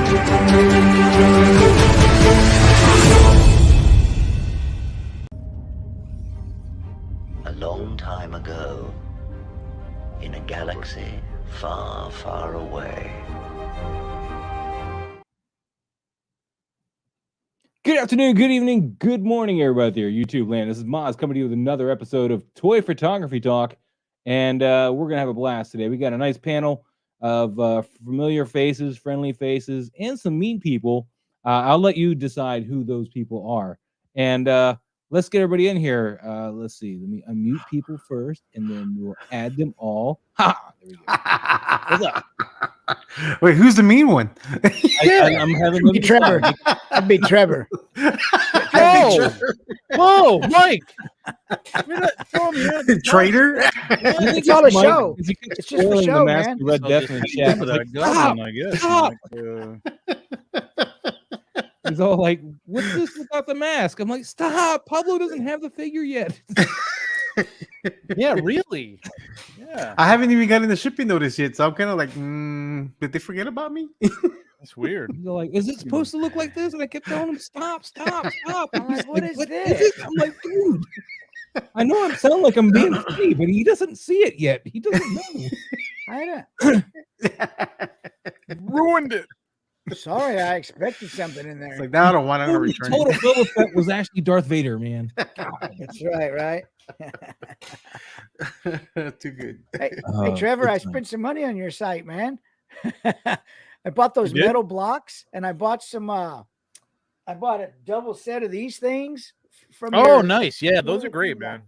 A long time ago, in a galaxy far, far away. Good afternoon, good evening, good morning, everybody there, YouTube land. This is Moz coming to you with another episode of Toy Photography Talk, and we're going to have a blast today. We got a nice panel of familiar faces, friendly faces, and some mean people. I'll let you decide who those people are. And let's get everybody in here. Let's see. Let me unmute people first, and then we'll add them all. Ha! There we go. What's up? Wait, who's the mean one? I'm having Be Trevor. I'd be Trevor. Whoa! Whoa, Mike! Traitor? It's all a show. It's just a show, man. Red Death in the chat. Stop! I guess. Stop! Like, He's all like, "What's this without the mask?" I'm like, "Stop! Pablo doesn't have the figure yet." yeah, really. Yeah, I haven't even gotten the shipping notice yet, so I'm kind of like, did they forget about me? that's weird. He's all like, "Is it supposed to look like this?" And I kept telling him, "Stop! Stop! Stop!" I'm like, "What is What this?" is it? I'm like, "Dude, I know I sound like I'm being funny, but he doesn't see it yet. He doesn't know." I Ruined it. Sorry, I expected something in there. It's like, now I don't want to return Total it. Boba Fett was actually Darth Vader, man. That's right. Too good. Hey, Oh, Trevor, I good time. spent some money on your site, man. I bought those You did? metal blocks, and I bought some. I bought a double set of these things from. Oh, your- nice. Yeah, those are great, man.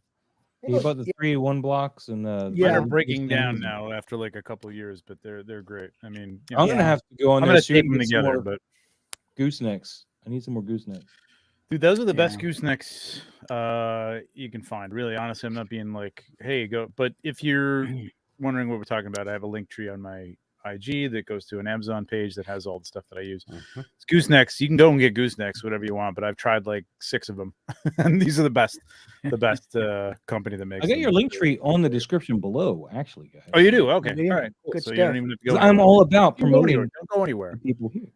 Yeah, about the 3-1 blocks and Yeah. They're breaking down now after like a couple of years, but they're great. I mean, you know, I'm gonna have to go on I'm there gonna soon tape and them get some together, more but goosenecks. I need some more goosenecks. dude, those are the best Yeah. goosenecks you can find. Really, honestly, I'm not being like, hey, go. But if you're wondering what we're talking about, I have a link tree on my IG that goes to an Amazon page that has all the stuff that I use. It's goosenecks. You can go and get goosenecks, whatever you want. But I've tried like 6 of them, and these are the best company that makes. I got them. your link tree on the description below, actually, guys. Oh, you do? Okay. Do you? All right. Cool. Good So you stuff. don't even have to 'Cause go. I'm anywhere. all about Don't go anywhere. promoting Don't go anywhere. the people here.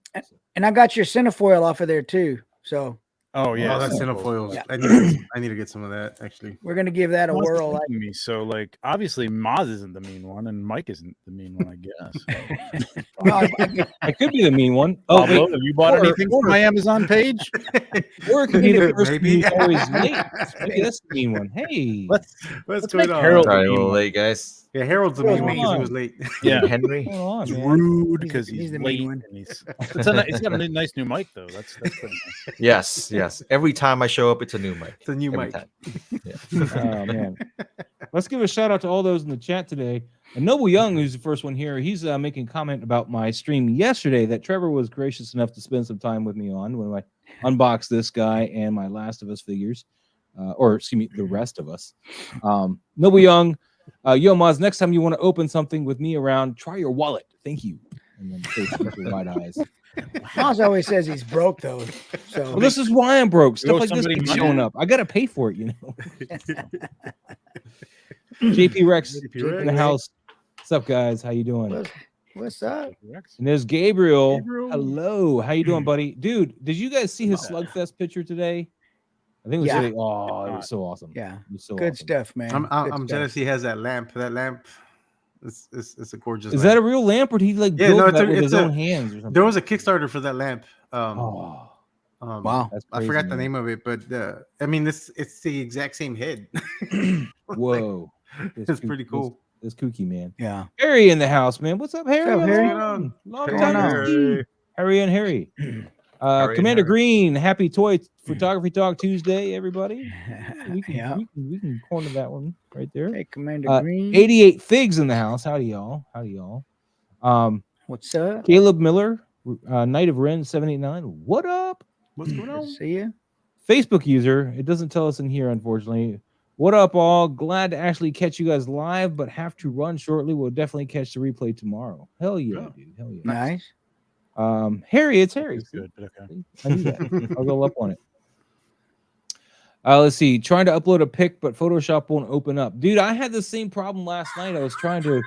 And I got your cinefoil off of there too. So Oh yeah, Oh, that's so cinefoils. Yeah. I need to get some of that, actually. we're gonna give that a Moz is whirl. liking me, so like obviously Moz isn't the mean one, and Mike isn't the mean one, I guess. I could be the mean one. Oh, Pablo, wait. have you bought Or- anything from my Amazon page? Or it could be the person Maybe. who's always late. Maybe that's the mean one. Hey. Let's What's make going on? Harold Sorry, a the mean little one. late, guys. Yeah, Harold's the Harold's mean one because mean. he was late. Yeah, Henry. What's going on, he's man? rude because He's he's the mean late one. and he's he's got a nice new mic though. That's pretty nice. Yes. Every time I show up, it's a new mic. It's a new Every mic. time. Oh, man. Let's give a shout out to all those in the chat today. And Noble Young, who's the first one here, he's making a comment about my stream yesterday that Trevor was gracious enough to spend some time with me on when I unboxed this guy and my Last of Us figures, or excuse me, the rest of us. Noble Young, yo, Moz, next time you want to open something with me around, try your wallet. Thank you. And then face with your wide eyes. Moz always says he's broke though. So Well, this is why I'm broke. Stuff owe like this somebody keeps money? showing up. I gotta pay for it, you know. JP Rex in the house. What's up, guys? How you doing? what's up? And there's Gabriel. Gabriel. Hello. How you doing, buddy? Dude, did you guys see his Slugfest picture today? I think it was Yeah. really, oh, it was so awesome. Yeah, It was so good awesome. stuff, man. I'm Good jealous stuff. he has that lamp. That lamp is a gorgeous Is lamp. that a real lamp or did he like Yeah, build no, that with it's his a- own hands or something? There was a Kickstarter for that lamp. Oh, Wow. that's I crazy, forgot the man. name of it, but I mean, it's the exact same head. Whoa. It's pretty cool. It's kooky, man. Yeah. Harry in the house, man. What's up, Harry? What's up, Harry? Long What's time going on? no see. Harry and Harry. and Commander Harry. Green, happy Toy Photography Talk Tuesday, everybody. We can, Yeah. we can corner that one right there. Hey, Commander Green. 88 Figs in the house. Howdy, y'all. Howdy, y'all. What's up? Caleb Miller, Knight of Ren 789. What up? What's going Good on? to see you. Facebook user. It doesn't tell us in here, unfortunately. What up, all? Glad to actually catch you guys live, but have to run shortly. We'll definitely catch the replay tomorrow. Hell yeah, Oh. dude. Hell yeah. Nice. Harry, it's Harry. It's good, but okay. I knew that. I'll go up on it. Let's see. Trying to upload a pic, but Photoshop won't open up. Dude, I had the same problem last night. I was trying to,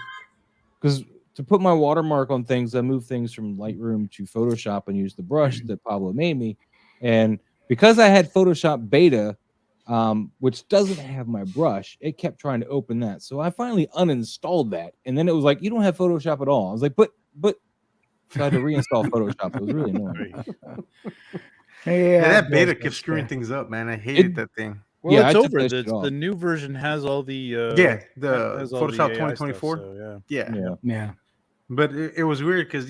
because to put my watermark on things, I moved things from Lightroom to Photoshop and used the brush that Pablo made me. And because I had Photoshop Beta, which doesn't have my brush, it kept trying to open that. So I finally uninstalled that. And then it was like, you don't have Photoshop at all. I was like, but so I had to reinstall Photoshop. It was really annoying. Yeah, that beta that's kept screwing bad. things up, man. I hated that thing. Well, Yeah, it's I took over. that shit off. The new version has all the Yeah, the has all the Photoshop AI 2024. stuff, so, Yeah. Yeah. But it was weird because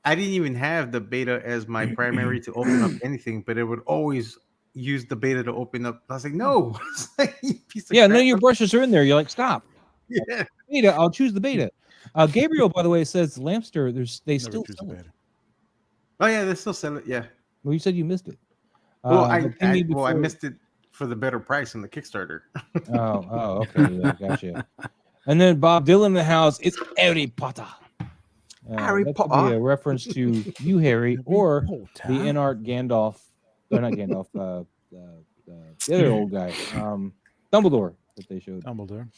I didn't even have the beta as my primary to open up anything, but it would always use the beta to open up. I was like, no. It's like, you piece of Yeah, none crap. of your brushes are in there. You're like, stop. Yeah. Beta, I'll choose the beta. Gabriel, by the way, says Lampster, they Never still choose a sell it. beta. Oh yeah, they still sell it. Yeah. Well, you said you missed it. Well, but ping me I before- missed it for the better price on the Kickstarter. Oh, okay, yeah, gotcha. And then Bob Dylan in the house. It's Harry Potter. Harry that could Potter. be a reference to you, Harry, or Potter. the in-art Gandalf. Or not Gandalf. The other old guy, Dumbledore, that they showed. Dumbledore.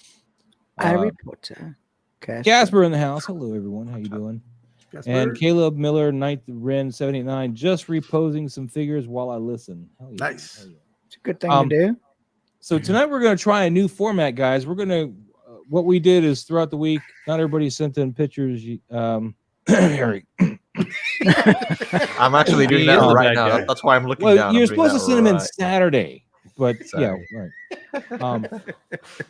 Harry Potter. Casper in the house. Hello, everyone. How you doing? And Caleb Miller, Ninth Ren 789, just reposing some figures while I listen. Hell yeah. Nice. Hell yeah. It's a good thing to do. So tonight we're going to try a new format, guys. We're going to, what we did is throughout the week, not everybody sent in pictures. Harry. I'm actually doing He that is a right bad now. guy. That's why I'm looking Well, down. you're I'm doing supposed to that send them in right. Saturday, but Sorry. yeah, right.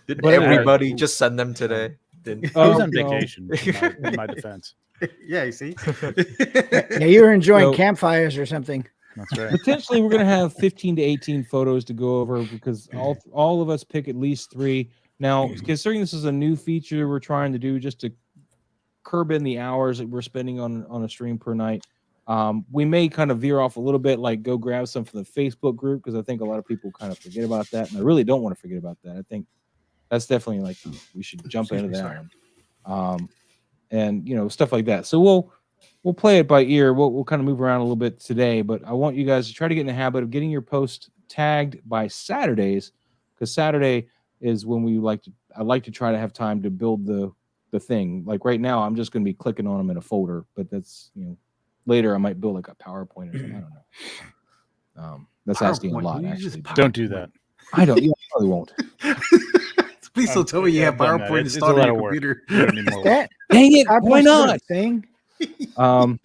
Did but- everybody just send them today? Didn't- I was Oh, on no. vacation. In my defense, Yeah, you see. Yeah, you were enjoying So- campfires or something. that's right. Potentially, we're going to have 15 to 18 photos to go over because all of us pick at least 3. Now, considering this is a new feature we're trying to do just to curb in the hours that we're spending on a stream per night, we may kind of veer off a little bit, like go grab some from the Facebook group, because I think a lot of people kind of forget about that, and I really don't want to forget about that. I think that's definitely like we should jump into that one. And you know, stuff like that. So we'll play it by ear. We'll kind of move around a little bit today, but I want you guys to try to get in the habit of getting your post tagged by Saturdays, because Saturday is when I like to try to have time to build the thing. Like right now, I'm just going to be clicking on them in a folder, but that's, you know, later I might build like a PowerPoint or something. I don't know. That's asking a PowerPoint. lot, You just actually. Don't do that. I don't. You probably won't. Please don't tell me you have I've done that. PowerPoint It's a installed lot on of your work. computer. You don't need more work. That Dang it! Why PowerPoint's a not? good thing.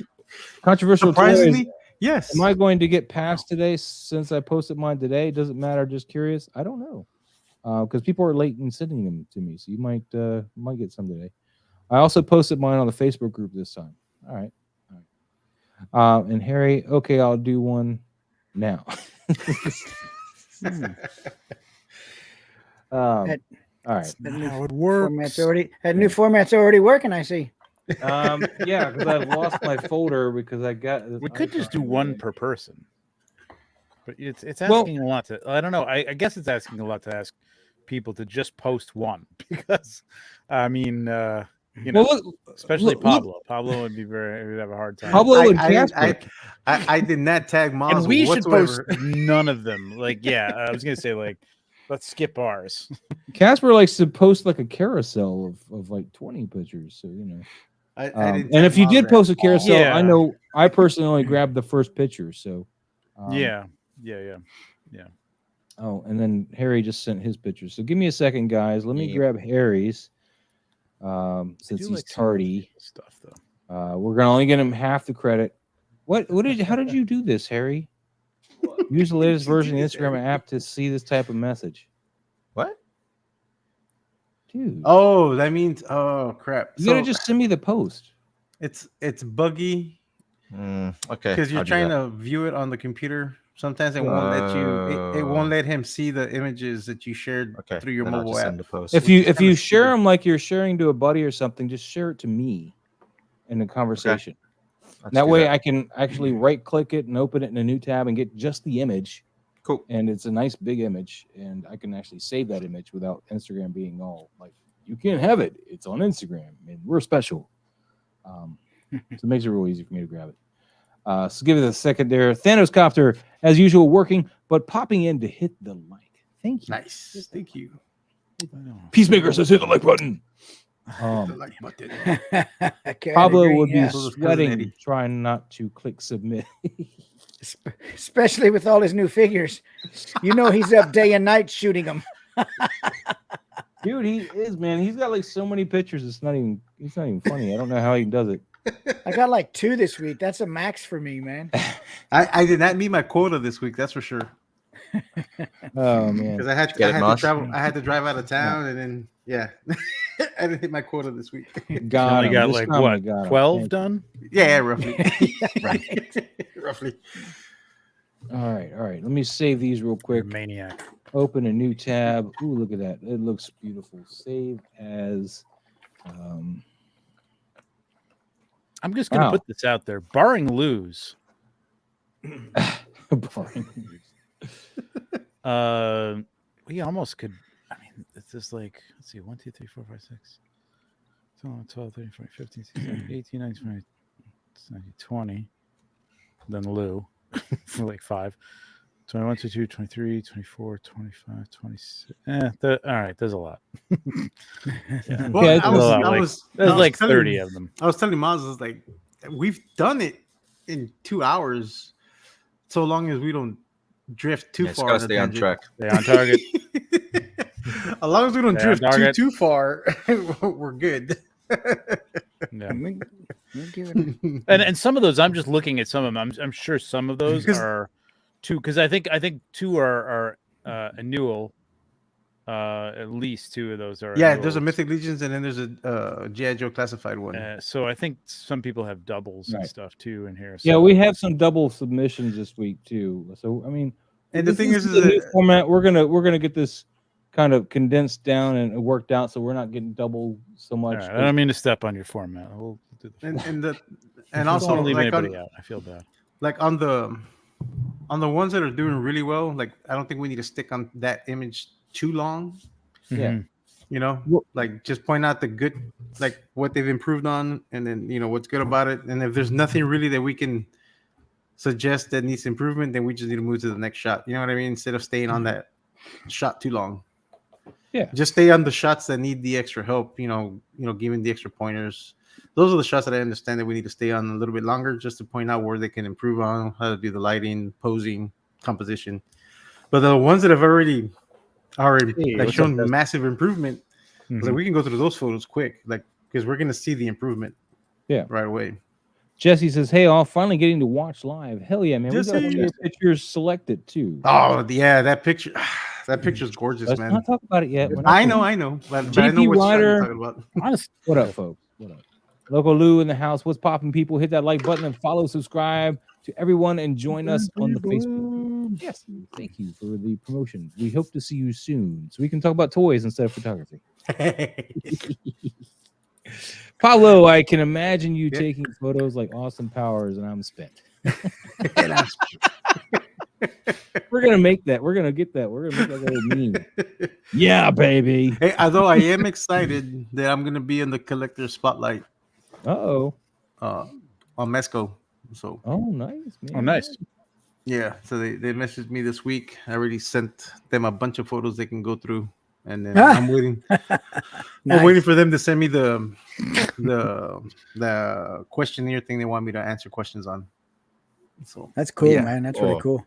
Controversial toys. Surprisingly, yes. Am I going to get passed today since I posted mine today? Does it matter? Just curious. I don't know, because people are late in sending them to me, so you might get some today. I also posted mine on the Facebook group this time. All right. And Harry, okay, I'll do one now. All right. That new How it works. new format's already working, I see. Yeah, because I've lost my folder because I got. We could just do one per person, but it's Well- asking a lot to. I don't know. I guess it's asking a lot to ask people to just post one because, I mean, you know, Well, look, especially look- Pablo. Pablo would would have a hard time. Pablo and Casper. I did not tag and Miles we should whatsoever. post none of them. Like, yeah, I was gonna say like, let's skip ours. Casper likes to post like a carousel of like 20 pictures, so you know. I And didn't tag if you Miles did at post a all. carousel, Yeah. I know I personally only grabbed the first picture. So, Yeah. Oh, and then Harry just sent his picture. So give me a second, guys. Let me Yeah. grab Harry's. I Since do he's like some of the tardy, stuff though. we're gonna only get him half the credit. How did you do this, Harry? Use the latest version of the Instagram app to see this type of message, What? dude. Oh, that means crap. You gotta just send me the post. it's buggy Okay. because you're I'll do trying that. to view it on the computer. Sometimes it won't let you. It won't let him see the images that you shared Okay. through your then I'll mobile just app. send the post. If you kinda share stupid. them like you're sharing to a buddy or something, just share it to me in the conversation. Let's That do way I can actually right click it and open it in a new tab and get just the image. Cool. And it's a nice big image, and I can actually save that image without Instagram being all like, you can't have it. It's on Instagram and we're special. So it makes it real easy for me to grab it. So give it a second there. Thanos Copter, as usual, working, but popping in to hit the like. Thank you. Nice. Thank you. Peacemaker says hit the like button. The like button. Okay, Pablo agree, would be yeah. So does Cousin sweating Eddie. trying not to click submit. Especially with all his new figures. You know he's up day and night shooting them. Dude, he is, man. He's got like so many pictures. It's not even funny. I don't know how he does it. I got like 2 this week. That's a max for me, man. I did not meet my quota this week, that's for sure. Oh man. Because I had Get it, to Moss? travel. I had to drive out of town, and then I didn't hit my quota this week. Got only him. got This like time we what, got him. 12 Thank done? Yeah, roughly. Right. Roughly. you. All right. Let me save these real You're a quick. maniac. Open a new tab. Ooh, look at that. It looks beautiful. Save as I'm just gonna Wow. put this out there. Barring lose, boring. we almost could. I mean, it's just like, let's see, 1, 2, 3, 4, 5, 6, 12, 13, 14, 15, 16, 18, 19, 20, 20. Then Lou for like 5. 21, 22, 23, 24, 25, 26. All right, there's a lot. Well, Yeah, I there's a lot, was There's I was like telling- 30 of them. I was telling Maz, I was like, we've done it in 2 hours, so long as we don't drift too Yeah, it's far. gotta on a stay on tangent. track. Stay on target. As long as we don't Stay on drift too target. too far, we're good. Yeah. We'll give it And some of those, I'm just looking at some of them. I'm sure some of those 'Cause- are 2, because I think 2 are annual. At least 2 of those are. Yeah, there's a annuals. Mythic Legions, and then there's a G.I. Joe classified one. So I think some people have doubles and Right. stuff too in here. Yeah, so- we have some double submissions this week too. So I mean, And the this thing is the new that- format. We're gonna get this kind of condensed down and worked out, so we're not getting double so All much. right, I don't mean to step on your format. We'll do the and I and don't also want to leave like anybody on, out. I feel bad. like on the ones that are doing really well, like I don't think we need to stick on that image too long. Yeah. Mhm. You know, Well- like just point out the good, like what they've improved on, and then what's good about it. And if there's nothing really that we can suggest that needs improvement, then we just need to move to the next shot. You know what I mean? Instead of staying on that shot too long. Yeah. Just stay on the shots that need the extra help. Giving the extra pointers. Those are the shots that I understand that we need to stay on a little bit longer, just to point out where they can improve on how to do the lighting, posing, composition. But the ones that have already Hey, like what's shown up, guys? massive improvement, Mhm. like we can go through those photos quick, like because we're gonna see the improvement. Yeah. Right away. Jesse says, "Hey, all, finally getting to watch live. Hell yeah, man! We got some of Jesse. your pictures selected too. Oh yeah, that picture. That picture's gorgeous, Let's man. not talk about it yet. We're not I doing know, it. I know. But I know JP what shot you're Ryder. talking about. Honest. What up, folks? What up? Local Lou in the house. What's popping, people? Hit that like button and follow, subscribe to everyone, and join us on the Facebook. Yes, thank you for the promotion. We hope to see you soon, so we can talk about toys instead of photography. Pablo, I can imagine you Yeah. taking photos like Austin Powers, and I'm spent. We're gonna make that. We're gonna get that. We're gonna make that little meme. Yeah, baby. Hey, although I am excited that I'm gonna be in the collector spotlight Uh-oh. on Mesco. So Oh, nice, man. Oh, nice. yeah, so they messaged me this week. I already sent them a bunch of photos they can go through, and then I'm waiting. I'm Nice. waiting for them to send me the questionnaire thing they want me to answer questions on. So That's cool, Yeah. man. That's Oh. really cool.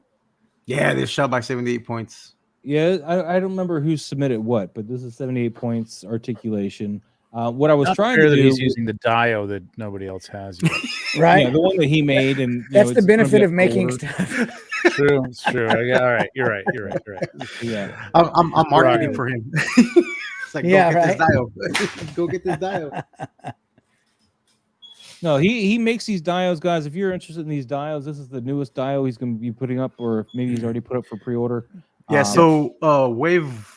yeah, they're shot by 78 points. Yeah, I don't remember who submitted what, but this is 78 points articulation. What I was Not trying fair to that do, he's using the Dio that nobody else has yet. Right? yeah, the one that he made, and you That's know, the it's gonna benefit be of up making order. stuff. True, it's true. All right, you're right. Yeah, I'm marketing Right. for him. It's like, Yeah, go get right. this dial. Go get this dial. no, he makes these dials, guys. If you're interested in these dials, this is the newest dial he's going to be putting up, or maybe he's already put up for pre-order. Yeah, Um, so wave,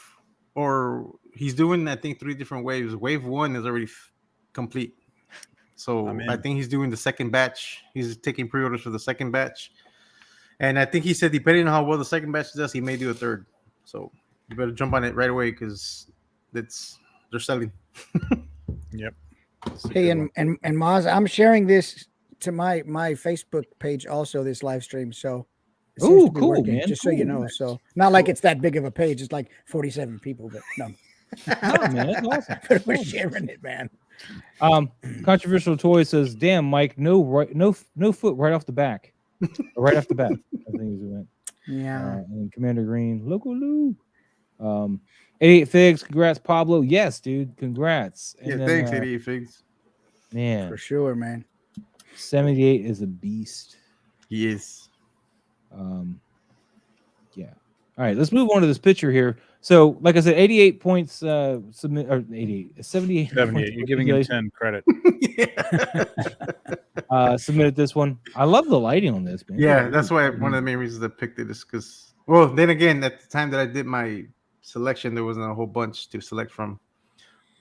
or he's doing I think 3 different waves. Wave 1 is already complete. So I'm in. I think he's doing the second batch. He's taking pre-orders for the second batch. And I think he said depending on how well the second batch does, he may do a third. So you better jump on it right away because they're selling. Yep. That's a Hey, good and one. Maz, I'm sharing this to my Facebook page also, this live stream. So it seems Ooh, to be cool, working, man. just so you Cool. know. So not like it's that big of a page. It's like 47 people, but no. Oh, man, that's awesome. But we're sharing it, man. Controversial toy says, "Damn, Mike, no foot right off the back, or right off the bat." I think is what it meant. Yeah. And Commander Green, Local Lou. 88 Figs, congrats, Pablo. Yes, dude, congrats. And Yeah, then, thanks, 88 Figs. man. For sure, man. 78 is a beast. He is. Yeah. All right, let's move on to this picture here. So, like I said, 88 points submit, or 88, 78. 78. You're giving him 10 credit. Submitted this one. I love the lighting on this, man. Yeah, that's why one of the main reasons I picked it is because, well, then again, at the time that I did my selection, there wasn't a whole bunch to select from.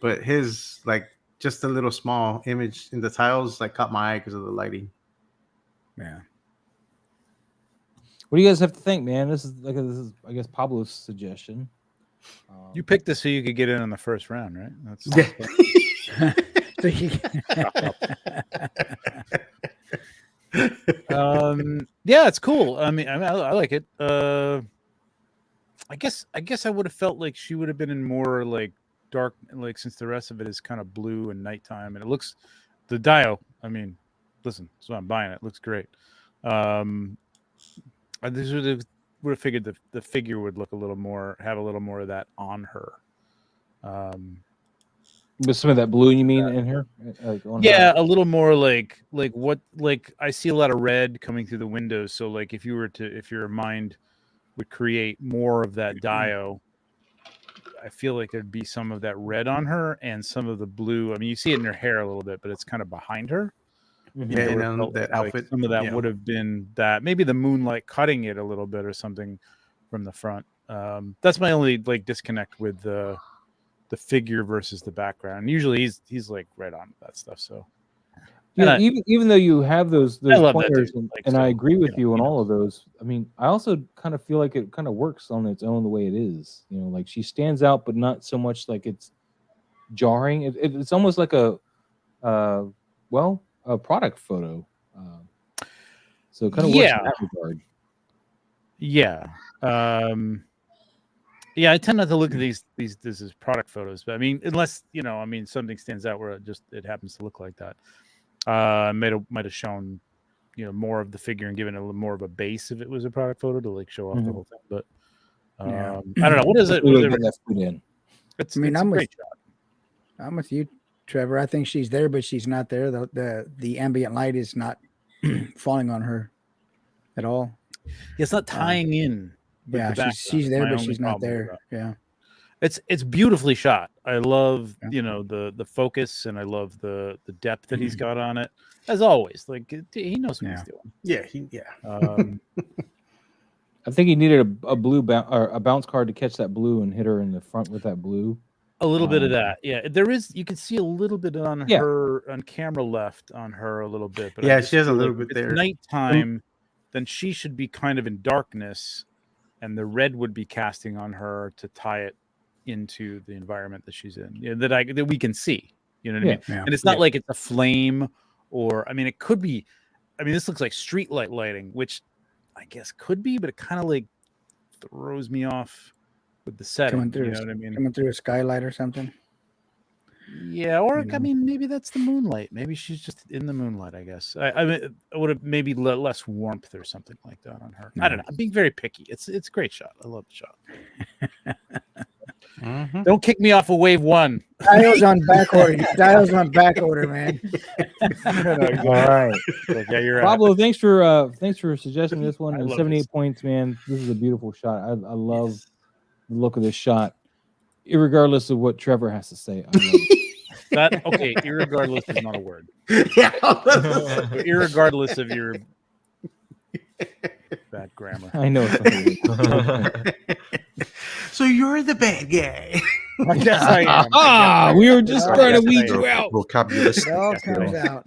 But his, like, just a little small image in the tiles, like, caught my eye because of the lighting. Yeah. What do you guys have to think, man? This is, I guess, Pablo's suggestion. You picked this so you could get in on the first round, right? That's yeah, it's cool. I mean, I like it. I guess I would have felt like she would have been in more like dark, like since the rest of it is kind of blue and nighttime, and it looks the Dio. I mean, listen, so I'm buying it. It looks great. I just would have figured the figure would look have a little more of that on her. With some of that blue, you mean, in her? Like on Yeah, her? a little more like I see a lot of red coming through the windows. So like if your mind would create more of that Dio, I feel like there'd be some of that red on her and some of the blue. I mean, you see it in her hair a little bit, but it's kind of behind her. Mhm. Yeah, It and felt that like outfit. some of that yeah. would have been that maybe the moonlight cutting it a little bit or something from the front. That's my only like disconnect with the figure versus the background. Usually he's like right on that stuff. So Yeah, and even though you have those I love that pointers, dude. and, Like, and so, I agree with you know, you on he all of those. I mean, I also kind of feel like it kind of works on its own the way it is. You know, like she stands out, but not so much like it's jarring. It's almost like a product photo. So it kind of works in that regard. Yeah. Yeah, I tend not to look at these as product photos, but I mean, unless something stands out where it happens to look like that. Might have shown, more of the figure and given it a little more of a base if it was a product photo to like show off the whole thing. But Yeah. I don't know. What is it? Really get that food in. It's, I mean, it's a great shot. I'm with you, Trevor. I think she's there, but she's not there. The ambient light is not falling on her at all. It's not tying in. with Yeah, the background. she's there, My but only she's not problem with there. that. Yeah. It's beautifully shot. I love Yeah. the focus, and I love the depth that he's got on it. As always, like he knows what he's doing. Yeah. I think he needed a blue or a bounce card to catch that blue and hit her in the front with that blue. A little bit of that, yeah. There is, you can see a little bit on her on camera left on her a little bit, but Yeah, I just she has a feel little like bit if it's there. nighttime, then she should be kind of in darkness, and the red would be casting on her to tie it into the environment that she's in, that we can see. You know what I mean? Yeah. And it's not like it's a flame, or I mean, it could be. I mean, this looks like street lighting, which I guess could be, but it kind of like throws me off with the setting. Coming through, You know what I mean? coming through a skylight or something. Yeah, or I mean, maybe that's the moonlight. Maybe she's just in the moonlight. I guess. I mean, I would have maybe less warmth or something like that on her. I don't know. I'm being very picky. It's a great shot. I love the shot. Mhm. Don't kick me off of wave one. Dials on back order. Dials on back order, man. All right, Yeah, you're right. Pablo, thanks for suggesting this one. I And love 78 this. points, man. This is a beautiful shot. I love the look of this shot, irregardless of what Trevor has to say. I love it. That okay. Irregardless is not a word. Yeah. Irregardless of your bad grammar. I know something. So you're the bad guy. Yes, I am. We were just Oh, trying to yes, weed I you am. out. Vocabulary. It all comes out.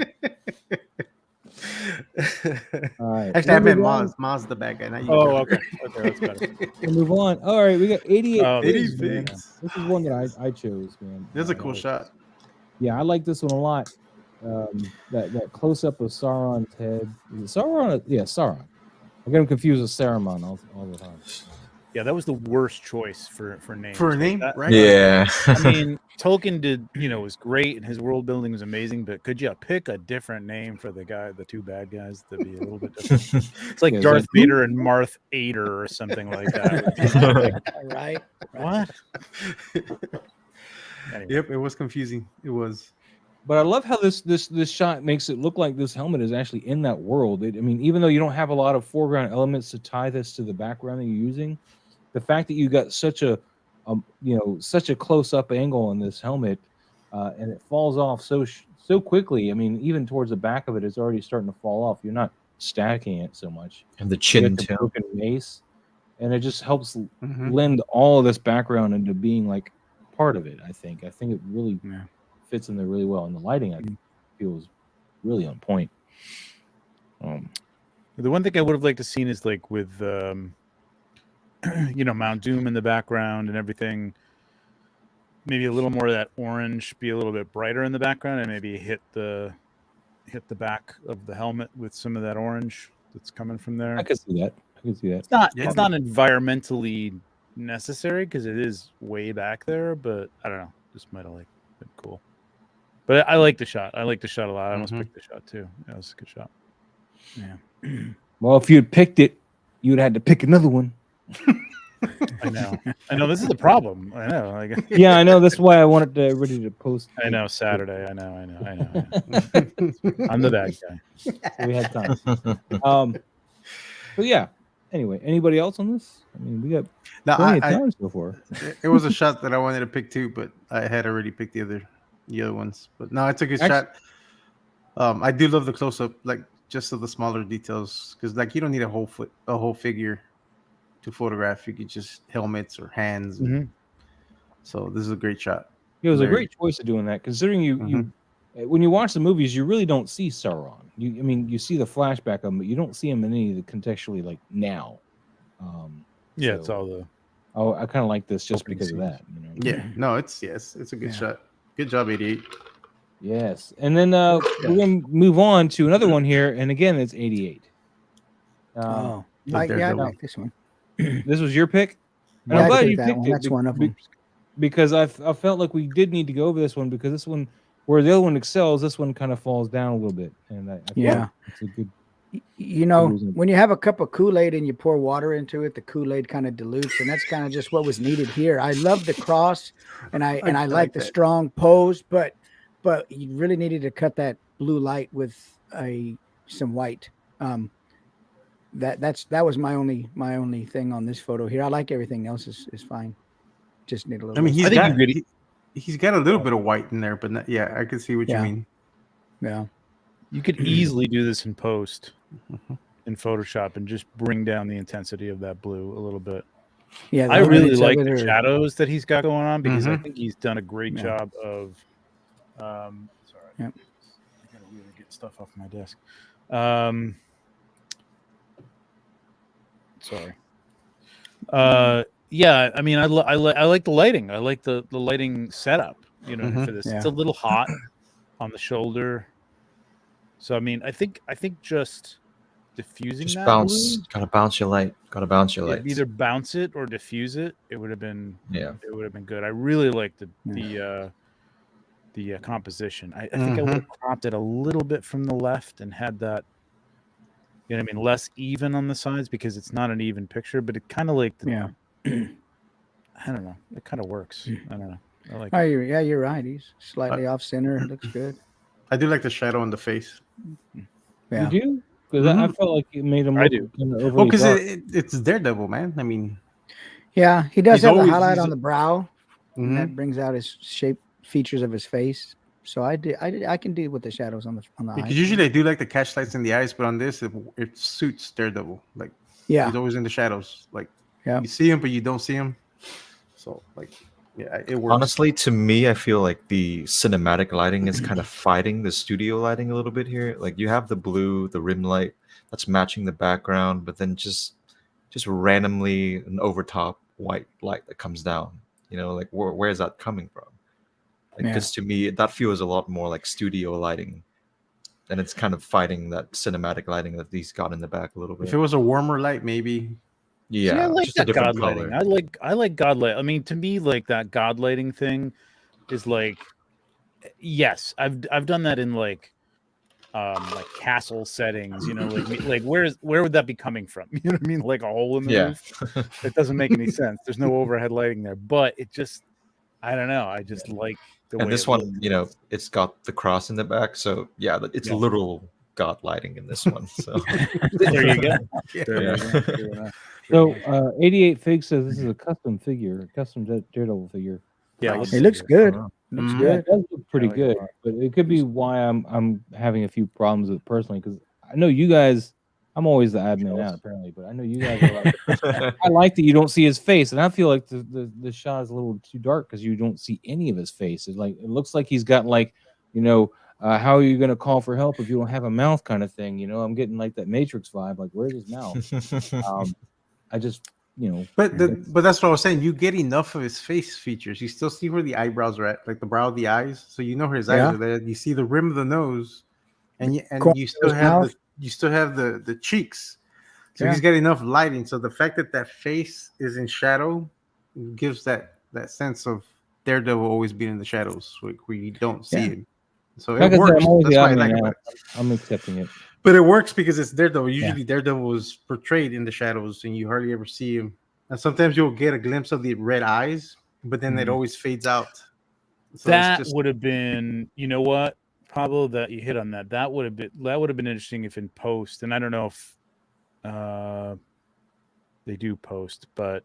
All right, Actually, I we'll meant move on. Maz the bad guy. Not you. Oh, Trevor. okay. Okay, that's better. We'll move on. All right, we got 88 Oh, figs, 88 man. figs. This is one that I chose, man. That's a cool shot. Yeah, I like this one a lot. That close up of Sauron's head. Is it Sauron? Yeah, Sauron. I get him confused with Saruman all the time. Yeah, that was the worst choice for names. For a Like name, that- right? Yeah. I mean, Tolkien did, was great and his world building was amazing, but could you pick a different name for the two bad guys to be a little bit different? It's like Yeah, Darth like- Vader and Marth Ader or something like that. Right. What? Anyway. Yep, it was confusing. It was. But I love how this shot makes it look like this helmet is actually in that world. I mean, even though you don't have a lot of foreground elements to tie this to the background that you're using, the fact that you got such a such a close up angle on this helmet, and it falls off so quickly. I mean, even towards the back of it, it's already starting to fall off. You're not stacking it so much. And the You chin got the too. broken mace, and it just helps Mhm. lend all of this background into being like part of it. I think it really fits in there really well, and the lighting I feel is really on point. The one thing I would have liked to seen is like with Mount Doom in the background and everything, maybe a little more of that orange be a little bit brighter in the background and maybe hit the back of the helmet with some of that orange that's coming from there. I could see that. It's not Yeah. it's not environmentally necessary because it is way back there, but I don't know, just might have like been cool. But I like the shot. I like the shot a lot. I almost Mhm. picked the shot too. That was a good shot. Yeah. Well, if you had picked it, you would have had to pick another one. I know. This is the problem. I know. Like, Yeah, I know. That's why I wanted everybody to post. I know. Saturday. I know. I'm the bad guy. We had time. But yeah. Anyway, anybody else on this? I mean, we got Now, plenty of time so far. it was a shot that I wanted to pick too, but I had already picked the other ones. But no, it's a good shot. I do love the close up, like just of the smaller details, because like you don't need a whole figure to photograph. You could just helmets or hands. Mhm. So this is a great shot. It was a Very- great choice of doing that, considering you Mhm. when you watch the movies, you really don't see Sauron. You see the flashback of him, but you don't see him in any of the contextually like now. Yeah, So- it's all the. Oh, I kind of like this just Opening because of scenes. that. You know? Yeah, no, it's a good shot. Good job, 88. Yes, and then we're gonna move on to another one here, and again, it's 88. Oh, the I like Daredevil. this one. This was your pick. And Yeah, I'm I glad picked you that picked one. it. That's one of them. Because I felt like we did need to go over this one because this one, where the other one excels, this one kind of falls down a little bit, and I feel Yeah. like it's a good. You know, Reason. when you have a cup of Kool-Aid and you pour water into it, the Kool-Aid kind of dilutes, and that's kind of just what was needed here. I love the cross, and I I like like the that. strong pose, but you really needed to cut that blue light with some white. That was my only thing on this photo here. I like everything else is fine. Just need a little. I mean, bit. he's got a little bit of white in there, but not, yeah, I can see what you Yeah. mean. Yeah. You could easily do this in post, in Photoshop, and just bring down the intensity of that blue a little bit. Yeah. I the really limits of like it the are- shadows that he's got going on because I Mhm. think he's done a great Yeah. job of. Sorry, Yep. I gotta really get stuff off my desk. Sorry. Yeah, I mean, I like the lighting. I like the lighting setup. Mhm. For this, Yeah. it's a little hot on the shoulder. So I mean, I think just diffusing Just that bounce. blue, Gotta bounce your light. Gotta bounce your yeah, light. either bounce it or diffuse it. It would have been good. I really like the composition. I think I would have cropped it a little bit from the left and had that, you know what I mean, less even on the sides because it's not an even picture, but it kind of like Yeah. I don't know. It kind of works. I don't know. I like Oh, it. you're right. He's slightly off center. It looks good. I do like the shadow on the face. Yeah. You do? Because I felt like it made him I look do. kind of Well, overly because dark. it's Daredevil, man. I mean, Yeah, he does He's have the always- highlight he's on a- the brow, and mhm. that brings out his shape features of his face. So I can deal with the shadows on the because eyes. usually I do like the catch lights in the eyes, but on this it suits Daredevil. Like Yeah, he's always in the shadows. Like Yeah. you see him, but you don't see him. So like, yeah, it works. Honestly, to me, I feel like the cinematic lighting is kind of fighting the studio lighting a little bit here. Like you have the blue, the rim light that's matching the background, but then just randomly an overtop white light that comes down. You know, like where is that coming from? Like, Yeah. because to me, that feels a lot more like studio lighting, and it's kind of fighting that cinematic lighting that he's got in the back a little bit. if it was a warmer light, maybe Yeah, See, I like just a that different god color. lighting. I like god light. I mean, to me, like that god lighting thing is like, yes, I've done that in like castle settings. You know, like where would that be coming from? You know what I mean? Like a hole in the Yeah. roof. It doesn't make any sense. There's no overhead lighting there, but it just, I don't know. I just like the And way this it one, looks. you know, it's got the cross in the back, so yeah, it's Yeah. literal god lighting in this one. So There you go. There Yeah. you go. Fair enough. So 88 Fig says this is a custom figure, a custom Daredevil figure. Yeah, Nice. It looks good. Uh-huh. Looks Mhm. Yeah, good. it does look pretty I like it a good, lot. but it could be why I'm having a few problems with it personally, because I know you guys. I'm always the admin out apparently, but I know you guys are. I like that you don't see his face, and I feel like the shot is a little too dark because you don't see any of his face. It looks like he's got like, how are you gonna call for help if you don't have a mouth kind of thing? You know, I'm getting like that Matrix vibe. Like, where's his mouth? I just, But that's what I was saying. You get enough of his face features. You still see where the eyebrows are at, like the brow of the eyes. So you know where his eyes Yeah. are there. You see the rim of the nose, and corner you of still his have mouth. the cheeks. So Yeah. he's got enough lighting. So the fact that face is in shadow gives that sense of Daredevil always being in the shadows, where you don't see Yeah. him. So like it I said, works. I'm always That's the why I admin like out. about it. I'm accepting it. But it works because it's Daredevil. Usually Daredevil is portrayed in the shadows, and you hardly ever see him. And sometimes you'll get a glimpse of the red eyes, but then it always fades out. So That it's just would have been, you know what, Pablo, that you hit on that. That would have been interesting if in post, and I don't know if they do post, but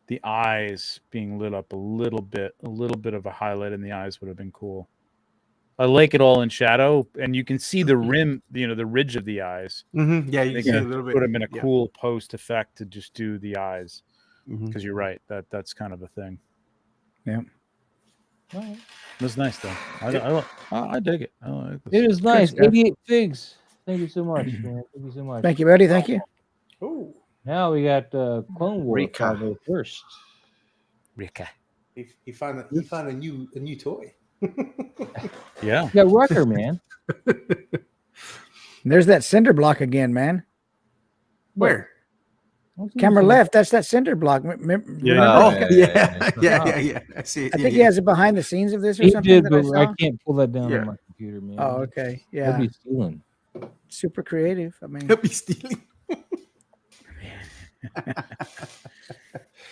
the eyes being lit up a little bit of a highlight in the eyes would have been cool. I like it all in shadow, and you can see the rim, the ridge of the eyes. yeah, you They can see a could little bit. would have been a Yeah. cool post effect to just do the eyes, Mhm. because you're right, that's kind of a thing. Yeah. That's nice though. I dig it. I like this. It is nice. stuff. 88 Figs. Thank you so much, man. Thank you so much. Thank you, buddy. Thank you. Oh, Now we got Clone Wars Rika. Pablo first. Rika. he found a new toy. Yeah. Yeah, Rucker, man. There's that cinder block again, man. Where? Camera left. That's that cinder block. Remember? Oh, yeah. yeah. I see it. I think he has it behind the scenes of this or He something. did, that but I I saw. can't pull that down Yeah. on my computer, man. Oh, okay. Yeah. That'd be stealing. Super creative. I mean, He'll be stealing.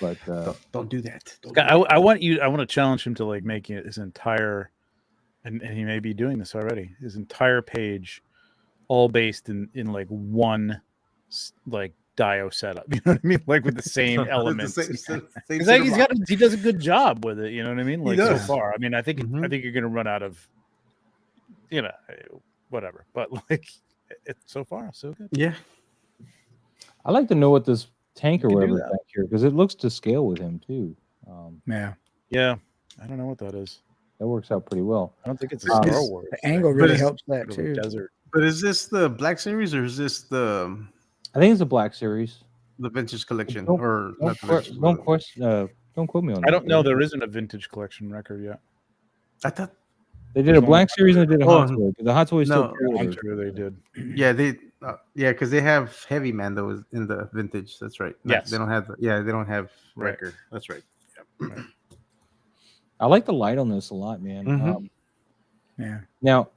But Don't do that. I want to challenge him to like make it his entire, and he may be doing this already, his entire page all based in like one like Dio setup. You know what I mean? Like with the same elements. Because he does a good job with it. You know what I mean? Like so does. far. I mean, I think Mhm. you're gonna run out of, whatever. But like, so far so good. Yeah. I like to know what this tank or You can do whatever is back here, because it looks to scale with him too. yeah. Yeah, I don't know what that is. That works out pretty well. I don't think it's a Um, Star Wars. The angle But really it's helps that Sort of a too. desert. But is this the Black Series or is this the I think it's a Black Series. Vintage collection Don't- or not the vintage, Don't but- question. Don't quote me on that. I don't know. There isn't a vintage collection record yet. I thought They did a Black Series and they did a Hot Oh, Toy. The Hot Toy is still no, pre-ordered. I'm sure they did. because they have Heavy Man though is in the vintage. That's right. Yes. They don't have they don't have Right. record. That's right. I like the light on this a lot, man. Mhm. Yeah. Now,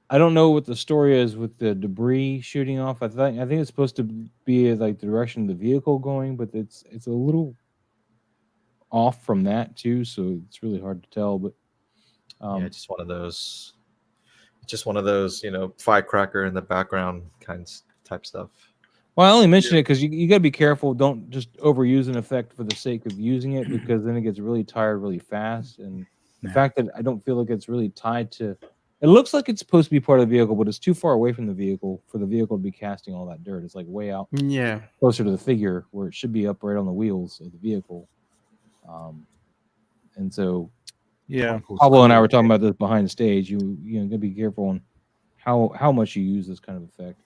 I don't know what the story is with the debris shooting off. I think it's supposed to be like the direction of the vehicle going, but it's a little off from that too, so it's really hard to tell. But Yeah, just one of those. Just one of those, firecracker in the background type stuff. well, I only mention it because you got to be careful. Don't just overuse an effect for the sake of using it, because then it gets really tired really fast. And the Yeah. fact that I don't feel like it's really tied to, it looks like it's supposed to be part of the vehicle, but it's too far away from the vehicle for the vehicle to be casting all that dirt. It's like way out Yeah. closer to the figure where it should be up right on the wheels of the vehicle. And so Yeah. Pablo and I were talking about this behind the stage. You gotta be careful on how much you use this kind of effect.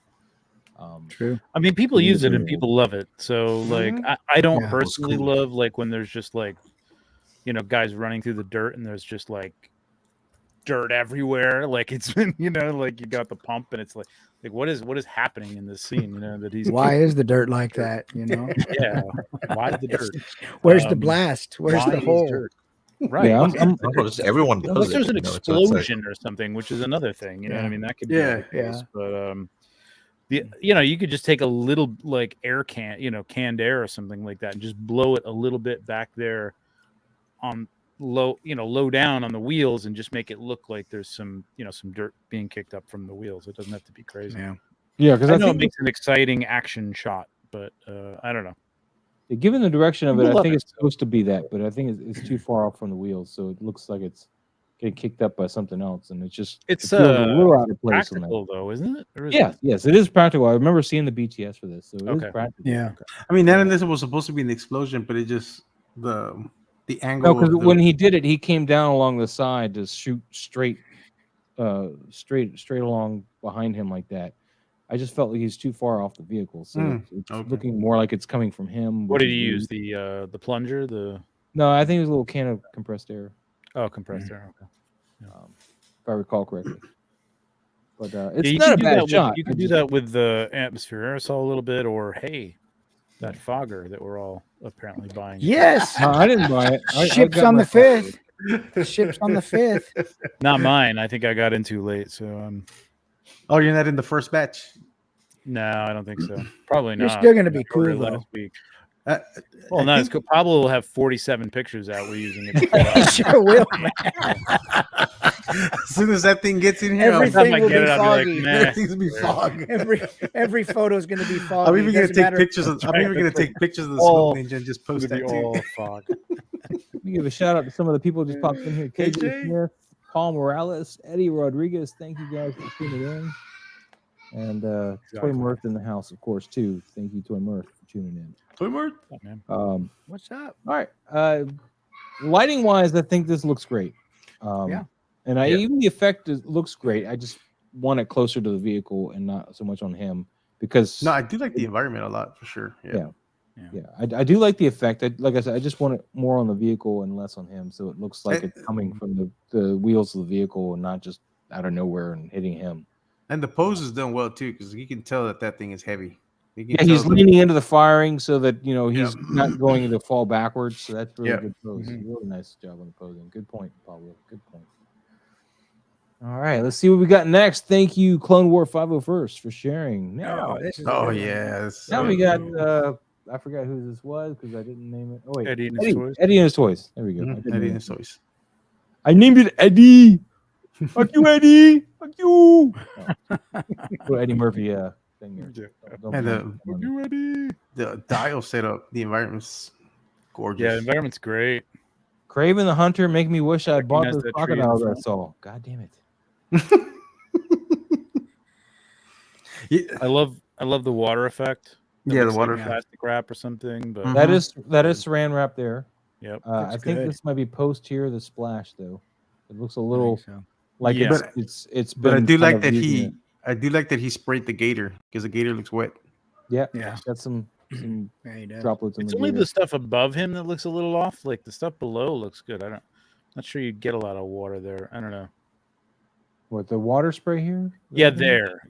True. I mean, people use it and Mhm. people love it. So, like, Mhm. I don't Yeah. personally cool. love like when there's just like, guys running through the dirt and there's just like dirt everywhere. Like it's been, like you got the pump and it's like Like what is happening in this scene? You know that he's Why is the dirt like that? You know, yeah. Why the dirt? where's the blast? Where's Why the is hole? dirt? Right. Yeah, I don't know, just everyone does Unless it. there's an you know, so it's like- explosion or something, which is another thing. You know what I Yeah. mean? That could be Yeah. the case. Yeah. But you could just take a little like air canned air or something like that and just blow it a little bit back there on low down on the wheels and just make it look like there's some dirt being kicked up from the wheels. It doesn't have to be crazy. Yeah. because I I know it think makes an exciting action shot, but I don't know. given the direction of it, People I love think it. it's supposed to be that, but I think it's too far off from the wheels, so it looks like it's getting kicked up by something else, and it feels a little out of place on that. Practical though, isn't it? Or is Yes, it? yes, it is practical. I remember seeing the BTS for this, so it is Okay. practical. Yeah. I mean, that and this was supposed to be an explosion, but it just the angle. No, because of the, when he did it, he came down along the side to shoot straight along behind him like that. I just felt like he's too far off the vehicle, so it's okay. looking more like it's coming from him. What which did is he weird. use? The plunger? No, I think it was a little can of compressed air, Compressed air. Okay. if I recall correctly. But it's you not can a do bad that shot. With, you can do that with the atmosphere aerosol a little bit, or hey, that fogger that we're all apparently buying. Yes. No, I didn't buy it. I Ships got on my the 5th. Ships on the 5th. Not mine. I think I got in too late. So Oh, you're not in the first batch. no, I don't think so. Probably You're not. still gonna be I ordered cool, it though. last week. I Well, no, it's think- cool. Pablo will have 47 pictures out. We're using it. He sure will, man. As soon as that thing gets in here, Everything I will get be it, I'll be like, foggy. nah. everything's gonna be fog. Every photo is going to be foggy. I'm even gonna Doesn't take matter. pictures of. I'm even gonna take pictures of the all- Smoke Ninja and just It's post gonna that be too. all fog. Let me give a shout out to some of the people who just popped in here. KJ KJ? Smith, Paul Morales, Eddie Rodriguez. Thank you guys for tuning in. And Toy Exactly. Mirth in the house, of course, too. Thank you, Toy Mirth, for tuning in. Toymart? Oh, man. What's up? All right. Lighting wise, I think this looks great. Yeah. And even the effect looks great. I just want it closer to the vehicle and not so much on him because No, I do like the environment a lot for sure. Yeah. I do like the effect. Like I said, I just want it more on the vehicle and less on him, so it looks like And- it's coming from the wheels of the vehicle and not just out of nowhere and hitting him. And the pose is done well too, because you can tell that thing is heavy. You can Yeah, he's tell the- leaning into the firing so that he's Yep. not going to fall backwards. So that's really Yeah. good pose. Mhm. Really nice job on the posing. Good point, Pablo. Good point. All right, let's see what we got next. Thank you, Clone War 501st, for sharing. Now, This is a Oh good one. yes. now we got. I forgot who this was because I didn't name it. Oh wait, Eddie and his toys. Eddie and his toys. There we go. I, didn't Eddie name and it. Soys. I named it Eddie. Fuck you, Eddie. Fuck you. Oh. Eddie Murphy thing here. Don't And mind. You ready? the dial setup, the environment's gorgeous. Yeah, the environment's great. Craven the Hunter make me wish I bought Recognize those that tree in the crocodiles I front. saw. God damn it. Yeah, I love the water effect. That yeah, the looks water. like plastic wrap or something. But Mhm. That is saran wrap there. yep. I think good. this might be post here the splash though. It looks a I little think so. like Yeah. it's been. But I do kind like of that using he. it. I do like that he sprayed the gator because the gator looks wet. Yeah, Yeah. got some Yeah, he does. droplets in It's the only gator. the stuff above him that looks a little off. Like the stuff below looks good. Not sure you get a lot of water there. I don't know. What, the water spray here? Yeah, Mhm. there.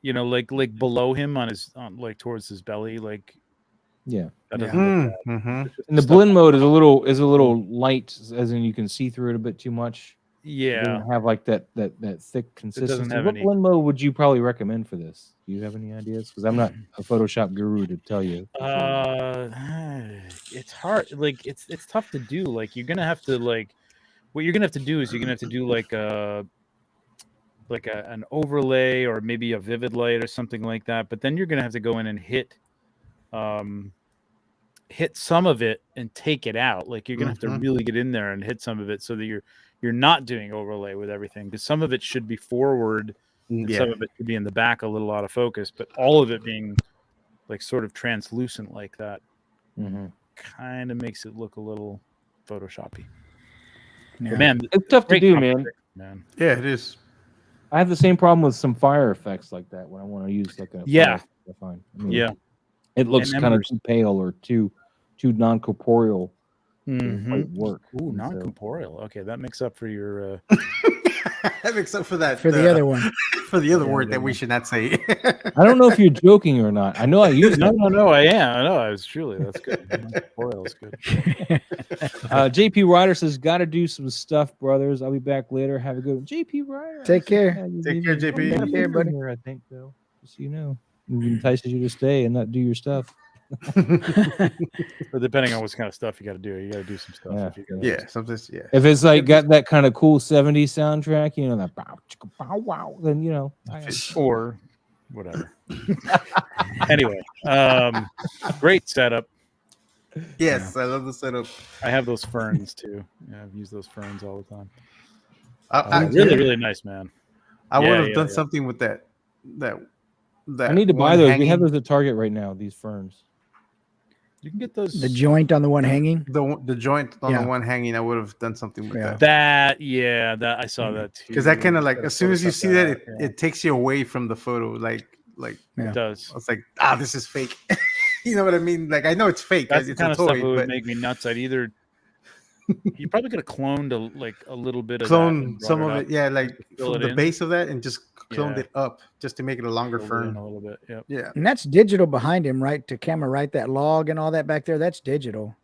Like below him on like towards his belly. Like Yeah. that Yeah. doesn't look bad. Mm-hmm. It's just And the stuff- blend mode is a little light, as in you can see through it a bit too much. It Yeah. doesn't have like that thick consistency. have What any- blend mode would you probably recommend for this? Do you have any ideas? Because I'm not a Photoshop guru to tell you. It's hard. Like it's tough to do. Like you're gonna have to what you're gonna have to do is you're gonna have to do an overlay or maybe a vivid light or something like that. But then you're gonna have to go in and hit some of it and take it out. Like you're gonna have to Mhm. really get in there and hit some of it so that you're not doing overlay with everything, because some of it should be forward and Yeah. some of it should be in the back a little out of focus, but all of it being like sort of translucent like that Mhm. kind of makes it look a little photoshoppy. Yeah. But man, It's tough to great do, man. composition, man. Yeah, it is. I have the same problem with some fire effects like that when I want to use like a Yeah. fire effect, I find. I mean, Yeah, it looks And kind of embers. too pale or too non-corporeal Didn't quite work. Ooh, And so- non-corporeal. Okay, that makes up for your. Except for that. For the other one. For the other Yeah, word the that we one. should not say. I don't know if you're joking or not. I know I use No, it. no, I am. I know. I was truly. That's good. Non-corporeal is good. JP Ryder says, "Got to do some stuff, brothers. I'll be back later. Have a good one." JP Ryder. Take care. Take care, JP. Take care, buddy. Here, I think though, just so you know, it entices you to stay and not do your stuff. But depending on what kind of stuff you got to do, you got to do some stuff. Yeah. If you gotta, Yeah, sometimes. Yeah. If it's like got that kind of cool '70s soundtrack, you know, that bow, chicka, bow, wow, then you know. or whatever. Anyway, great setup. Yes, I love the setup. I have those ferns too. Yeah, I've used those ferns all the time. I Really, really nice, man. I would Yeah, have yeah, done yeah. something with that. I need to buy one those. We hanging- have those at Target right now. These ferns. You can get those. The joint on the one hanging. the joint on Yeah. the one hanging. I would have done something with Yeah. that. that I saw that too. Because that kind of like Gotta as soon as you Photoshop see that, yeah. it takes you away from the photo. Like Yeah. It does. it's like this is fake. You know what I mean? Like I know it's fake. That's the It's kind a of stuff toy, that would but make me nuts. I'd either you probably could have cloned a little bit of that clone and brought some of up, it. Yeah, like fill from it the in. base of that and just cloned Yeah. it up just to make it a longer filled it in fern. a little bit. Yep. Yeah. And that's digital behind him, right? To camera, right? That log and all that back there. That's digital.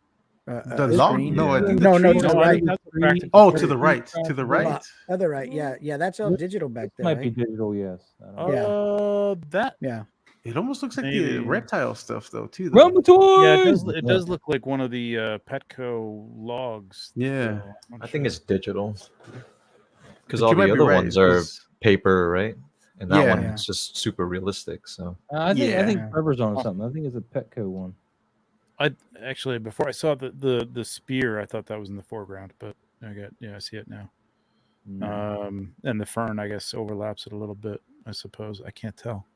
The log? screen. No, I think No, the no, trees to the are- I right. think that's a practical Oh, put to it the in. right. To the right. Other right. Yeah, yeah. That's all digital back there. Might be Right? digital, yes. I don't know. Yeah. That Yeah. It almost looks like Maybe. the reptile stuff though, too. Though. Rumble toys. yeah, it does look like one of the Petco logs. Yeah. so I'm I not think sure. it's digital. Because But all you might the be other right, ones are 'cause- paper, right? And that Yeah. one Yeah. is just super realistic. So I think Yeah. Trevor's on something. I think it's a Petco one. I actually before I saw the spear, I thought that was in the foreground, but I see it now. And the fern, I guess, overlaps it a little bit. I suppose I can't tell.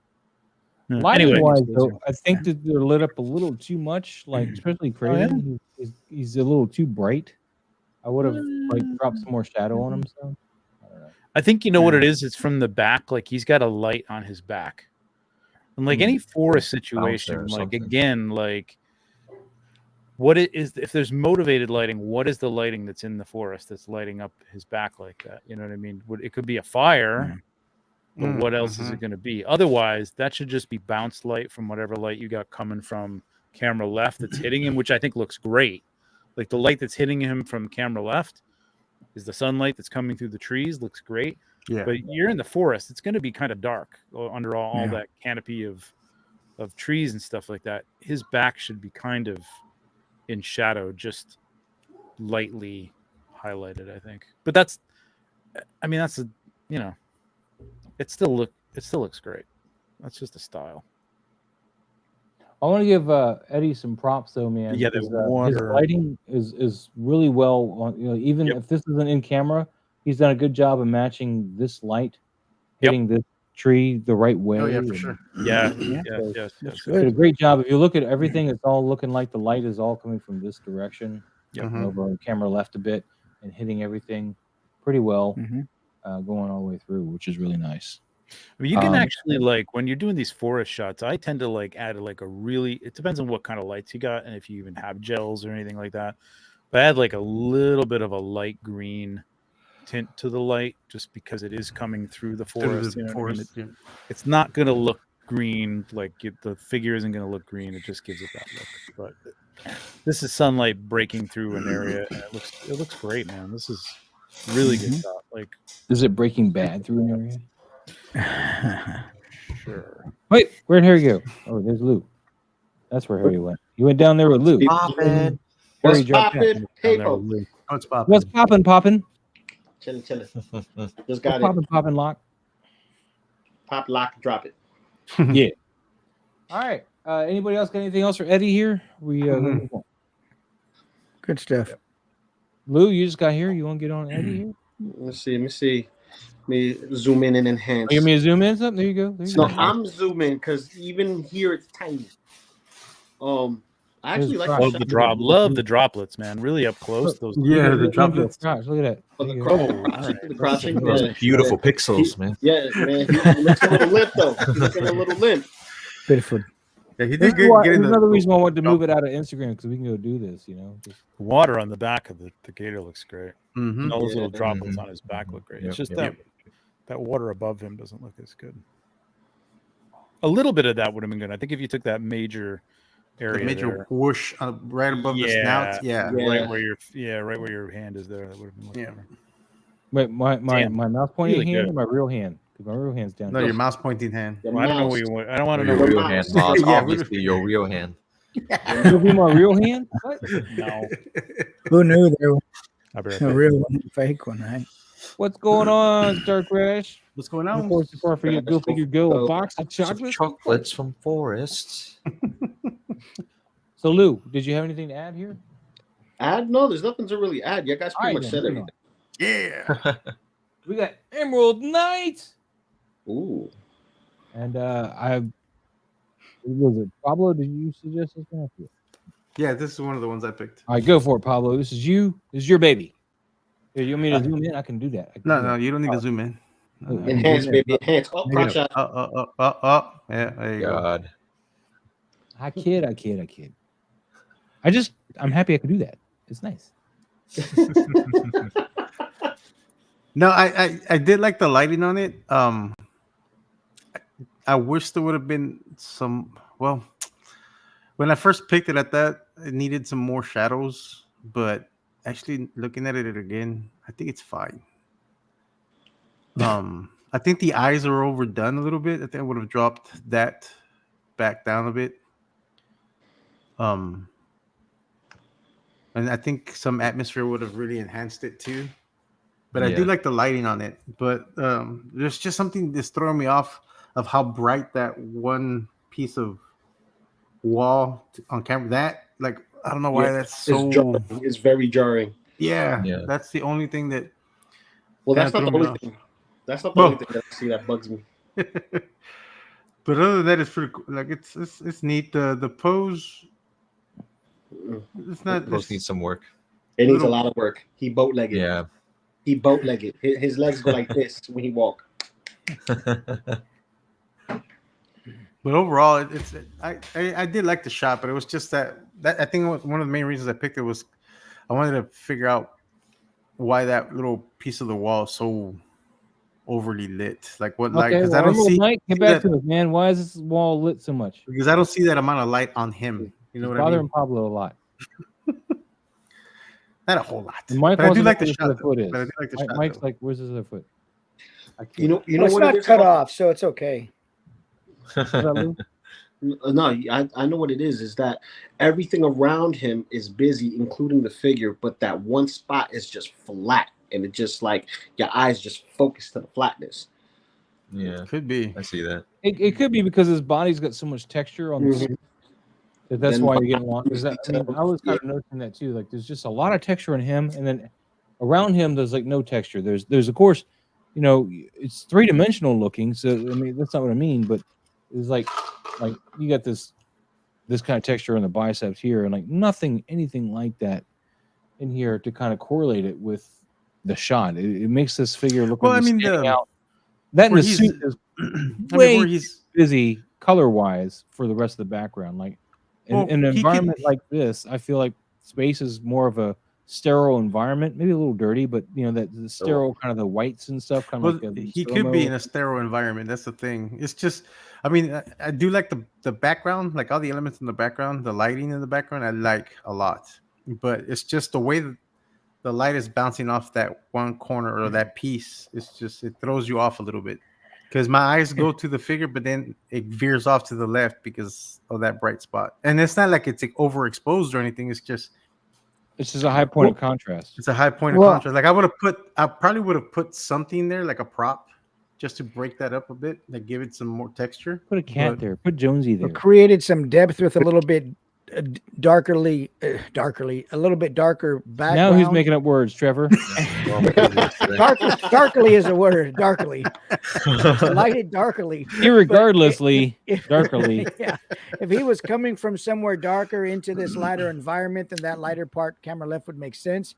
Yeah, Lighting anyway, wise, though, I think that they're lit up a little too much. Like especially Oh, yeah? Craven, he's a little too bright. I would have like dropped some more shadow on him. So I don't know. I think you know what it is. It's from the back. Like he's got a light on his back, and like any forest situation, or like something. again, like what it is. If there's motivated lighting, what is the lighting that's in the forest that's lighting up his back like that? You know what I mean? It could be a fire, but what else is it going to be? Otherwise, that should just be bounce light from whatever light you got coming from camera left that's hitting him, which I think looks great. Like the light that's hitting him from camera left is the sunlight that's coming through the trees, looks great. Yeah. But you're in the forest, it's going to be kind of dark under all Yeah. that canopy of trees and stuff like that. His back should be kind of in shadow, just lightly highlighted, I think. But that's a, it still looks great. That's just a style. I want to give Eddie some props though, man. Yeah, they because, his water. lighting is really well on. Even Yep. if this isn't in camera, he's done a good job of matching this light, hitting this tree the right way. Oh yeah, for and sure. Yeah, Yeah. yes. That's Did a good. great job. If you look at everything, it's all looking like the light is all coming from this direction. Yep. Mhm. Over on camera left a bit and hitting everything pretty well, Mhm. going all the way through, which is really nice. I mean, you can Um, actually like when you're doing these forest shots, I tend to like add like it depends on what kind of lights you got and if you even have gels or anything like that. But I add like a little bit of a light green tint to the light just because it is coming through the forest. Through you the know what I mean? forest. Yeah. It's not going to look green, like the figure isn't going to look green. It just gives it that look. But this is sunlight breaking through an area, and it looks great, man. This is really good shot. Like, Is it Breaking Bad through an area? sure. Wait, where'd Harry go? Oh, there's Lou. That's where Harry went. You went down there with Lou. Poppin'. Harry What's dropped down. poppin'? Hey, Down there with folks. Lou. Oh, it's Bob. What's poppin'? Chillin', chillin'. Just What's got it. poppin', lock? Pop, lock, drop it. Yeah. All right. Anybody else got anything else for Eddie here? Good stuff. Lou, you just got here. You want to get on Eddie here? Let me see. Let me zoom in and enhance. Oh, you want me to zoom in something? There you go. There you No, go. I'm zooming because even here it's tiny. I actually like Love the the shot. love the droplets, man. Really up close. Those Yeah, the Look at droplets. Gosh, look at that. Oh, There the you cro- go. the crouching. Those Yeah, beautiful yeah. pixels, man. Yeah, man. He looks a little limp though. He's looking a little limp. Beautiful. Yeah, he This did is why- get in there's the another reason why I wanted to move it out of Instagram because we can go do this. Just The water on the back of the gator looks great. Mhm. And all those little Yeah. droplets on his back look great. Yep, It's just yep. that water above him doesn't look as good. A little bit of that would have been good. I think if you took that major The area major there, whoosh right above the snout. Yeah. right where your hand is there, that would have been much Yeah. better. wait, my Damn. mouse pointing Really hand good. or my real hand? Because my real hand's down No, here. your mouse pointing hand. Your Well, I don't know mouse. where you want. I don't want to know Your where real you hand, mouse. Moz. Yeah, Obviously, your real hand. It'll be my real hand. What? No. Who knew there was I'll be right a back. real one, and a fake one, right? What's going on, Dark Rash? What's going Of on? course, before I forget, go figure, go a box of chocolates. Chocolates from Forest. So, Lou, did you have anything to add here? Add? No, there's nothing to really add. You guys pretty All right, much then, said moving everything. on. Yeah. We got Emerald Knight, Ooh. and what was it Pablo? Did you suggest this one? Yeah, this is one of the ones I picked. All right, go for it, Pablo. This is you. This is your baby. Here, you want me to zoom in? I can do that. I can No, do no, that. you don't need to zoom in. Enhance, baby. Enhance. Oh, Make it crotch up. out. Yeah, there you go. God. I kid. I'm happy I could do that. It's nice. No, I did like the lighting on it. I wish there would have been some. Well, when I first picked it, I thought it needed some more shadows, but actually looking at it again, I think it's fine. I think the eyes are overdone a little bit. I think I would have dropped that back down a bit. And I think some atmosphere would have really enhanced it too. But I do Yeah. like the lighting on it. But there's just something that's throwing me off of how bright that one piece of wall on camera. That I don't know why Yeah, that's It's so. jarring. It's very jarring. Yeah, Yeah. that's the only thing that. Well, kinda that's not threw the me only off. thing. That's not the Well- only thing that I see that bugs me. But other than that, it's pretty cool. Like it's neat. The pose. It's not. Those need some work. It needs a Little- lot of work. He boat-legged. Yeah. He boat-legged. His legs go like this when he walk. But overall, I did like the shot, but it was just that I think one of the main reasons I picked it was I wanted to figure out why that little piece of the wall is so overly lit. Like what light? Okay, Because well, I don't Emerald see Knight, get back that- to it, man. Why is this wall lit so much? because I don't see that amount of light on him. You know It's what I bothering mean? Pablo a lot. Not a whole lot. And Mike But I wants do to like know the where shot. his other foot though. is. But I do like the shot. Mike's though. like, where's his other foot? You know Well, it's what not it is? cut off, so it's okay. Is that Lou? No, I know what it is. Is that everything around him is busy, including the figure, but that one spot is just flat, and it just like your eyes just focus to the flatness. Yeah. Could be. I see that. It could be because his body's got so much texture on the Mhm. suit that's Then why you're getting long. Because I was kind Yeah. of noticing that too. Like there's just a lot of texture on him, and then around him there's like no texture. There's of course, it's 3-dimensional looking. So I mean that's not what I mean, but it's like you got this kind of texture on the biceps here, and like anything like that in here to kind of correlate it with the shot. It makes this figure look Well, like I he's mean, standing out. That and where the he's- suit is I mean, way where he's busy color wise for the rest of the background. Like Well, in an he environment could- like this, I feel like space is more of a sterile environment, maybe a little dirty, but that the sterile kind of the whites and stuff, kind of well, like he could be in a sterile environment. That's the thing. It's just, I mean, I do like the background, like all the elements in the background, the lighting in the background. I like a lot, but it's just the way that the light is bouncing off that one corner or that piece. It's just it throws you off a little bit because my eyes go to the figure, but then it veers off to the left because of that bright spot. And it's not like it's overexposed or anything. It's just a high point of contrast. it's a high point of Well- contrast. Like I probably would have put something there, like a prop, just to break that up a bit, like give it some more texture. Put a cat but- there. Put Jonesy there. Created some depth with a little bit darkerly, a little bit darker background. Now who's making up words, Trevor? Darkly is a word. Darkly, lighted darkly. Irregardlessly, darkly. Yeah, if he was coming from somewhere darker into this lighter environment, then that lighter part camera left would make sense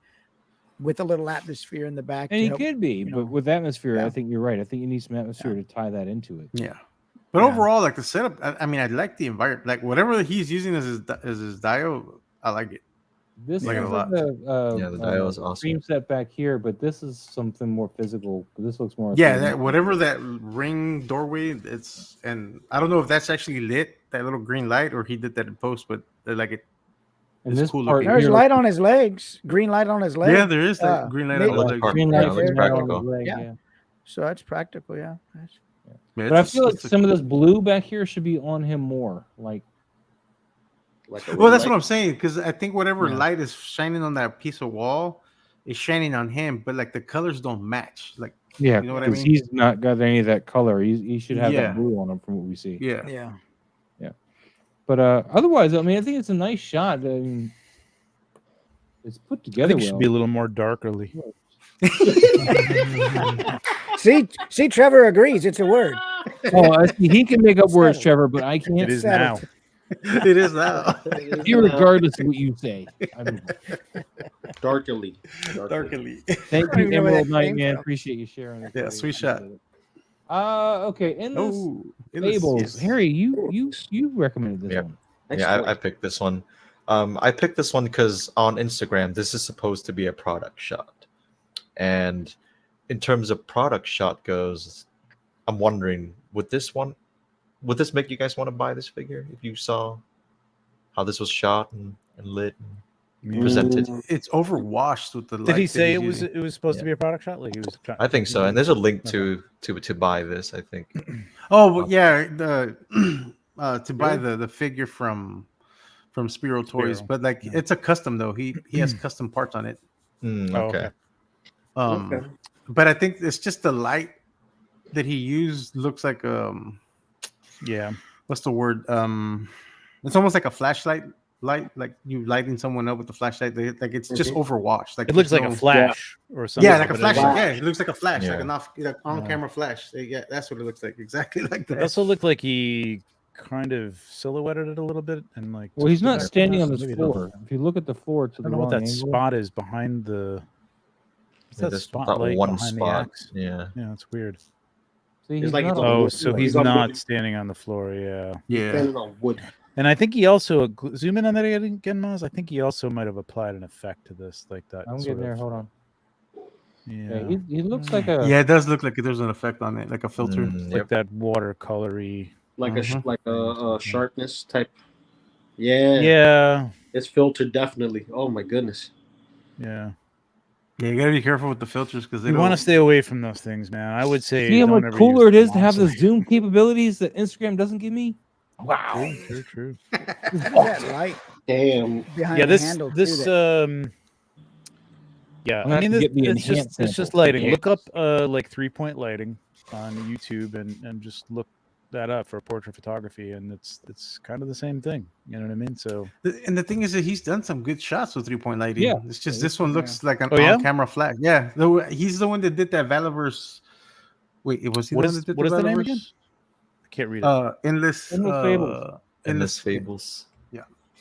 with a little atmosphere in the back. And to he help- could be, you but know. with atmosphere, Yeah. I think you're right. I think you need some atmosphere to tie that into it. Yeah, But Yeah. overall, like the setup, I mean, I like the environment. Like whatever he's using as his diode, I like it. This Like is it a like lot. Yeah, the dial is awesome. stream set back here, but this is something more physical. This looks more. Yeah, 3D. that whatever that ring doorway, it's, and I don't know if that's actually lit, that little green light, or he did that in post, but like it. And It's this cool part looking. There's here light on his legs, green light on his legs. Yeah, there is that green light on maybe- the looks legs. part- green yeah, light it looks there on the practical. leg, Yeah. yeah. So that's practical, yeah. That's- Yeah, But I it's feel like it's a- some of this blue back here should be on him more. Like, Like a Well, that's red what light. I'm saying, because I think whatever Yeah. light is shining on that piece of wall is shining on him, but like the colors don't match. Like, yeah, You know what I because mean? he's not got any of that color. He should have Yeah. that blue on him from what we see. yeah, yeah. But otherwise, I mean, I think it's a nice shot. I mean, it's put I together think it well. should be a little more darkerly. See, Trevor agrees. It's a word. Oh, I see. He can make up words, Settled. Trevor, but I can't. It is settled. now. it is now. Irregardless of what you say. I mean, Darkly. Darkly. thank don't you, even know where Emerald that Knight, came man. from. Appreciate you sharing this. Yeah, buddy. sweet shot. Appreciate it. Okay, in this Oh, it was- Fables, yes. Harry, you recommended this Yeah. one. Yeah, I picked this one. I picked this one because on Instagram, this is supposed to be a product shot. And in terms of product shot goes, I'm wondering, would this make you guys want to buy this figure if you saw how this was shot and lit and presented? It's overwashed with the light. Did he that say he's it was using. supposed Yeah. to be a product shot? Like he was. I think so. And there's a link to buy this, I think. Oh, well, yeah, the to buy the figure from Spiro Toys, Spiro, but like yeah. it's a custom though. He has custom parts on it. Mm, Oh, okay. Okay. But I think it's just the light that he used looks like Yeah. what's the word? It's almost like a flashlight light, like you lighting someone up with the flashlight. Like it's just overwashed. Like It looks there's like a no- flash or something. Yeah, like a but it flash. isn't. Yeah, it looks like a flash, like Yeah. an on-camera flash. Yeah, that's what it looks like. Exactly like It that. also looked like he kind of silhouetted it a little bit and like. Well, he's took not it back standing from on us. this Maybe not. floor. If you look at the floor, to I the don't know what wrong that angle. spot is behind the. What's Yeah, that there's spotlight one behind the spot. axe? Yeah. Yeah, it's weird. See, It's like not it's on a the Oh, wood- so floor. he's he's on not wood. standing on the floor. Yeah. Yeah. Standing on wood. And I think he also zoom in on that again, Maz. I think he also might have applied an effect to this, like that. I'm sort getting there. of- Hold on. Yeah, Yeah, he looks like a. Yeah, it does look like there's an effect on it, like a filter. Mm, like yep. that watercolory. Like Mhm. a sharpness type. Yeah. Yeah, It's filtered definitely. Oh my goodness. yeah. Yeah, you gotta be careful with the filters because they You don't. want to stay away from those things, man. I would say. See how don't much ever cooler it use is to have the monster. zoom capabilities that Instagram doesn't give me. Wow. True. That light Damn. behind Yeah, the this handle. too, this that- yeah. I'm gonna I mean, have to get the it's enhanced just sample. lighting. Look up like 3-point lighting on YouTube and just look that up for portrait photography, and it's kind of the same thing. You know what I mean? So And the thing is that he's done some good shots with 3-point lighting. Yeah. It's just this one looks like an Oh, yeah? on-camera flash. Yeah, he's the one that did that Valiverse. Wait, it was he What the is- one that did what the is the name Valiverse? again? I can't read it. Endless Fables. Endless Fables.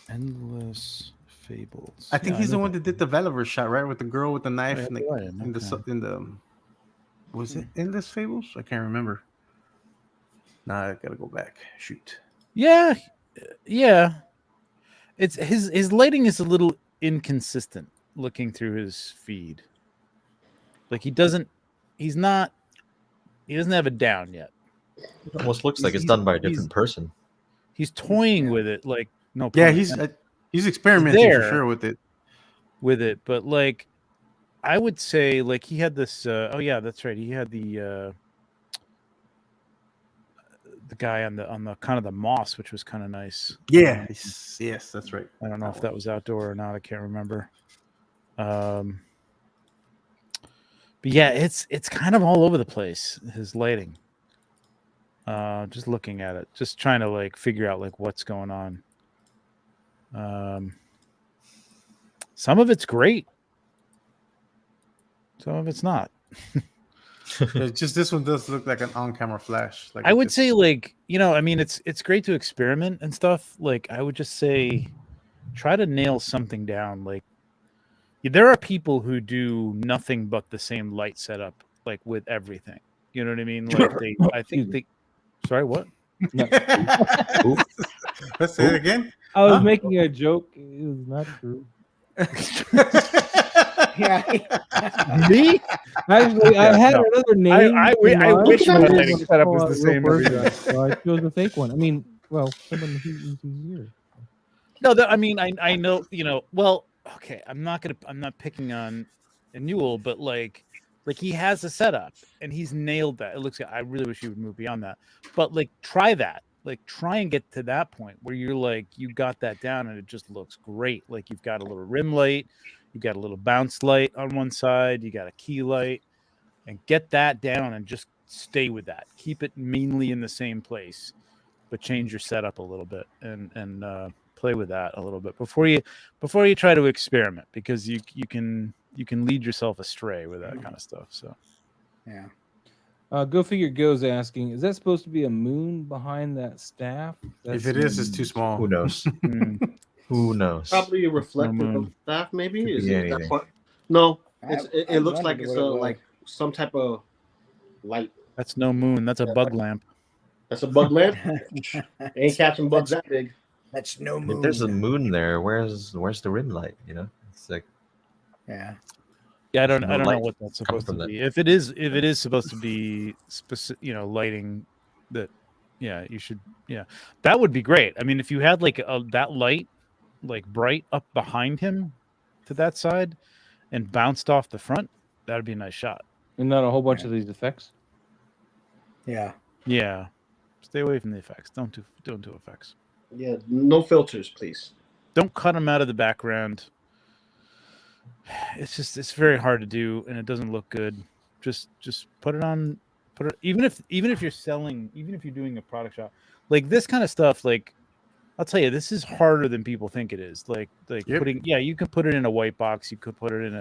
Endless Fables. I think Yeah, he's the know one that. that did the Valiverse shot, right, with the girl with the knife yeah, and you're right, in the was it Endless Fables? I can't remember. Nah, I gotta go back. Shoot. Yeah. It's his lighting is a little inconsistent looking through his feed. Like he doesn't have it down yet. It almost looks like it's He's- done by a he's- different person. He's toying with it, like no. Yeah, pun he's intended, he's experimenting for there. sure with it. with it, but like I would say, like he had this. Oh yeah, that's right. He had the guy on the kind of the moss, which was kind of nice. Yeah, yes, that's right. I don't know if that was outdoor or not. I can't remember. But yeah, it's kind of all over the place. His lighting. Just looking at it, just trying to like figure out like what's going on. Some of it's great. Some of it's not. Yeah, just this one does look like an on-camera flash. Like I it would just- say like, I mean, it's great to experiment and stuff. Like I would just say try to nail something down. Like there are people who do nothing but the same light setup, like with everything. You know what I mean? Like I think they sorry, what? No, Let's say it again. I was Huh? making a joke. It was not true. Yeah. Me? Actually, I had no. another name. I in mind, wish but I my didn't lighting want to setup call was out the a real same every person, time. so I chose a fake one. I mean, well, someone who's here. No, I mean, I know, well, okay, I'm not picking on Newell, but like he has a setup and he's nailed that. It looks I really wish you would move beyond that. But like try that. Like try and get to that point where you're like you got that down and it just looks great. Like you've got a little rim light, you got a little bounce light on one side, you got a key light, and get that down and just stay with that. Keep it mainly in the same place, but change your setup a little bit and play with that a little bit before you try to experiment, because you can lead yourself astray with that kind of stuff. So Yeah. Go Figure Go's asking, is that supposed to be a moon behind that staff? If it is, it's too small. Who knows? Who knows? Probably a reflective moon. of staff, maybe. Could Is be it that anything. part? No, I it looks like wondered it's what it was. like some type of light. that's no moon. That's a bug lamp. That's a bug lamp. Ain't catching bugs that big. That's no If moon. there's a moon there, where's the rim light? You know, it's like Yeah. Yeah, I don't no know light what that's come supposed to from be. If it is supposed to be specific, lighting that, yeah, you should, yeah, that would be great. I mean, if you had like that light, like bright up behind him to that side and bounced off the front, that would be a nice shot. And not a whole bunch of these effects. Yeah. Yeah, stay away from the effects. Don't do effects. Yeah, no filters, please. Don't cut them out of the background. It's very hard to do and it doesn't look good. Just put it on. Even if you're selling, even if you're doing a product shot like this kind of stuff, like I'll tell you, this is harder than people think it is. Like Yep. you can put it in a white box, you could put it in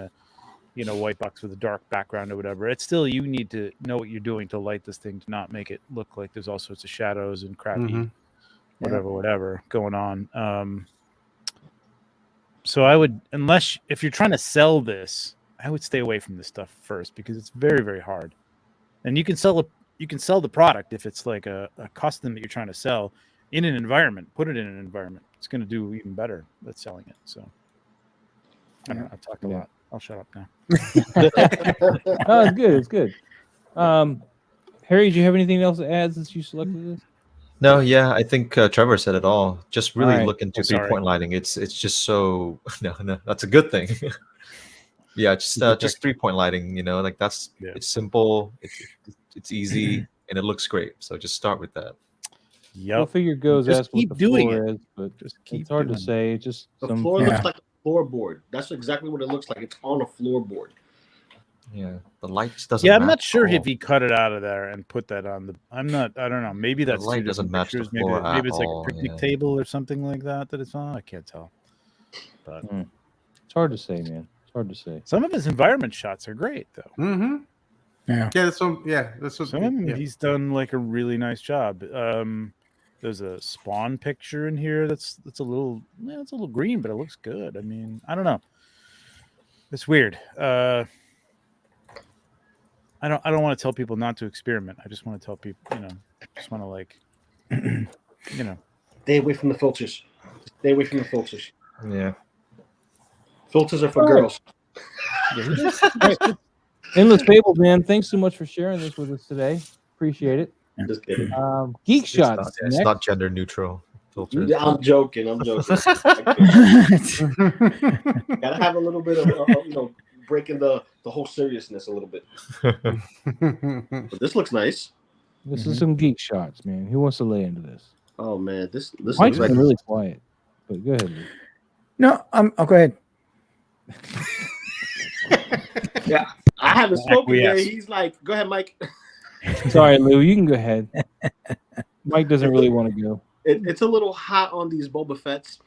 a white box with a dark background or whatever. It's still, you need to know what you're doing to light this thing to not make it look like there's all sorts of shadows and crappy whatever going on. So I would, if you're trying to sell this, I would stay away from this stuff first, because it's very, very hard. And you can sell the product if it's like a custom that you're trying to sell in an environment. Put it in an environment. It's going to do even better at selling it. So I don't know. I've talked a lot. I'll shut up now. Oh, it's good. It's good. Harry, do you have anything else to add since you selected this? No, yeah, I think Trevor said it all. Just really right. look into Oh, sorry. 3-point lighting. It's just so no, that's a good thing. Yeah, just 3-point lighting. Like that's it's simple, it's easy, and it looks great. So just start with that. Go Figure Go's Just asked what keep the doing floor it. is, but Just keep it's hard to doing it. say. Just The some floor looks like a floorboard. That's exactly what it looks like. It's on a floorboard. Yeah, the light just doesn't. Yeah, I'm not match sure at if all. he cut it out of there and put that on the. I don't know. Maybe that's light two doesn't different match the pictures. floor Maybe at it's like all, a picnic yeah. table or something like that it's on. I can't tell. But It's hard to say, man. It's hard to say. some of his environment shots are great, though. Mm-hmm. Yeah. Yeah, that's what. Some of them, yeah. he's done like a really nice job. There's a Spawn picture in here that's a little green, but it looks good. I mean, I don't know. It's weird. I don't want to tell people not to experiment. I just want to tell people, just want to like, Stay away from the filters. Stay away from the filters. Yeah. Filters are for girls. Endless Fable, man. Thanks so much for sharing this with us today. Appreciate it. Just kidding. Geek It's Shots. not, it's next. not gender neutral filters. Yeah, I'm joking. Gotta have a little bit of breaking the whole seriousness a little bit. But this looks nice. This is some Geek Shots, man. Who wants to lay into this? Oh man, this Mike's looks like been really quiet, but go ahead. Luke. No, I'll go ahead. yeah. I haven't spoken yet. Acquiesce. He's like, go ahead, Mike. Sorry, Lou. You can go ahead. Mike doesn't really want to go. It's a little hot on these Boba Fetts.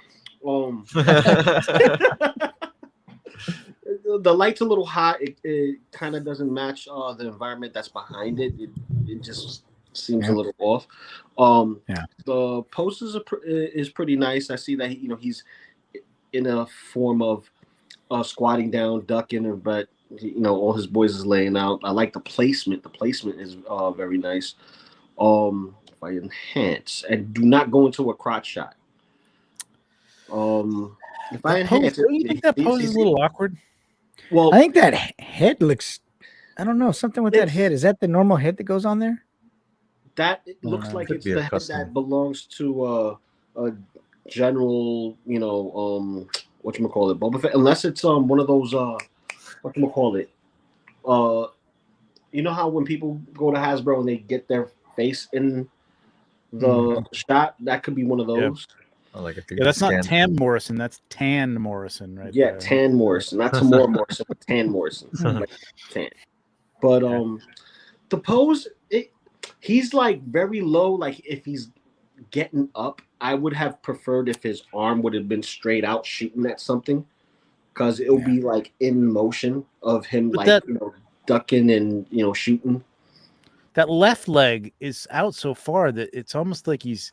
The light's a little hot. It kind of doesn't match the environment that's behind it. It just seems a little off. The posters is pretty nice. I see that he's in a form of squatting down, ducking, but all his boys is laying out. I like the placement. The placement is very nice. If I enhance and do not go into a crotch shot. If I enhance, don't you think that pose is a little awkward? Well, I think that head looks. I don't know, something with that It's- head. Is that the normal head that goes on there? that it looks like Could it's be a the head custom. that belongs to a general, whatchamacallit, Boba Fett, unless it's one of those whatchamacallit, you know how when people go to Hasbro and they get their face in the shot, that could be one of those. Oh, like if Yeah, that's not Tam Morrison. That's Tan Morrison, right? Yeah, there. Tan Morrison, not Tamora Morrison, but Tan Morrison. Like Tan. But the pose, he's like very low. Like if he's getting up, I would have preferred if his arm would have been straight out shooting at something, because it'll be like in motion of him, But like that- ducking and shooting. That left leg is out so far that it's almost like he's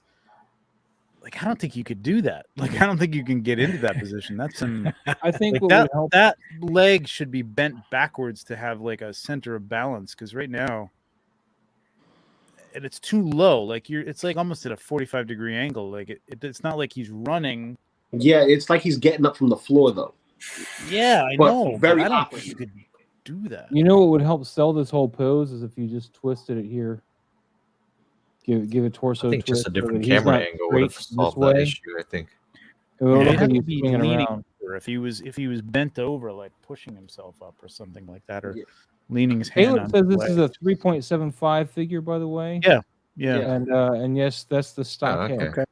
like, I don't think you could do that. Like, I don't think you can get into that position. That's some I think like what that. would help. That leg should be bent backwards to have like a center of balance. Because right now, and it's too low. Like it's like almost at a 45-degree angle. Like it's not like he's running. Yeah, it's like he's getting up from the floor though. Yeah, I But know. very But I don't awkward. think you could do that. You know what would help sell this whole pose is if you just twisted it here. Give a torso I think twist. just a different so that he's camera not angle would have straight this solved that way. issue. I think. It would Yeah, look he'd like have to he's be swinging leaning around. over if he was bent over, like pushing himself up or something like that, or Yeah. leaning his hand Caleb on. says his this is leg. a 3.75 figure, by the way. Yeah. And yes, that's the stock Oh, head. okay.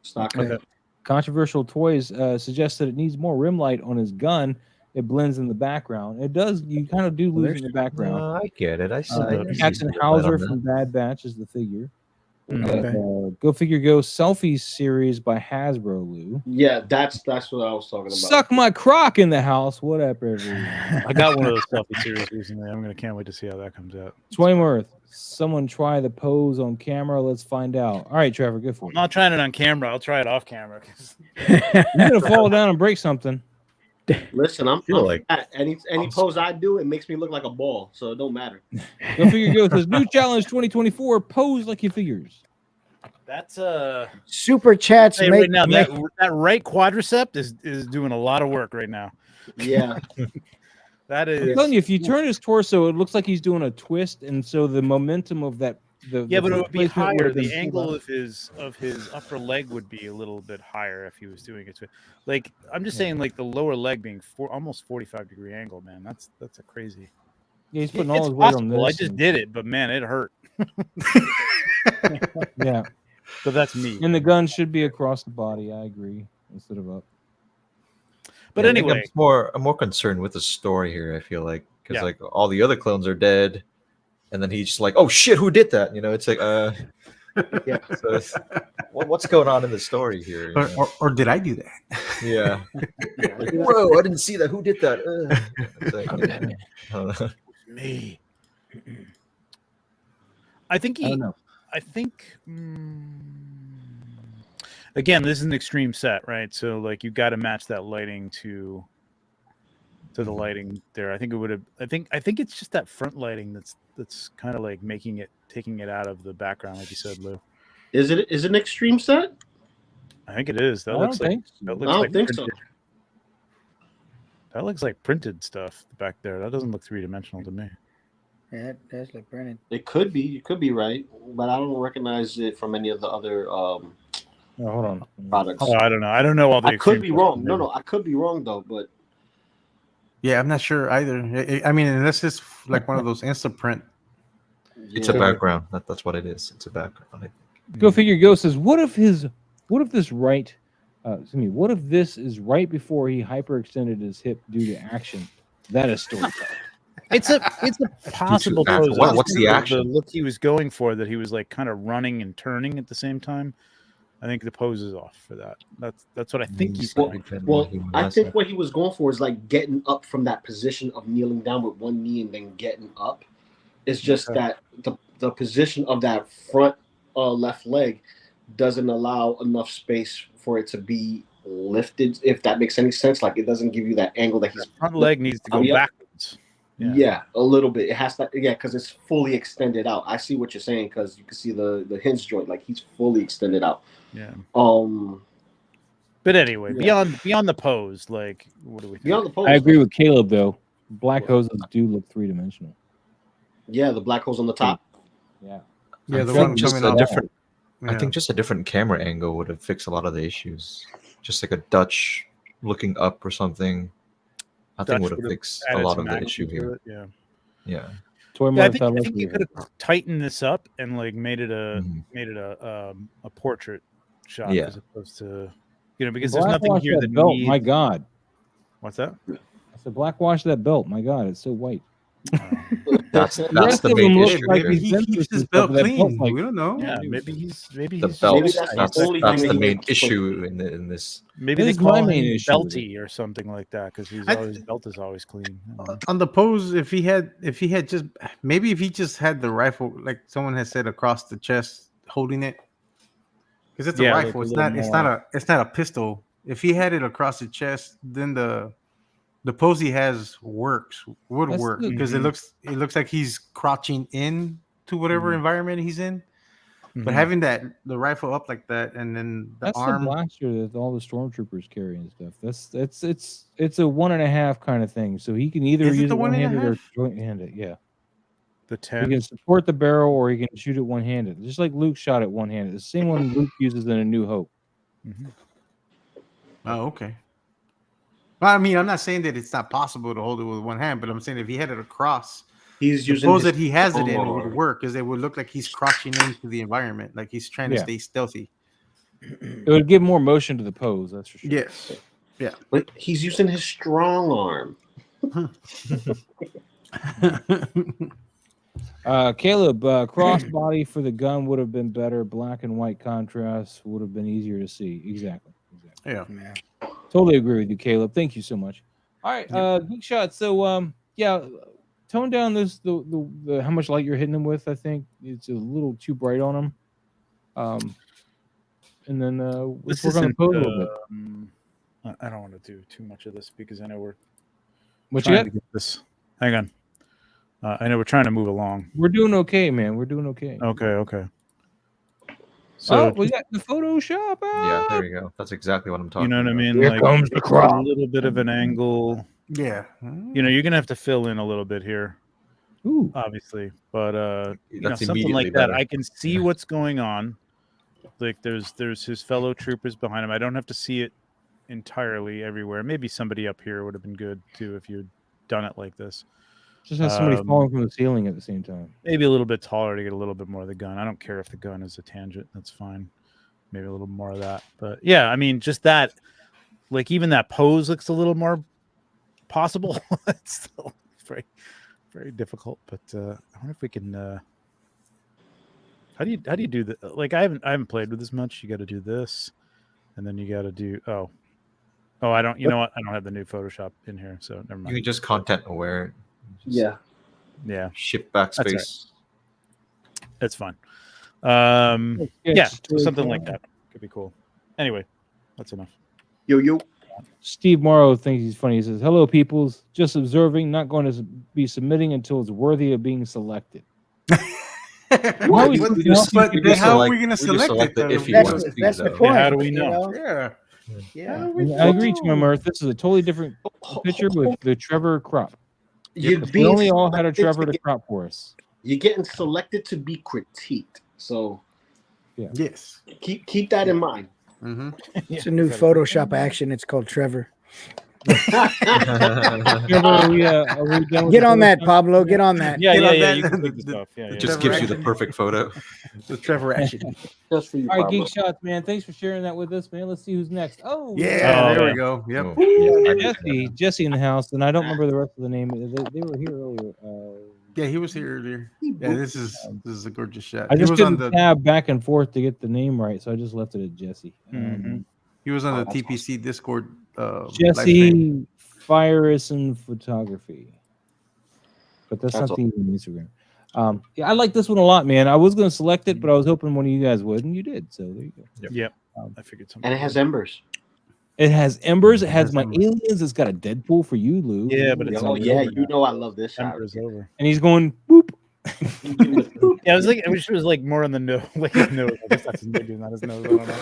Stock Okay. head. Controversial Toys suggests that it needs more rim light on his gun. It blends in the background. It does. You kind of do Well, lose there's- in the background. No, I get it. I see. Jackson Hauser from Bad Batch is the figure. Mm. Go Figure Go Selfies series by Hasbro, Lou. Yeah, that's what I was talking about. Suck my crock in the house. Whatever. I got one of those selfie series recently. Can't wait to see how that comes out. Swayworth, someone try the pose on camera. Let's find out. All right, Trevor, good for I'm it. not trying it on camera. I'll try it off camera. You're gonna fall down and break something. Listen, I'm like- fat. Any pose I do, it makes me look like a ball, so it don't matter. Go Figure Go says new challenge 2024. Pose like your figures. That's Super chats hey, make, right now make that right quadricep is doing a lot of work right now. Yeah, That I'm is telling you, if you turn his torso, it looks like he's doing a twist, and so the momentum of that. but the it would be placement would higher. have been The angle pulled of his upper leg would be a little bit higher if he was doing it. Like I'm just saying, like the lower leg being almost 45-degree angle, man. That's a crazy. Yeah, he's putting It's all his weight on possible. this. I just did it, but man, it hurt. Yeah, But that's me. and the gun should be across the body. I agree, instead of up. But Yeah, I think anyway, I'm more concerned with the story here. I feel like because Yeah. like all the other clones are dead, and then he's just like, "Oh shit, who did that?" You know, it's like, yeah. So what's going on in the story here? You know? Or did I do that? Yeah. Like, whoa, I didn't see that. Who did that? It's like, I don't know. me. I think I don't know. I think. Again, this is an extreme set, right? So like you got to match that lighting to the lighting there. I think it would have. I think it's just that front lighting that's kind of like taking it out of the background, like you said, Lou. Is it an extreme set? I think it is. That I looks don't like think so. that I looks don't like think so. printed. That looks like printed stuff back there. That doesn't look 3-dimensional to me. Yeah, that's like printed. It could be. You could be right, but I don't recognize it from any of the other Oh, hold on. products. Oh, I don't know. I don't know all the. I could extreme be stuff. wrong. No, I could be wrong though. But Yeah, I'm not sure either. I mean, unless it's like one of those instant print. It's a yeah. background. That's what it is. It's a background. Go Figure Go says, what if this is right before he hyperextended his hip due to action? That is storytelling. It's a possible action. pose. What's the The action? look he was going for, that he was like kind of running and turning at the same time. I think the pose is off for that. That's what I think he's Well, doing. Well, I think what he was going for is like getting up from that position of kneeling down with one knee and then getting up. It's just that the position of that front left leg doesn't allow enough space for it to be lifted, if that makes any sense. Like it doesn't give you that angle that he's Front leg needs to go Yeah. backwards. Yeah, a little bit. It has to, because it's fully extended out. I see what you're saying because you can see the hinge joint, like he's fully extended out. Yeah. But anyway, beyond the pose, like, what do we think? Beyond the pose, I agree with Caleb though. Black hoses do look 3-dimensional. Yeah, the black holes on the top. Yeah. Yeah, I the think one just coming a off. different. Yeah. I think just a different camera angle would have fixed a lot of the issues. Just like a Dutch looking up or something, I think Dutch would have would've fixed a added lot some of the action issue to here. it, Yeah. Yeah. Toy Yeah, I Marks, think like you could have tightened this up and like made it a Mhm. a portrait shot Yeah. as opposed to because there's nothing Blackwash here that that belt. needs. My God. What's that? I said blackwash that belt. My God, it's so white. That's The the rest of main him looks issue like here. Maybe he's he been keeps through his some belt stuff, but that clean. belt's like- We don't know. Yeah, maybe he's The he's belt. Maybe that's the That's only that's thing the that main he- issue in this. maybe This they is call my him main issue with Belty or something like that because his belt is always clean. I don't know. On the pose, if he had just maybe if he just had the rifle, like someone has said, across the chest, holding it, because it's a Yeah, like rifle. a It's little not a pistol. If he had it across the chest, then the pose he has would That's work the- because it looks like he's crouching in to whatever Mhm. environment he's in. But Mhm. having the rifle up like that and then the That's arm, the blaster that all the stormtroopers carry and stuff. It's a 1.5 kind of thing. So he can either Is it use the it one-handed or 1.5? joint-handed. Yeah, The he 10. can support the barrel or he can shoot it one-handed, just like Luke shot it one-handed. The same one Luke uses in A New Hope. Mhm. oh, okay. Well, I mean, I'm not saying that it's not possible to hold it with one hand, but I'm saying if he had it across, He's the using pose his that he has it in arm. would work because it would look like he's crouching into the environment, like he's trying to Yeah. stay stealthy. It would give more motion to the pose. That's for sure. Yes. But he's using his strong arm. Caleb, crossbody for the gun would have been better. Black and white contrast would have been easier to see. Exactly. Yeah. Yeah. Totally agree with you, Caleb. Thank you so much. All right, Geek Shot. So, yeah, tone down the how much light you're hitting him with. I think it's a little too bright on him. And then let's This work on the isn't. pose a little bit. I don't want to do too much of this because I know we're What you trying got? to get this. Hang on. I know we're trying to move along. We're doing okay, man. We're doing okay. Okay. So we got the Photoshop. Yeah, there you go. That's exactly what I'm talking you know what I about. mean? Here Like comes the crop. a little bit of an angle. Yeah. You're gonna have to fill in a little bit here, Ooh, obviously. But That's something immediately like that. better. I can see what's going on. Like there's his fellow troopers behind him. I don't have to see it entirely everywhere. Maybe somebody up here would have been good too if you'd done it like this. just have somebody falling from the ceiling at the same time. Maybe a little bit taller to get a little bit more of the gun. I don't care if the gun is a tangent. That's fine. Maybe a little more of that. But yeah, I mean, just that, like even that pose looks a little more possible. It's still very, very difficult. But I wonder if we can. How do you do that? Like I haven't played with this much. You got to do this, and then you got to do. Oh, I don't. You know what? I don't have the new Photoshop in here, so never You mind. can just content aware. Just Yeah, Shift That's backspace. that's fine. Yes, Yeah, so totally something cool. like that could be cool. Anyway, that's enough. Yo. Steve Morrow thinks he's funny. He says, "Hello, peoples. Just observing. Not going to be submitting until it's worthy of being selected." What? we- But we just then select- how are we going to we just select select it? it if he though? wants to, That's the though. point. how do we know? Yeah. Yeah. I agree, Twin Earth. This is a totally different picture with the Trevor crop. You're We being only all had a selected Trevor to to crop for us. You're getting selected to be critiqued. So Yes. keep that in mind. Mm-hmm. It's a new Photoshop action. It's called Trevor. Trevor, are we done with Get the on that, Photoshop? Pablo. Get on that. Yeah, Get on that. you can click the The- stuff. Yeah, It yeah. just Trevor gives you the action. perfect photo. The Trevor action. Just for you, All right, Pablo. Geek Shots, man. Thanks for sharing that with us, man. Let's see who's next. Oh, Yeah, Oh, there yeah. we go. Yep. Oh, yeah, I did Jesse in the house, and I don't remember the rest of the name. They were here earlier. Yeah, he was here earlier. Yeah, this is a gorgeous shot. I He just was on couldn't the tab back and forth to get the name right, so I just left it at Jesse. Mhm. he was on the that's TPC Discord. Live stream. Jesse Fires and Photography, but that's That's not the Instagram. Yeah, I like this one a lot, man. I was going to select it, but I was hoping one of you guys would, and you did. So there you go. Yep. I figured something. And it has embers. It has embers. It has has my embers. aliens. It's got a Deadpool for you, Lou. Yeah, but it's Oh already yeah, over you now. know I love this shot. Ember's over. And he's going boop. Yeah, I was like, I wish it was like more on the nose, like his nose. I guess that's maybe not his nose. I don't know.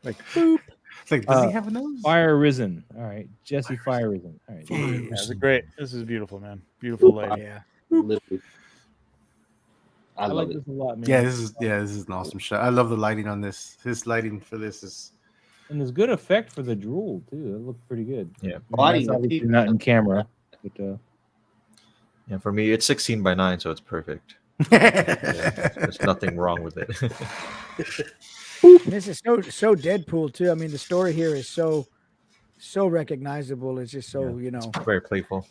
Like, boop. It's like, does he have a nose? Fire Risen. All right, Jesse Fire Risen. All right. Yeah, it's great. This is beautiful, man. Beautiful lighting. Yeah. Literally. I I love like it. this a lot, man. Yeah, this is an awesome shot. I love the lighting on this. His lighting for this is And there's good effect for the drool too. It looked pretty good. Yeah. Oh, I That's didn't obviously see not in camera, but Yeah, for me, it's 16:9, so it's perfect. Yeah, there's nothing wrong with it. And this is so Deadpool too. I mean, the story here is so recognizable. It's just so Very playful.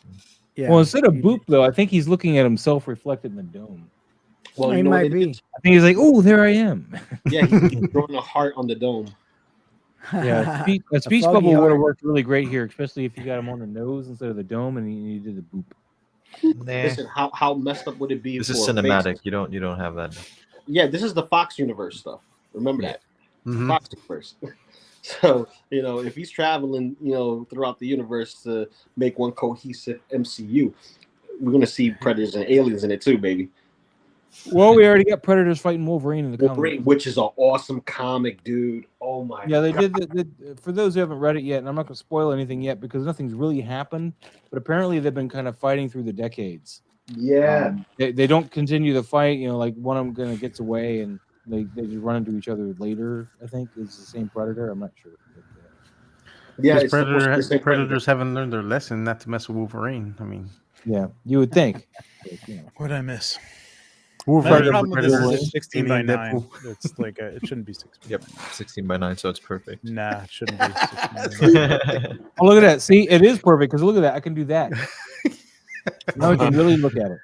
yeah. well, instead of boop though, I think he's looking at himself reflected in the dome. Well, He you know might what it be. is? I think he's like, oh, there I am. Yeah, he's drawing a heart on the dome. Yeah, a speech foggy bubble would heart. have worked really great here, especially if you got him on the nose instead of the dome, and you did the boop. Listen, how messed up would it be? This for is a cinematic. face- You don't have that. Yeah, this is the Fox universe stuff. Remember that Mhm. Fox universe. So if he's traveling, throughout the universe to make one cohesive MCU, we're gonna see Predators and aliens in it too, baby. Well, we already got Predators fighting Wolverine in the Wolverine, comic. which is an awesome comic, dude. Oh my! Yeah, they God. did. For those who haven't read it yet, and I'm not going to spoil anything yet because nothing's really happened, but apparently they've been kind of fighting through the decades. Yeah, They don't continue the fight. Like one of them kind of gets away and they just run into each other later. I think it's the same Predator. I'm not sure. yeah. Because It's the same Predators haven't learned their lesson not to mess with Wolverine. I mean, Yeah, you would think. But, What did I miss? My Wolverine, problem with this is Predators, it's 16 by Alien, 9. Deadpool. It's like it shouldn't be 16. Yep, 16:9, so it's perfect. Nah, it shouldn't be 16 by 9. Oh, look at that! See, it is perfect because look at that. I can do that. Now I can really look at it.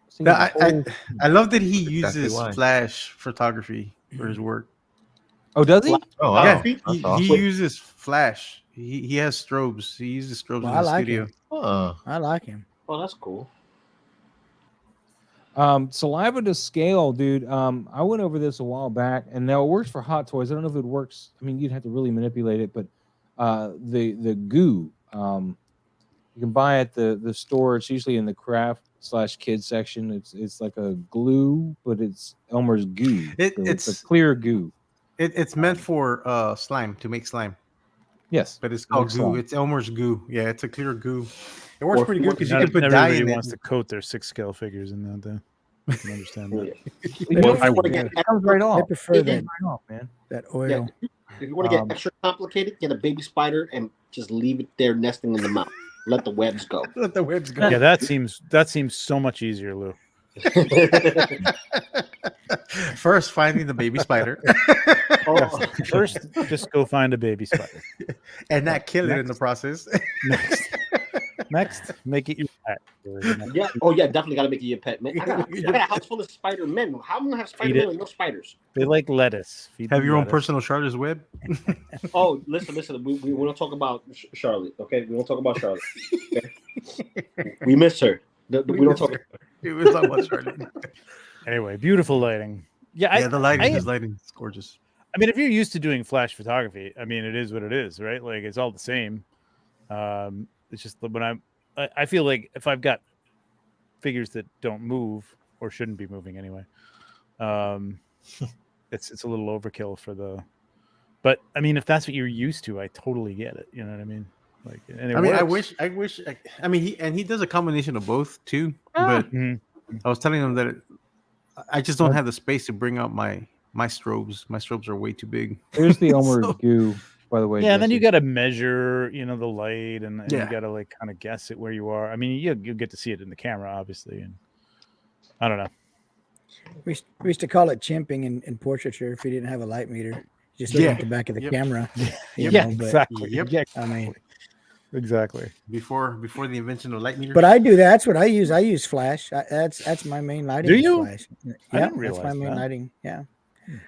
See, No, the whole- I love that he Exactly uses why. flash photography for his work. Oh, does he? Oh wow, Yeah, he- that's he awesome. uses flash. He has strobes. He uses strobes Well, in I the like studio. him. Oh, I like him. Oh, that's cool. Saliva to scale, dude. I went over this a while back, and now it works for Hot Toys. I don't know if it works. I mean, you'd have to really manipulate it, but the goo, you can buy at the store. It's usually in the craft/kids section. It's like a glue, but it's Elmer's goo. It's It's a clear goo. it's meant for slime, to make slime, Yes, but it's called Make goo. slime. It's Elmer's goo. Yeah, it's a clear goo. It works Or- pretty good because you Not can put dye everybody in wants it. to coat their 6-scale figures in that, though. I can understand that. You Or know, if you wanna it get comes right I off. prefer It that comes right off, man. that Yeah, oil. if you want to get Um, extra complicated, get a baby spider and just leave it there nesting in the mouth. Let the webs go. Let the webs go. Yeah, that seems so much easier, Lou. First, finding the baby spider, Oh, First, just go find a baby spider. and not kill it in the process. Next, make it your pet. yeah. Oh, yeah. Definitely got to make it your pet, man. I got a house full of Spider Men. How am I gonna have Spider Men with no spiders? They like lettuce. Feed Have them your own lettuce. personal Charlotte's Web. Oh, listen. We want to talk about Charlotte. Okay, we want to talk about Charlotte. Okay? We miss her. We don't talk. It was not much Charlotte. Anyway, beautiful lighting. Yeah, Yeah, the lighting, I- his lighting is gorgeous. I mean, if you're used to doing flash photography, I mean, it is what it is, right? Like it's all the same. It's just that when I feel like if I've got figures that don't move or shouldn't be moving anyway, it's a little overkill for the. But I mean, if that's what you're used to, I totally get it. You know what I mean? Like, and it I mean, works. I wish. I mean, he does a combination of both too. Ah. But Mhm. I was telling him that I just don't have the space to bring out my strobes. My strobes are way too big. Here's the Elmer's So- goo, by the way. Yeah, and then you Jesse. got to measure, the light, and Yeah. you got to like kind of guess it where you are. I mean, you get to see it in the camera, obviously, and I don't know. We used to call it chimping in portraiture if you didn't have a light meter. Just look Yeah. at the back of the Yep. camera. you Yeah, know, but, exactly. Yep. Yeah, I mean, exactly. Before the invention of light meters. but I do that. That's what I use. I use flash. That's my main lighting. Do is you? Flash. I Yeah, didn't that's my realize main that. lighting. Yeah.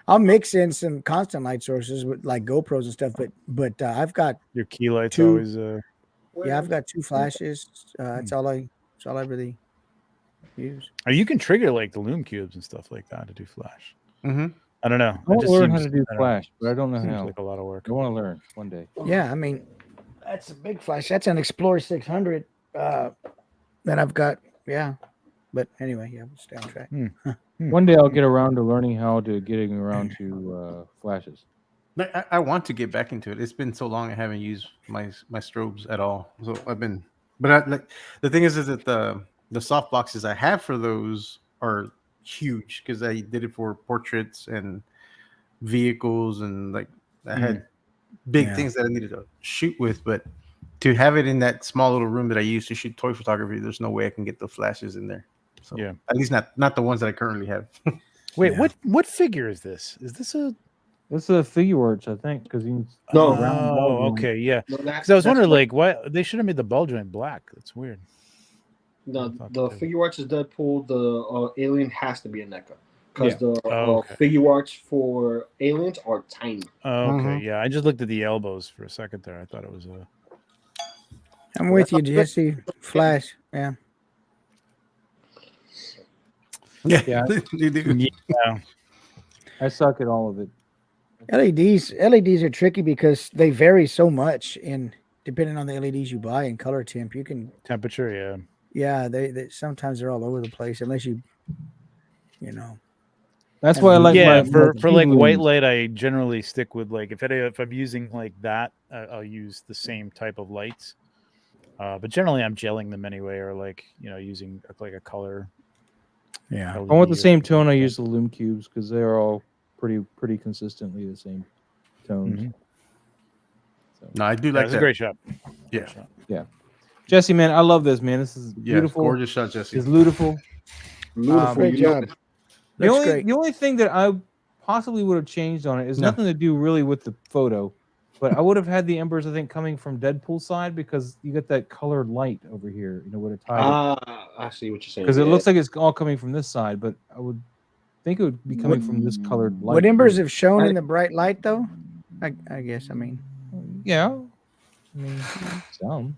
I'll mix in some constant light sources with like GoPros and stuff, but I've got Your key light's Two- always I've got 2 flashes. That's all I really use. Or you can trigger like the loom cubes and stuff like that to do flash. Mhm. I don't know. I want It to just learn how seems, to do I don't know, Flash, but I don't know seems how. like a lot of work. I want to learn one day. Yeah, I mean, that's a big flash. That's an Explorer 600 that I've got. Yeah, but anyway, yeah, we'll stay on track. One day I'll get around to learning how to getting around to flashes. I want to get back into it. It's been so long I haven't used my strobes at all. So I've been, but like the thing is that the soft boxes I have for those are huge because I did it for portraits and vehicles and like I had big Yeah. things that I needed to shoot with, but to have it in that small little room that I use to shoot toy photography, there's no way I can get the flashes in there. So Yeah. at least not the ones that I currently have. Wait, Yeah. what figure is this? Is this a? It's a figure arts, I think, because you can No. round ball Oh, joint. okay, yeah. No, Because I was that's wondering, what- like, why they should have made the ball joint black. That's weird. No, I thought the that they figure arts is Deadpool. The alien has to be a NECA because Yeah. the Oh, okay. figure arts for aliens are tiny. Oh, okay, Mhm. yeah. I just looked at the elbows for a second there. I thought it was a. I'm with you, Jesse. Flash. Yeah. Yeah. They do. Yeah. I suck at all of it. LEDs are tricky because they vary so much in depending on the LEDs you buy and color temp. You can, Temperature, yeah. yeah, they sometimes they're all over the place unless you know. That's why I like Yeah, my for like P-Looms. white light, I generally stick with like if I'm using like that, I'll use the same type of lights. But generally, I'm gelling them anyway, or like using like a color. Yeah. I want the LED or same something tone. I like use the Lume cubes because they're all pretty consistently the same tones. Mhm. So, No, I do that. like That's that. a great shot. Yeah. Great shot. Jesse, man, I love this, man. This is Yeah, beautiful. gorgeous shot, Jesse. It's beautiful. Beautiful. Great you know job. it. The Looks only great. the only thing that I possibly would have changed on it is No. nothing to do really with the photo, but I would have had the embers, I think, coming from Deadpool's side because you get that colored light over here, with a tie. I see what you're saying. Because it Yeah. looks like it's all coming from this side, but I would think it would be coming from this colored light. Would embers here. have shown in the bright light though? I guess. I mean, Yeah. I mean, some.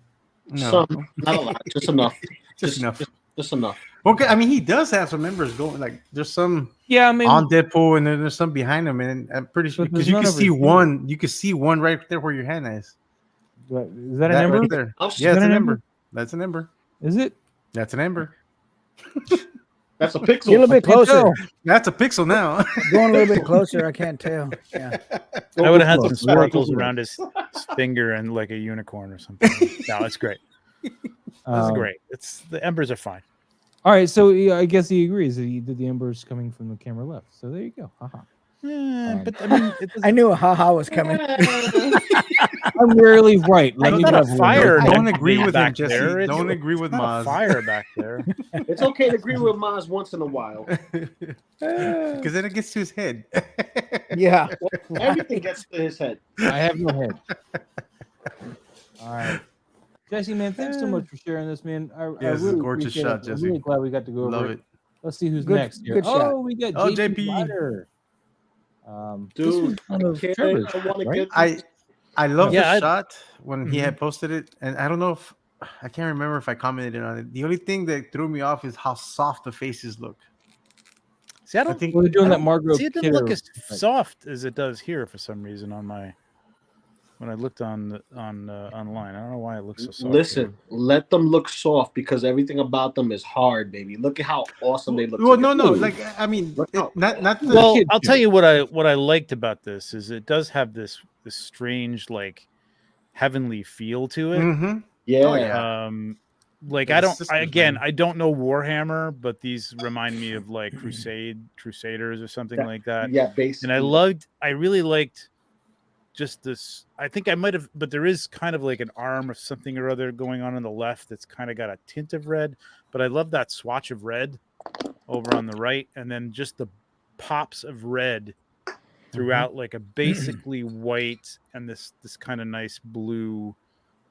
No, Some, not a lot, just enough. just enough. Just enough. Okay, I mean he does have some members going. Like there's some Yeah, I mean, on Deadpool, and then there's some behind him, and I'm pretty sure But because there's you none can over see here. one. You can see one right there where your hand is. but is that an That ember? right there. I'll Yeah, see. it's that an an ember. That's an ember. Is it? That's an ember. That's a get a pixel. little bit closer. tell. That's a pixel now. Going a little bit closer. I can't tell. Yeah. I would have had some close. Very sparkles close. around his finger and like a unicorn or something. No, it's great. That's great. It's the embers are fine. All right, so I guess he agrees that he did the embers coming from the camera left. So there you go. Haha. But I mean, it I knew a haha was coming. I'm rarely right. Let me not a have one. fire. Don't agree with him, back Jesse. there. It's- Don't agree with Not a Maz. fire back there. It's okay to agree with Maz once in a while. Because then it gets to his head. Yeah. Everything gets to his head. I have no head. All right. Jesse, man, thanks so much for sharing this, man. I this is a really gorgeous appreciate shot, it. Jesse. I'm really glad we got to go over Love it. it. Let's see who's Good- next here. good shot. Oh, we got Oh, JP. JP. Ryder. This was Dude, one of okay, Trevor's, I want to right? get I love Yeah, the shot when he Mhm. had posted it, and I don't know if I can't remember if I commented on it. The only thing that threw me off is how soft the faces look. See, I I don't think Well, they're doing that Margot see. It didn't look Kidder, as like- soft as it does here for some reason on my when I looked on online. I don't know why it looks so soft. Listen, let them look soft because everything about them is hard, baby. Look at how awesome they look. Well, together. no, like I mean, Look out. not the Well, kid I'll show. tell you what I liked about this is it does have this strange like heavenly feel to it. Mhm. Yeah. Oh, yeah. Like The I don't systems, again man. I don't know Warhammer, but these remind me of like Crusaders or something That- like that. Yeah, basically. And I really liked just this. I think I might have, but there is kind of like an arm of something or other going on the left that's kind of got a tint of red. But I love that swatch of red over on the right, and then just the pops of red throughout, like a basically white and this kind of nice blue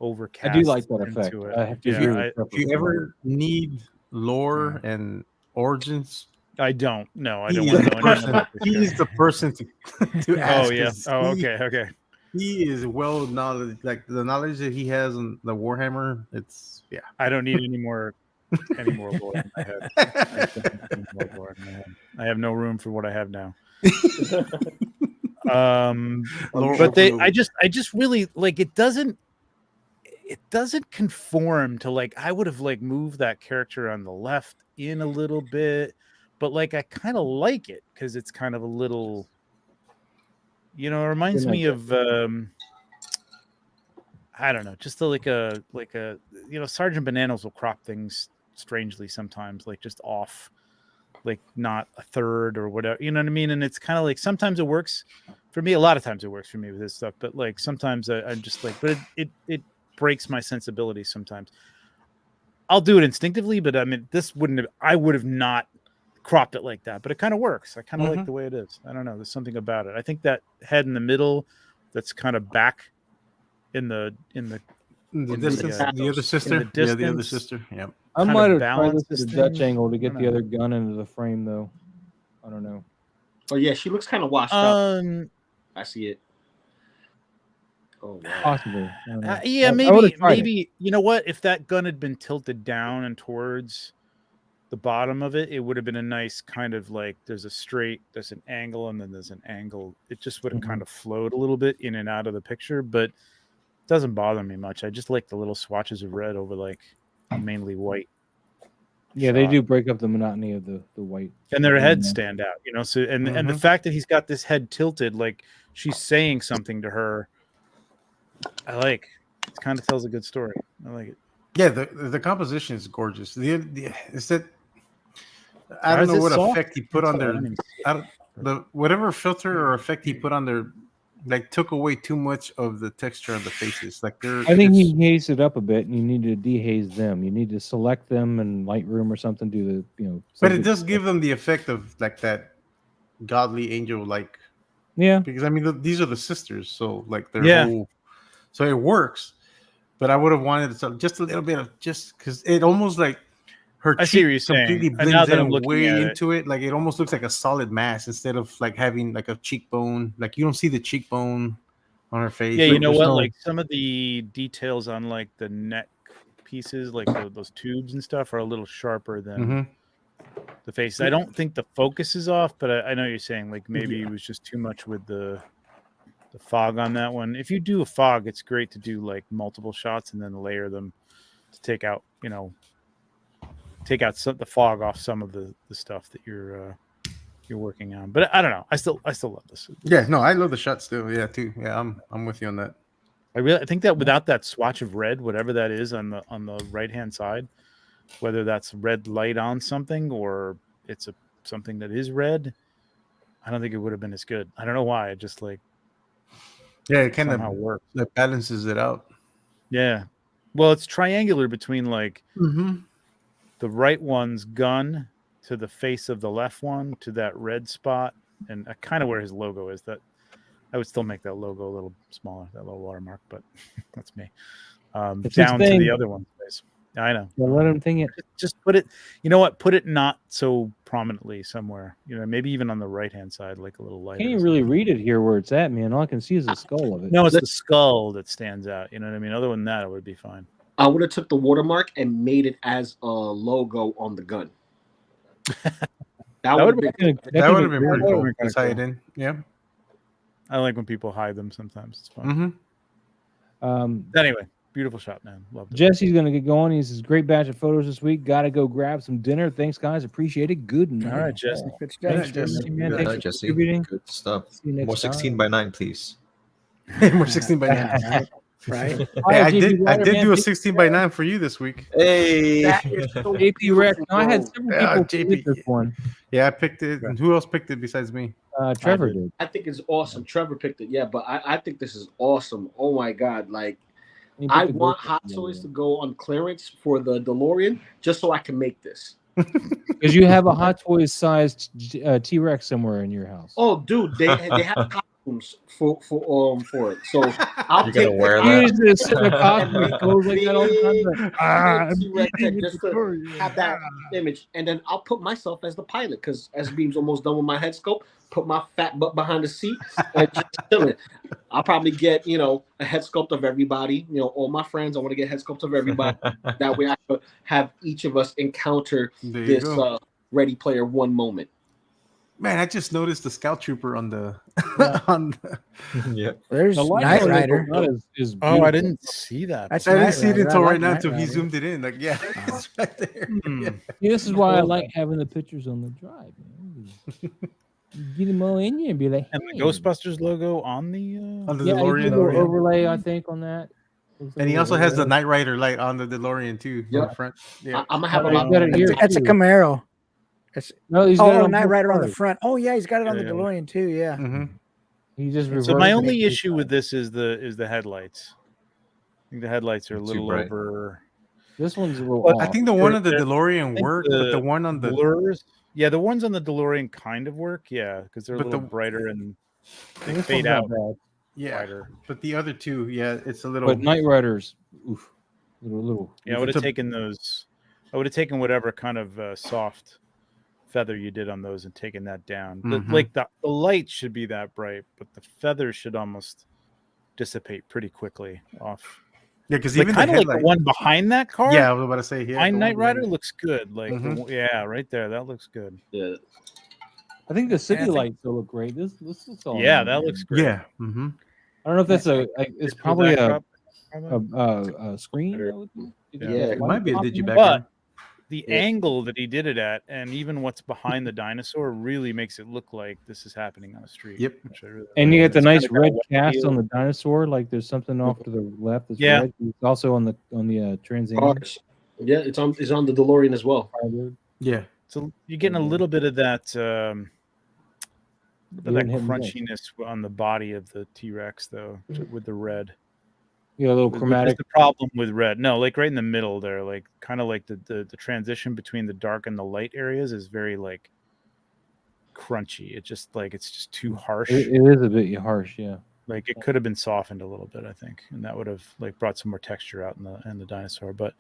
overcast. I do like that effect. into it. I have to Yeah, agree with I- Trevor. If you ever need lore and origins, I don't. No, I he don't is want the to know anything person. about this He guy. is the person to ask. Oh yeah. 'cause Oh he- okay. He is well knowledge, like the knowledge that he has on the Warhammer. It's yeah. I don't need any more lore in my head. I have no room for what I have now. But I just really like it doesn't conform to like I would have like moved that character on the left in a little bit, but like I kind of like it because it's kind of a little, it reminds me of I don't know, just like a Sergeant Bananas will crop things strangely sometimes, like just off, like not a third or whatever, you know what I mean? And it's kind of like sometimes it works for me, a lot of times it works for me with this stuff, but like sometimes I'm just like, but it breaks my sensibilities sometimes. I'll do it instinctively, but I mean, I would have not cropped it like that, but it kind of works. I kind of like the way it is. I don't know, there's something about it. I think that head in the middle that's kind of back in the distance, the other sister, the other sister. Yep. I might have tried this at a Dutch angle to get the other gun into the frame, though. I don't know. Oh yeah, she looks kind of washed up. I see it. Oh, wow. Possibly. Yeah, maybe. You know what? If that gun had been tilted down and towards the bottom of it, it would have been a nice kind of like there's an angle, and then there's an angle. It just would have kind of flowed a little bit in and out of the picture, but it doesn't bother me much. I just like the little swatches of red over like mainly white. Yeah, they do break up the monotony of the white. And their heads stand out, so and the fact that he's got this head tilted, like she's saying something to her. I like it. Kind of tells a good story. I like it. Yeah, the composition is gorgeous. Is that I don't know what effect he put on there. Whatever filter or effect he put on there, like took away too much of the texture of the faces. Like I think he hazed it up a bit, and you need to dehaze them. You need to select them in Lightroom or something. Do the But it does give them the effect of like that godly angel, like Because I mean these are the sisters, so like their whole. So it works, but I would have wanted just a little bit of because it almost like her cheek completely blends in way into it. Like it almost looks like a solid mass instead of like having like a cheekbone. Like you don't see the cheekbone on her face. Yeah, you know what? Like some of the details on like the neck pieces, like those tubes and stuff, are a little sharper than the face. I don't think the focus is off, but I know you're saying like maybe it was just too much with the fog on that one. If you do a fog, it's great to do like multiple shots and then layer them to take out the fog off some of the stuff that you're working on. But I don't know. I still love this. Yeah, no, I love the shot still. Yeah, too. Yeah, I'm with you on that. I think that without that swatch of red, whatever that is on the right hand side, whether that's red light on something or it's something that is red, I don't think it would have been as good. I don't know why. I just like. Yeah, it kind of works. It balances it out. Yeah. Well, it's triangular between like the right one's gun to the face of the left one to that red spot, and kind of where his logo is. That I would still make that logo a little smaller, that little watermark, but that's me. Down to the other one. I know. Well, let him think it. Just put it. You know what? Put it not so prominently somewhere. Maybe even on the right hand side, like a little lighter. Can't you really read it here where it's at, man? All I can see is the skull of it. No, it's the skull that stands out. You know what I mean? Other than that, it would be fine. I would have took the watermark and made it as a logo on the gun. That would have been pretty cool. Tie it in. Yeah. I like when people hide them sometimes. It's fun. Anyway. Beautiful shot, man. Love it. Jesse's going to get going. He says, great batch of photos this week. Got to go grab some dinner. Thanks, guys. Appreciate it. Good night. All right, Jesse. Good stuff. Thanks, Jesse. Man. Good night, Jesse. Good stuff. More 16:9, please. More 16:9. Right. Hey, I did do a 16:9 for you this week. Hey, JP Rex. No, I had several people pick this one. Yeah, I picked it. And who else picked it besides me? Trevor did. I think it's awesome. Trevor picked it. Yeah, but I think this is awesome. Oh my God. Like, I want Hot Toys to go on clearance for the DeLorean just so I can make this. Because you have a Hot Toys sized T-Rex somewhere in your house. Oh, dude, they have costumes for it. So I'll take wear that. Just to have that image, and then I'll put myself as the pilot because S-Beam's almost done with my head sculpt. Put my fat butt behind the seat and just chilling. I'll probably get a head sculpt of everybody. All my friends. I want to get head sculpt of everybody. That way, I could have each of us encounter this Ready Player One moment. Man, I just noticed the scout trooper on the Yeah. on. Yeah. There's The light Knight on the Rider. Golgotha is Oh, I beautiful. didn't see that. That's I didn't Knight see it Rider. I until right like now Knight until he Rider. zoomed it in. Like, yeah, it's right there. Hmm. Yeah. See, this is why I like having the pictures on the drive, man. You get them all in you and be like, And the hey. Ghostbusters logo on the. On the Yeah, you DeLorean. get a little DeLorean. overlay, I think, on that. Looks like And he a also little has the overlay. Knight Rider light on the DeLorean too. On Yep. the front. Yeah. I'm gonna have a Oh, lot. he's got it here, That's a too. Camaro. No, he's got it on Knight both Rider on the cars. front. Oh yeah, he's got it on the Yeah. DeLorean too. Yeah. Mm-hmm. He just reversed So my it. only issue with this is the headlights. I think the headlights are a Too little bright. over. This one's a little But off. I think the one They're- on the they're- DeLorean think worked, but the one on the blurs. Yeah, the ones on the DeLorean kind of work. Yeah, because they're a But little the- brighter and they This fade one's out not bad. yeah, brighter. but the other two, yeah, it's a little. But Knight Riders, oof, little. Yeah, I would It's have a- taken those. I would have taken whatever kind of soft feather you did on those and taken that down. Mhm. Like the light should be that bright, but the feather should almost dissipate pretty quickly off. yeah, because Like even kind the of like the headlight. one behind that car. Yeah, I was about to say. Yeah, behind the Knight one Rider behind- looks good. Like Mhm. yeah, right there, that looks good. Yeah. I think the city I think- lights still look great. This looks all. Yeah, right. that looks great. Yeah. Mm-hmm. I don't know if that's it's probably a Backdrop. screen. Yeah, It might be a digiback. But the Yeah. angle that he did it at, and even what's behind the dinosaur, really makes it look like this is happening on a street. Yep. Which I really And you like. get the It's nice kinda got a red wet cast feel. on the dinosaur. Like there's something off to the left. That's Yeah. red. It's also on the Trans Am. Cars. Yeah, it's on the DeLorean as well. Yeah. So you're getting a little bit of that You wouldn't hit me up. crunchiness on the body of the T-Rex, though, with the red. Yeah, a little Which is chromatic. the problem with red. No, like right in the middle there, like kind of like the transition between the dark and the light areas is very like crunchy. It's just too harsh. It is a bit harsh. Yeah. Like it could have been softened a little bit, I think, and that would have like brought some more texture out in the dinosaur. But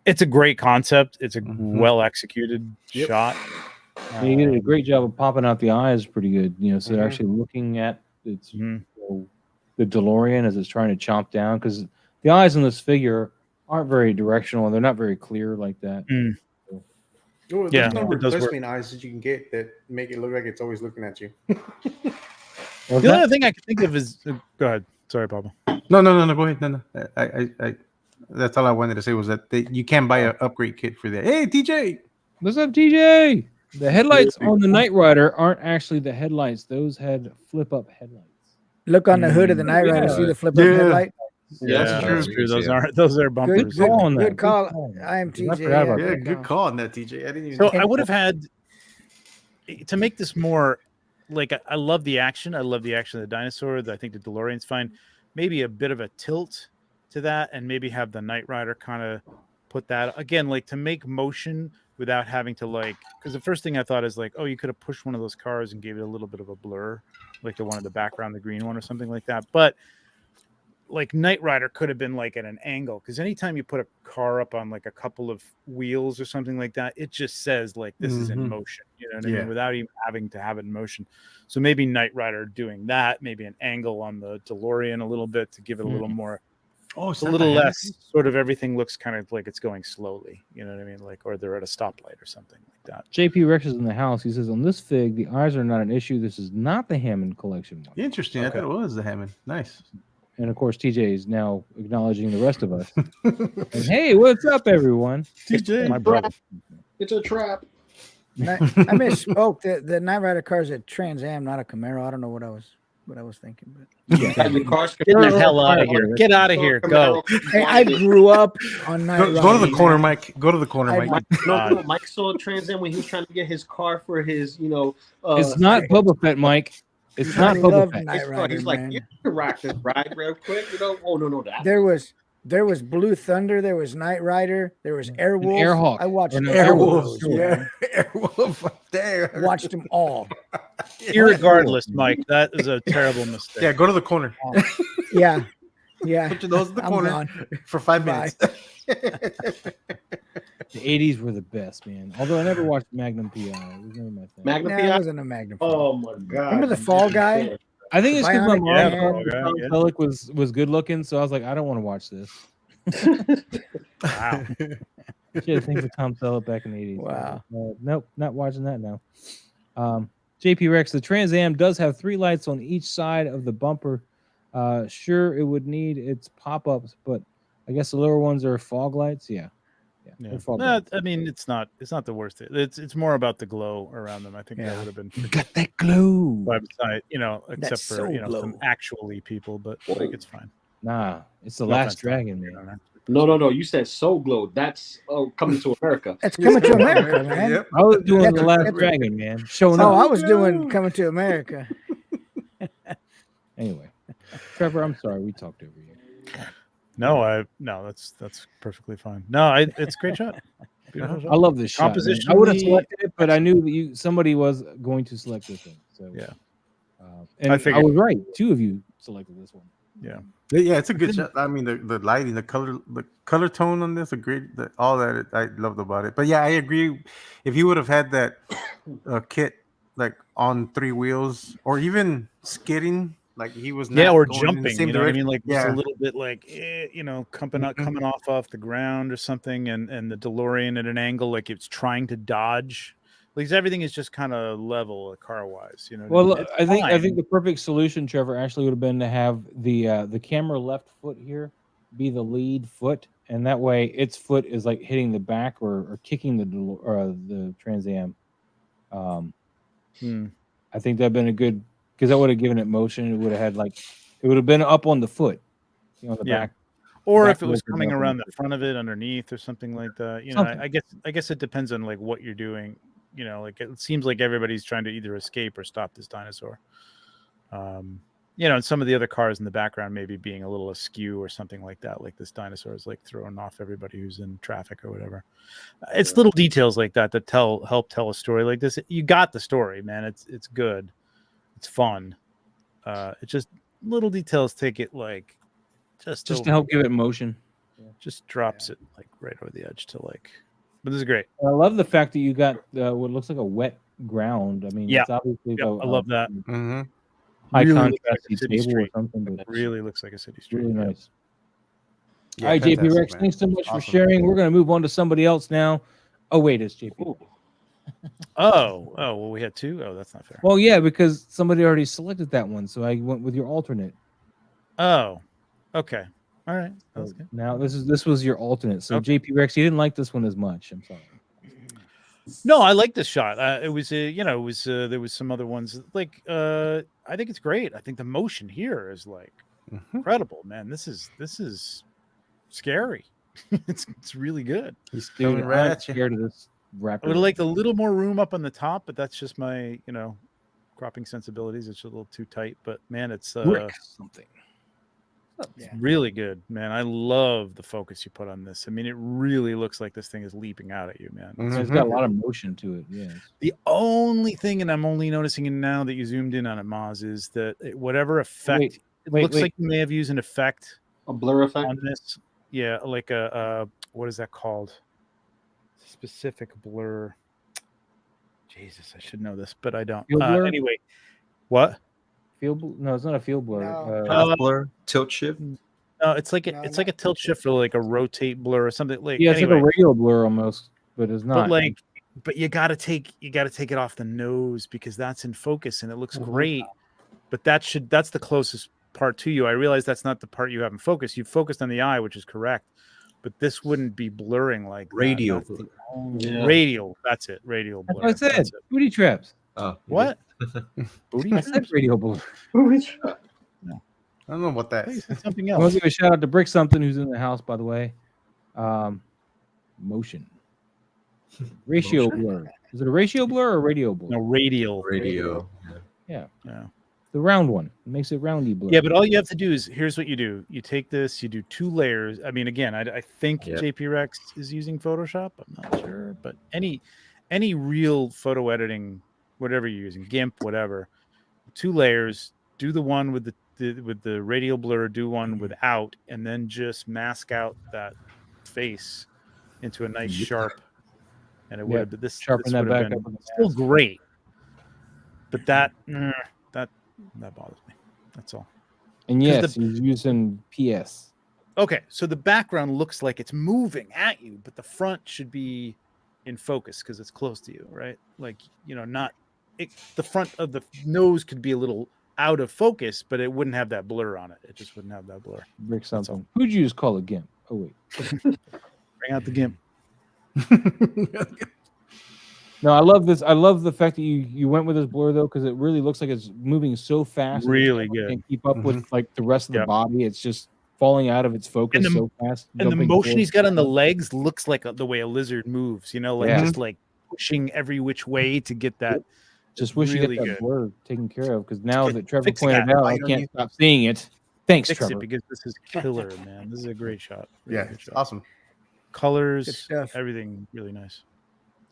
it's a great concept. It's a Mhm. well executed Yep. shot. You did a great job of popping out the eyes, pretty good. So they're Mhm. actually looking at its Mhm. the DeLorean as it's trying to chomp down because the eyes on this figure aren't very directional and they're not very clear like that. Oh, Yeah, there's no it does work. replacement eyes that you can get that make it look like it's always looking at you. What's The that? only thing I can think of is go ahead. Sorry, Pablo. No. Go ahead. No. I that's all I wanted to say was that you can buy an upgrade kit for that. Hey, TJ. What's up, TJ? The headlights on the Knight Rider aren't actually the headlights. Those had flip up headlights. Look on the hood of the Knight Rider. Yeah. See the flip up Yeah. headlight. Yeah, that's that's true. true. Those are bumpers. Good call on that. Good call. Good I am I TJ. forgot about Yeah, that. good call on that, TJ. I didn't even. So I would have had to make this more like I love the action. I love the action of the dinosaur. I think the DeLorean's fine. Maybe a bit of a tilt to that, and maybe have the Knight Rider kind of put that again, like to make motion without having to because the first thing I thought is like, oh, you could have pushed one of those cars and gave it a little bit of a blur, like the one in the background, the green one or something like that. But like Knight Rider could have been like at an angle because anytime you put a car up on like a couple of wheels or something like that, it just says like this is in Mhm. motion, you know what I Yeah. mean, without even having to have it in motion. So maybe Knight Rider doing that, maybe an angle on the DeLorean a little bit to give it a little more, Oh, a little less sort of everything looks kind of like it's going slowly, you know what I mean, like or they're at a stoplight or something like that. JP Rex is in the house. He says on this fig, the eyes are not an issue. This is not the Hammond collection one. Interesting. Okay. I thought it was the Hammond. Nice. And of course, TJ is now acknowledging the rest of us. And, hey, what's up, everyone? TJ, My brother. It's a trap. I misspoke. The Knight Rider car is a Trans Am, not a Camaro. I don't know what I was thinking, but And the car's Get the hell out of here. Get out of here. Go. hey, I grew up on Knight Rider. Go to the corner, Mike. Go to the corner, I- Mike. No, Mike saw a Trans Am when he was trying to get his car for his, It's not Boba Fett, Mike. It's I not Boba love Fett. Knight his car. Rider, He's like, man. you can rock this ride real quick, Oh no, that. There was Blue Thunder. There was Knight Rider. There was Airwolf. Airhawk. I watched And Airwolf. Airwolf, Yeah. Airwolf up there. Watched them all. Irregardless, Mike, that is a terrible mistake. Yeah, go to the corner. Yeah, yeah. Put your nose in the I'm corner gone. for 5 Bye. minutes. The 80s were the best, man. Although I never watched Magnum PI. It was never my thing. Magnum Nah, it PI. wasn't a Magnum. Oh my god! Remember the Fall Guy? I think it's because my Bionic mom Man. thought Yeah, Tom yeah. Selleck was good looking, so I was like, I don't want to watch this. Wow. She had a thing for Tom Selleck back in the 80s. Wow. Nope, not watching that now. JP Rex, the Trans Am does have 3 lights on each side of the bumper. Sure, it would need its pop-ups, but I guess the lower ones are fog lights. Yeah. They're fog lights. I mean, it's not the worst. It's more about the glow around them. I think that would have been You got that glow. website, except That for soul some glow. actually people, but like it's fine. Nah, it's the No last offense, Tom. dragon, man. No. You said Soul Glow. That's Coming to America. That's Coming to America, man. Yep. I was doing That's the a- last that's a- dragon, man. Showing Oh, up. I was doing Coming to America. Anyway, Trevor, I'm sorry we talked over you. No, that's perfectly fine. No, it's a great shot. Beautiful shot. I love this shot. man. I would have selected it, but I knew that somebody was going to select this one. So Yeah. And I I figured- was right. 2 of you selected this one. Yeah. Yeah, it's a good shot. I mean, the lighting, the color tone on this, all that I loved about it. But yeah, I agree. If you would have had that kit like on 3 wheels, or even skidding, like he was, Yeah, not or going in the jumping. same You know what I direction. mean? Like just Yeah. a little bit, like coming off the ground or something, and the DeLorean at an angle, like it's trying to dodge. Like everything is just kind of level car wise. You know. Well, It's I think fine. the perfect solution, Trevor, actually would have been to have the camera left foot here be the lead foot, and that way its foot is like hitting the back or kicking the Trans Am. I think that'd been a good, because that would have given it motion. It would have had it would have been up on the foot, on the back. Or back if it was wheel coming could be up on around the the front of it, underneath, or something like that. Something. I guess it depends on like what you're doing. Like it seems like everybody's trying to either escape or stop this dinosaur. And some of the other cars in the background maybe being a little askew or something like that. Like this dinosaur is like throwing off everybody who's in traffic or whatever. It's little details like that that help tell a story like this. You got the story, man. It's good. It's fun. It's just little details take it like just to help give it motion. Just drops it like right over the edge to like. But this is great. I love the fact that you got what looks like a wet ground. I mean, Yeah. it's obviously I love that. high Really looks contrast like a city table or street. something, but It really looks like a city street. really yeah. nice. Yeah, All right, JP fantastic, Rex, man. thanks so much for Awesome. sharing. We're going to move on to somebody else now. Oh, wait, it's JP. Oh, well, we had 2. Oh, that's not fair. Well, yeah, because somebody already selected that one, so I went with your alternate. Oh, okay. All right. That was good. Now this was your alternate. So Okay. JP Rex, you didn't like this one as much. I'm sorry. No, I like this shot. It was, there was some other ones like, I think it's great. I think the motion here is like incredible, man. This is scary. it's really good. He's Dude, coming right I'm at you. scared of this I rapper. would have liked a little more room up on the top, but that's just my, cropping sensibilities. It's a little too tight, but man, it's Brick something. really good, man. I love the focus you put on this. I mean, it really looks like this thing is leaping out at you, man. It's got a lot of motion to it. Yeah. The only thing, and I'm only noticing it now that you zoomed in on it, Maz, is that whatever effect, it looks like you may have used an effect, A blur effect. on this. Yeah, like a what is that called? Specific blur. Jesus, I should know this, but I don't. Field blur? Anyway, what? No, it's not a field blur. No. Path blur, tilt shift. No, it's like it's like a tilt shift or like a rotate blur or something. Like Yeah, it's anyway, like a radio blur almost, but it's not. but you gotta take it off the nose because that's in focus and it looks great. But that's the closest part to you. I realize that's not the part you have in focus. You focused on the eye, which is correct. But this wouldn't be blurring like Radio that. blur. Radial. That's it. Radial blur. That's what I said. That's it. Booty traps. Oh, What? Booty I said radio blur. I don't know what that Hey, is. said something I want else. to give a shout out to Brick Something, who's in the house, by the way. Motion. Ratio blur. Is it a ratio blur or radio blur? No, radial. radio. Yeah. Yeah. The round one. It makes it roundy blur. Yeah, but all you have to do is here's what you do. You take this, you do 2 layers. I mean, again, I think Yep. JP Rex is using Photoshop. I'm not sure, but any real photo editing, whatever you're using, GIMP, whatever, 2 layers. Do the one with the radial blur. Do one without, and then just mask out that face into a nice sharp. And it would have been this. Sharpen this that would have back been up with the still mask. great, but that bothers me. That's all. And 'Cause yes, he's using PS. Okay, so the background looks like it's moving at you, but the front should be in focus because it's close to you, right? Like, not the front of the nose could be a little out of focus, but it wouldn't have that blur on it. It just wouldn't have that blur. Rick something. Who'd you just call a gimp? Oh wait. Bring out the gimp. No, I love this. I love the fact that you went with this blur though, because it really looks like it's moving so fast. Really that good. can't keep up with like the rest of the body. It's just falling out of its focus so fast. And the jumping motion forward. he's got on the legs looks like the way a lizard moves. You know, like Yeah. just like pushing every which way to get that. Just wish really you get that good. blur taken care of, because now that Trevor Fix pointed that. out, I can't stop seeing it. Thanks, Fix Trevor. it because this is killer, man. This is a great shot. Really Yeah, good it's shot. awesome. Good Colors, stuff. everything really nice.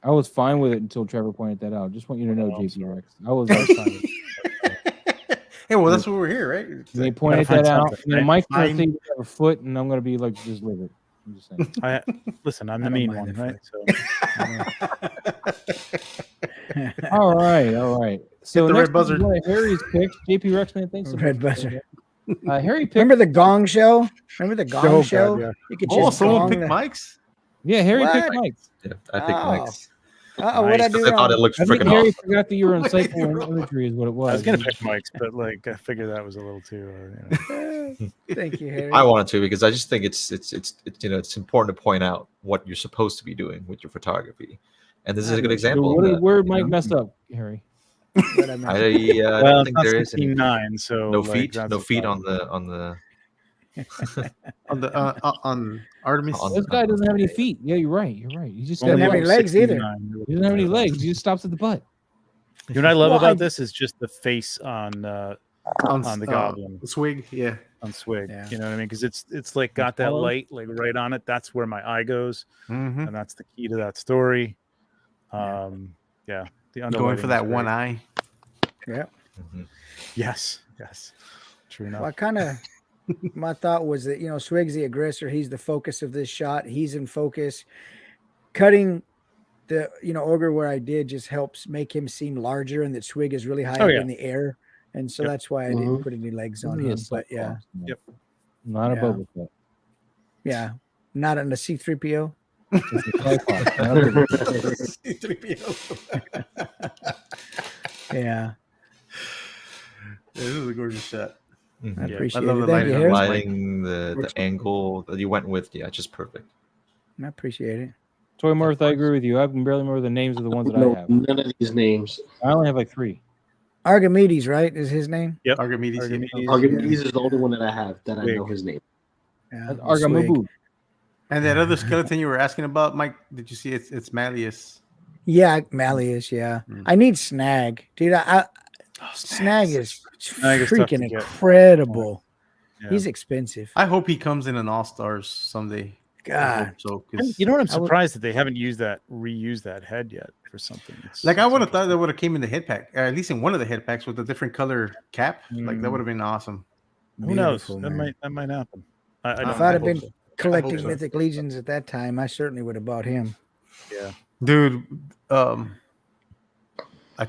I was fine with it until Trevor pointed that out. Just want you to know, Oh, I'm JP sorry. Rex. I was fine with it. Hey, well, that's what we're here, right? It's They like- pointed find that out. something, And then right? Mike's gonna Fine. say you have a foot, and I'm gonna be like, just live it. I'm just saying. Listen, I'm I the don't mean mind one, the right? So All right. So the next red buzzer. is one of Harry's picks. JP Rexman, thanks so Red much. buzzer. Harry picked. Remember the Gong Show? Remember the Gong Oh, God, Show? yeah. You could Oh, just someone gong picked the- Mike's? Yeah, Harry What? picked Mike. Yeah, I picked Oh. Mike's. What'd I Nice. do I thought it wrong? looked I think freaking Harry awesome. forgot that you were insightful in imagery, is what it was. I was gonna pick Mike's, but like I figured that was a little too. Thank you, Harry. I wanted to because I just think it's it's important to point out what you're supposed to be doing with your photography, and this is a good So example. what of did, that, where you Mike know? messed up, Harry? What I meant. I Well, don't it's think not there is any 16:9, so no like, feet, that's no a feet problem. on the on Artemis. On- This guy doesn't have any feet. Yeah, you're right. You're right. He just Doesn't have got any legs either. 16:9. He doesn't have any legs. He just stops at the butt. You know what I love Well, about I- this is just the face on the goblin Swig, yeah. on Swig. Yeah. You know what I mean? Because it's like got that Pablo? light like right on it. That's where my eye goes, Mm-hmm. and that's the key to that story. Yeah, the Going for underlighting that is one great. eye. Yeah. Mhm. Yes. True enough. Well, I kind of, my thought was that, Swig's the aggressor. He's the focus of this shot. He's in focus. Cutting the, ogre where I did just helps make him seem larger, and that Swig is really high Oh, up yeah. in the air. And so Yep. that's why I didn't put any legs on him. But yeah, Yep. Not a Yeah. Boba Fett. yeah. Not on the C-3PO. It's a tripod, not a Boba Fett. Yeah. This is a gorgeous shot. Mhm. I Yeah. appreciate I love it. the Thank lighting you, on Harry. this. Lighting, the angle that you went with, yeah, just perfect. I appreciate it. Toy Mirth, I agree with you. I can barely remember the names of the ones that I No, have. none of these names. I only have like 3. Archimedes, right? Is his name? Yep. Archimedes. Archimedes. Archimedes is the only one that I have that I Big. know his name. Yeah. That's Swig. Argamubu. And that other skeleton you were asking about, Mike, did you see it's Malleus? Yeah, Malleus. Yeah. Mm. I need Snag, dude. Snag is Snag is tough to freaking get. incredible. Yeah. He's expensive. I hope he comes in an All Stars someday. I God. hope so, And 'cause- you know what? I'm I would- surprised that they haven't reused that head yet for something. like I would have it's thought that would have came in the head pack, or at least in one of the head packs with a different color cap. Like that would have been awesome. Who knows? Beautiful, That man. might happen. I If don't If I'd have hope been so. collecting so. Mythic Legions at that time, I certainly would have bought him. Yeah. Dude, I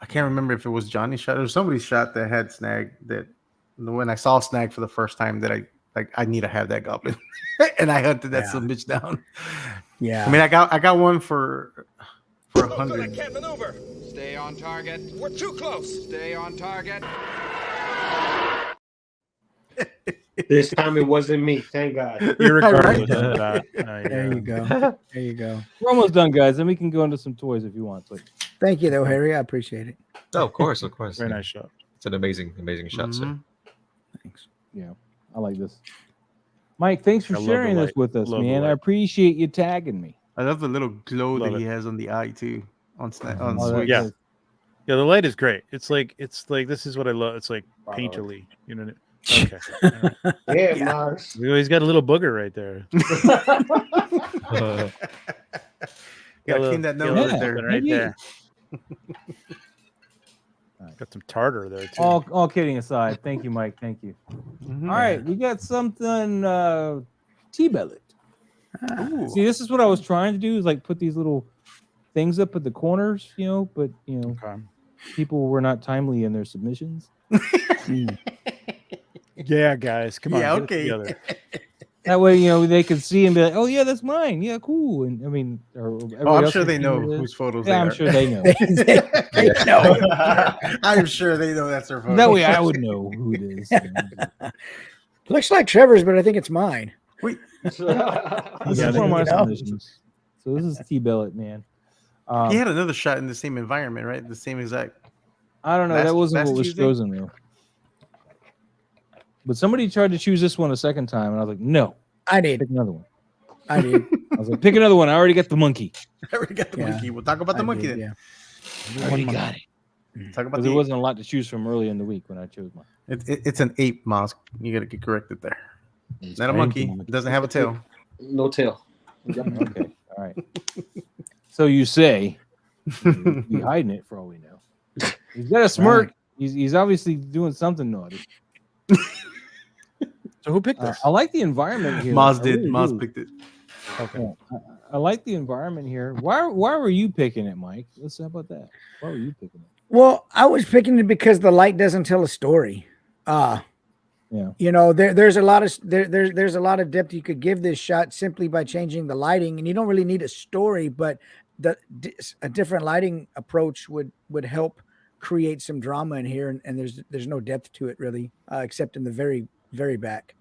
can't remember if it was Johnny's shot or somebody's shot that had Snag. That when I saw Snag for the first time, that I need to have that goblin, and I hunted that Yeah. some bitch down. Yeah. I mean, I got one for 100. Can't maneuver. Stay on target. We're too close. Stay on target. This time it wasn't me. Thank God. Irregardless of that. there you go. There you go. We're almost done, guys. Then we can go into some toys if you want. But Thank you, though, Harry. I appreciate it. Oh, of course. Very Yeah. nice shot. It's an amazing shot, sir. Mhm. Thanks. yeah, I like this. Mike, thanks for I love the sharing this light. with us, Love the man. I light. appreciate you tagging me. I love the little glow Love that he it. has on the eye too. On Snag, on Oh, that- Swig. Yeah. Yeah, the light is great. It's like this is what I love. It's like painterly. You know. Okay. Yeah, Mars. He's got a little booger right there. Gotta Got clean that nose yeah. right there. Right Maybe- there. Got some tartar there too. All kidding aside, thank you, Mike. Thank you. Mhm. All right, we got something T-bellied. Ooh. See, this is what I was trying to do, is like put these little things up at the corners, but Okay. people were not timely in their submissions. Yeah, guys, come on. Yeah, get it okay. together. That way, they could see and be like, "Oh yeah, that's mine. Yeah, cool." And I mean, I'm sure they know whose photos they Yeah, I'm are. sure they know. They know. I'm sure they know that's their photo. That way, I would know who it is. Looks like Trevor's, but I think it's mine. Wait, This Yeah, is they- one of my you know. submissions. So this is T-Bellet, man. he had another shot in the same environment, right? The same exact. I don't know. That wasn't last what was Tuesday? chosen though. But somebody tried to choose this one a second time, and I was like, "No, I did. pick another one." I did. I was like, "Pick another one. I already got the monkey." I already got the Yeah. monkey. We'll talk about the I monkey did, then. yeah. I already got it. Talk about Because the there wasn't a lot to choose from early in the week when I chose mine. It's an ape, Moss. You got to get corrected there. Not a I monkey. am It doesn't have a tail. No tail. Okay, all right. So you say he's hiding it for all we know. He's got a smirk. Right. He's obviously doing something naughty. So who picked this? I like the environment here. Moz I did. really Moz do. picked it. Okay. I like the environment here. Why were you picking it, Mike? Let's talk about that. Why were you picking it? Well, I was picking it because the light doesn't tell a story. Yeah. There's a lot of there's a lot of depth you could give this shot simply by changing the lighting, and you don't really need a story, but a different lighting approach would help create some drama in here, and there's no depth to it really, except in the very very back.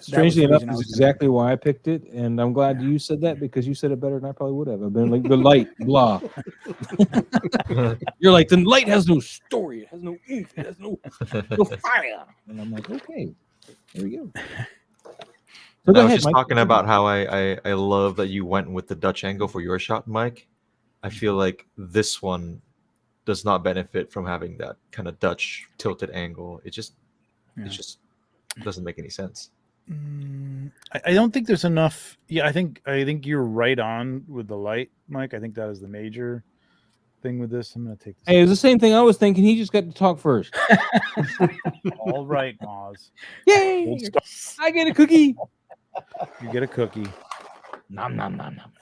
Strangely enough, that's exactly why I picked it, and I'm glad you said that because you said it better than I probably would have. I've been like the light, blah. You're like the light has no story, it has no oomph, it has no fire, and I'm like, okay, there we go. So I go was ahead, just Mike. talking about how I love that you went with the Dutch angle for your shot, Mike. I feel like this one does not benefit from having that kind of Dutch tilted angle. It just doesn't make any sense. I don't think there's enough. Yeah, I think you're right on with the light, Mike. I think that is the major thing with this. I'm gonna take this. Hey, it's the same thing I was thinking. He just got to talk first. All right, Moz. Yay! Old stuff. I get a cookie. You get a cookie. Nom nom nom nom.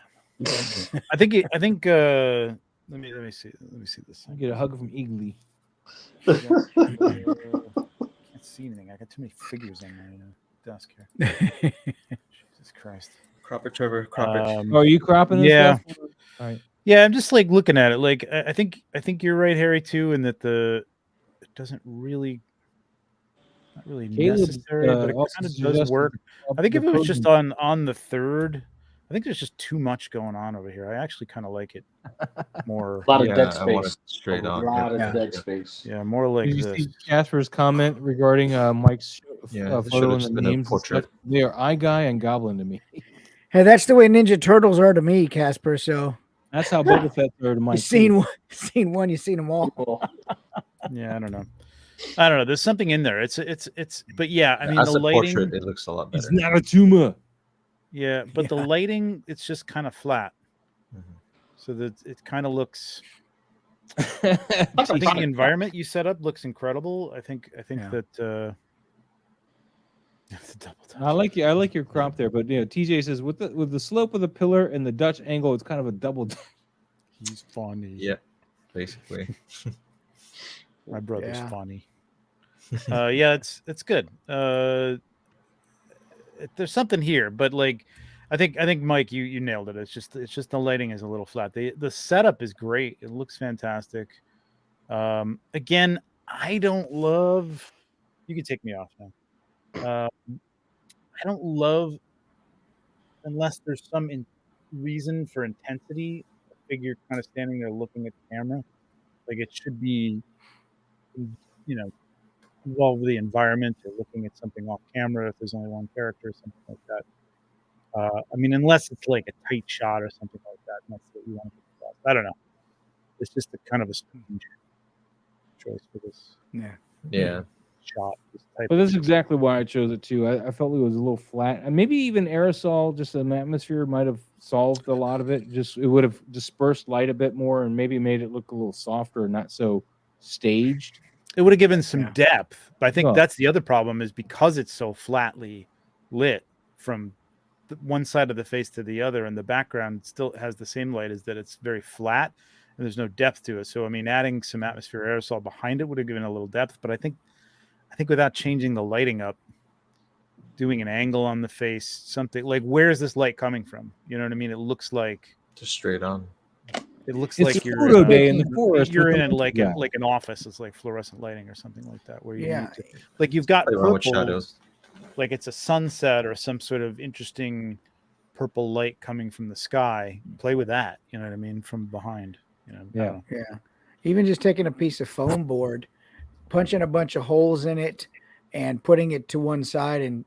I think. Let me see. Let me see this. I get a hug from Eagly. Can't see anything. I got too many figures on my desk here. Jesus Christ. Crop it, Trevor. Crop it. Oh, are you cropping this Yeah. stuff? All right. Yeah, I'm just like looking at it. Like I think you're right, Harry, too, in that it doesn't really not really Caleb's, necessary, but it also kind of does suggested work. I think the if it was just Persian- on the third, I think there's just too much going on over here. I actually kind of like it more. A lot of Yeah, dead I want space. it straight A on. lot Yeah. of dead space. Yeah, more like Did you this. see Casper's comment regarding Mike's Yeah, it photo should've and just the been a names? and portrait. stuff? They are Eye Guy and Goblin to me. Hey, that's the way Ninja Turtles are to me, Casper. So That's how Boba Fett are to Mike. you've seen one, you've seen them all. Yeah, I don't know. There's something in there. It's. But yeah, I mean As the a lighting. portrait, it looks a lot It's better. not a tumor. Yeah, but the lighting, it's just kind of flat. Mhm. So that it kind of looks. I think the environment you set up looks incredible. I think Yeah. that. The double touch. I like your crop there, but TJ says with the slope of the pillar and the Dutch angle, it's kind of a double. He's funny. Yeah, basically. My brother's Yeah. funny. Yeah, it's good. There's something here, but like, I think Mike, you nailed it. It's just the lighting is a little flat. The setup is great. It looks fantastic. Again, I don't love. You can take me off now. I don't love unless there's some reason for intensity. A figure kind of standing there looking at the camera, like it should be, involved with the environment or looking at something off camera if there's only one character or something like that. I mean, unless it's like a tight shot or something like that, and that's what you want to get across. I don't know. It's just a kind of a strange choice for this Yeah. shot. This type But of that's exactly why I chose it too. I felt it was a little flat, and maybe even aerosol, just an atmosphere, might have solved a lot of it. Just it would have dispersed light a bit more, and maybe made it look a little softer, and not so staged. It would have given some Yeah. depth, but I think Well- that's the other problem is because it's so flatly lit from one side of the face to the other, and the background still has the same light, is that it's very flat and there's no depth to it. So I mean, adding some atmosphere aerosol behind it would have given a little depth, but I think without changing the lighting up, doing an angle on the face, something like where is this light coming from? You know what I mean? It looks like Just straight on. it looks It's like you're photo in day in the forest. you're with in the like guy. an office. It's like fluorescent lighting or something like that, where you Yeah. need to, like you've got Play around with purple, shadows. like it's a sunset or some sort of interesting purple light coming from the sky. Play with that. You know what I mean? From behind. You know. I Yeah. don't know. Yeah. Even just taking a piece of foam board, punching a bunch of holes in it, and putting it to one side and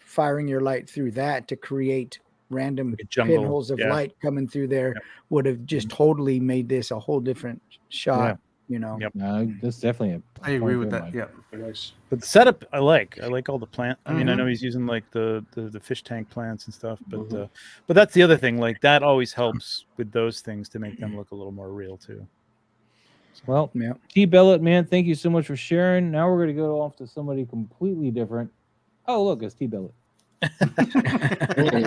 firing your light through that to create random Like a jungle, pinholes of yeah. light coming through there Yep. would have just totally made this a whole different shot. You know. Yep. No, that's definitely a I agree point with there, that. Mike. Yeah. Nice. But the setup, I like all the plant. I mean, I Mhm. know he's using like the fish tank plants and stuff, but that's the other thing. Like that always helps with those things to make them look a little more real too. Well, Yeah. T. Bellet, man, thank you so much for sharing. Now we're going to go off to somebody completely different. Oh, look, it's T. Bellet.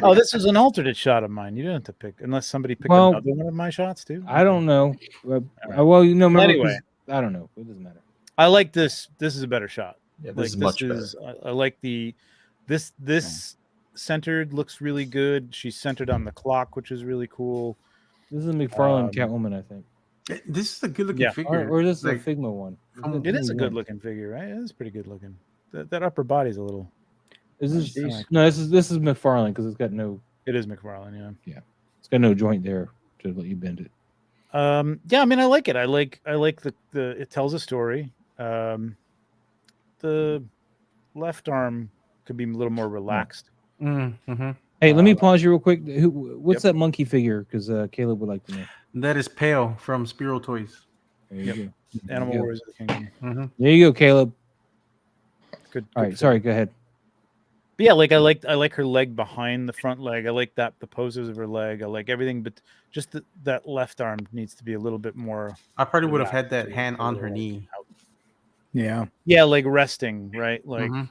Oh, this is an alternate shot of mine. You didn't have to pick unless somebody picked Well, another one of my shots too. I don't know. right. Well, you know, remember, Anyway. 'cause- I don't know. It doesn't matter. I like this. This is a better shot. Yeah, this Like is much better. I like the this centered looks really good. She's centered on the clock, which is really cool. This is a McFarlane Um, Catwoman, I think. This is a good looking Yeah. figure. Or is this Like, a Figma one? It is a good looking figure, right? It is pretty good looking. That upper body's a little. Is this Jeez. no? This is McFarlane because it's got no It is McFarlane, yeah. it's got no joint there to let you bend it. Yeah, I mean, I like it. I like the it tells a story. The left arm could be a little more relaxed. mm-hmm. Hey, let me pause you real quick. What's that monkey figure? Because Caleb would like to know. That is Pale from Spiro Toys. There you Yep. go. Animal Yeah. Warriors of the Kingdom. Mm-hmm. There you go, Caleb. Good. All good right, sorry. Go ahead. But yeah, like I like her leg behind the front leg. I like the poses of her leg. I like everything, but just that left arm needs to be a little bit more. I probably would have had that relaxed, hand on her like, knee. out. Yeah. Yeah, like resting, right? Like Mhm.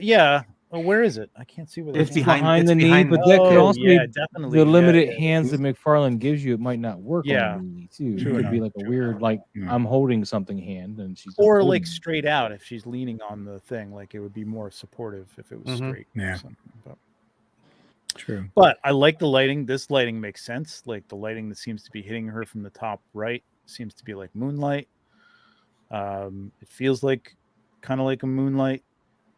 yeah. Oh, where is it? I can't see where the It's hand- behind- the knee, behind- but that could Oh, also yeah, be definitely. the Yeah, limited yeah. hands that McFarlane gives you. It might not work Yeah. on the knee too. True it could be enough, like a true weird, enough. like Yeah. I'm holding something hand, and she's Or holding like it. straight out if she's leaning on the thing, like it would be more supportive if it was Mhm. straight. or Yeah. something, True. But I like the lighting. This lighting makes sense. Like the lighting that seems to be hitting her from the top right seems to be like moonlight. It feels like kind of like a moonlight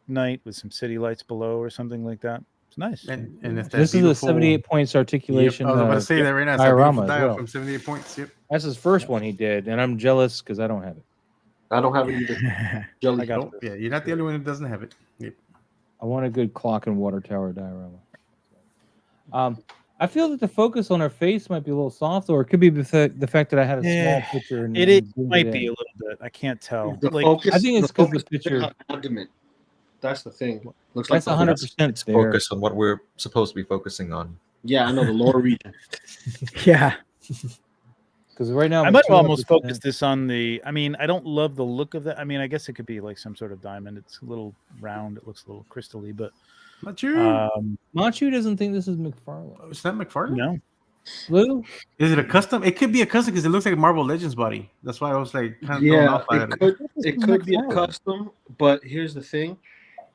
night with some city lights below or something like that. It's nice. And it's that This is a beautiful- 78 points articulation. Yep, I was about to say that right now. It's that diorama beautiful as dial well. from 78 points. Yep. That's his first one he did, and I'm jealous because I don't have it. I don't have it either. Jelly. I got Nope. Yeah, you're not the only one who doesn't have it. Yep. I want a good clock and water tower diorama. I feel that the focus on her face might be a little soft, or it could be the fact that I had a small Yeah, picture. And It zoomed might in. be a little bit. I can't tell. The Like focus, I think it's 'cause the focus is picture- on abdomen. That's the thing. Looks That's like 100% there. Focus on what we're supposed to be focusing on. Yeah, I know the lower region. Yeah. Because right now I I'm might at almost 200%. focus this on the. I mean, I don't love the look of that. I mean, I guess it could be like some sort of diamond. It's a little round. It looks a little crystally, but Not true. Machu doesn't think this is McFarlane. Is that McFarlane? no. Lou? Is it a custom? It could be a custom because it looks like a Marvel Legends body. That's why I was like kind of thrown Yeah, off by it it. could be a McFarlane. custom, but here's the thing: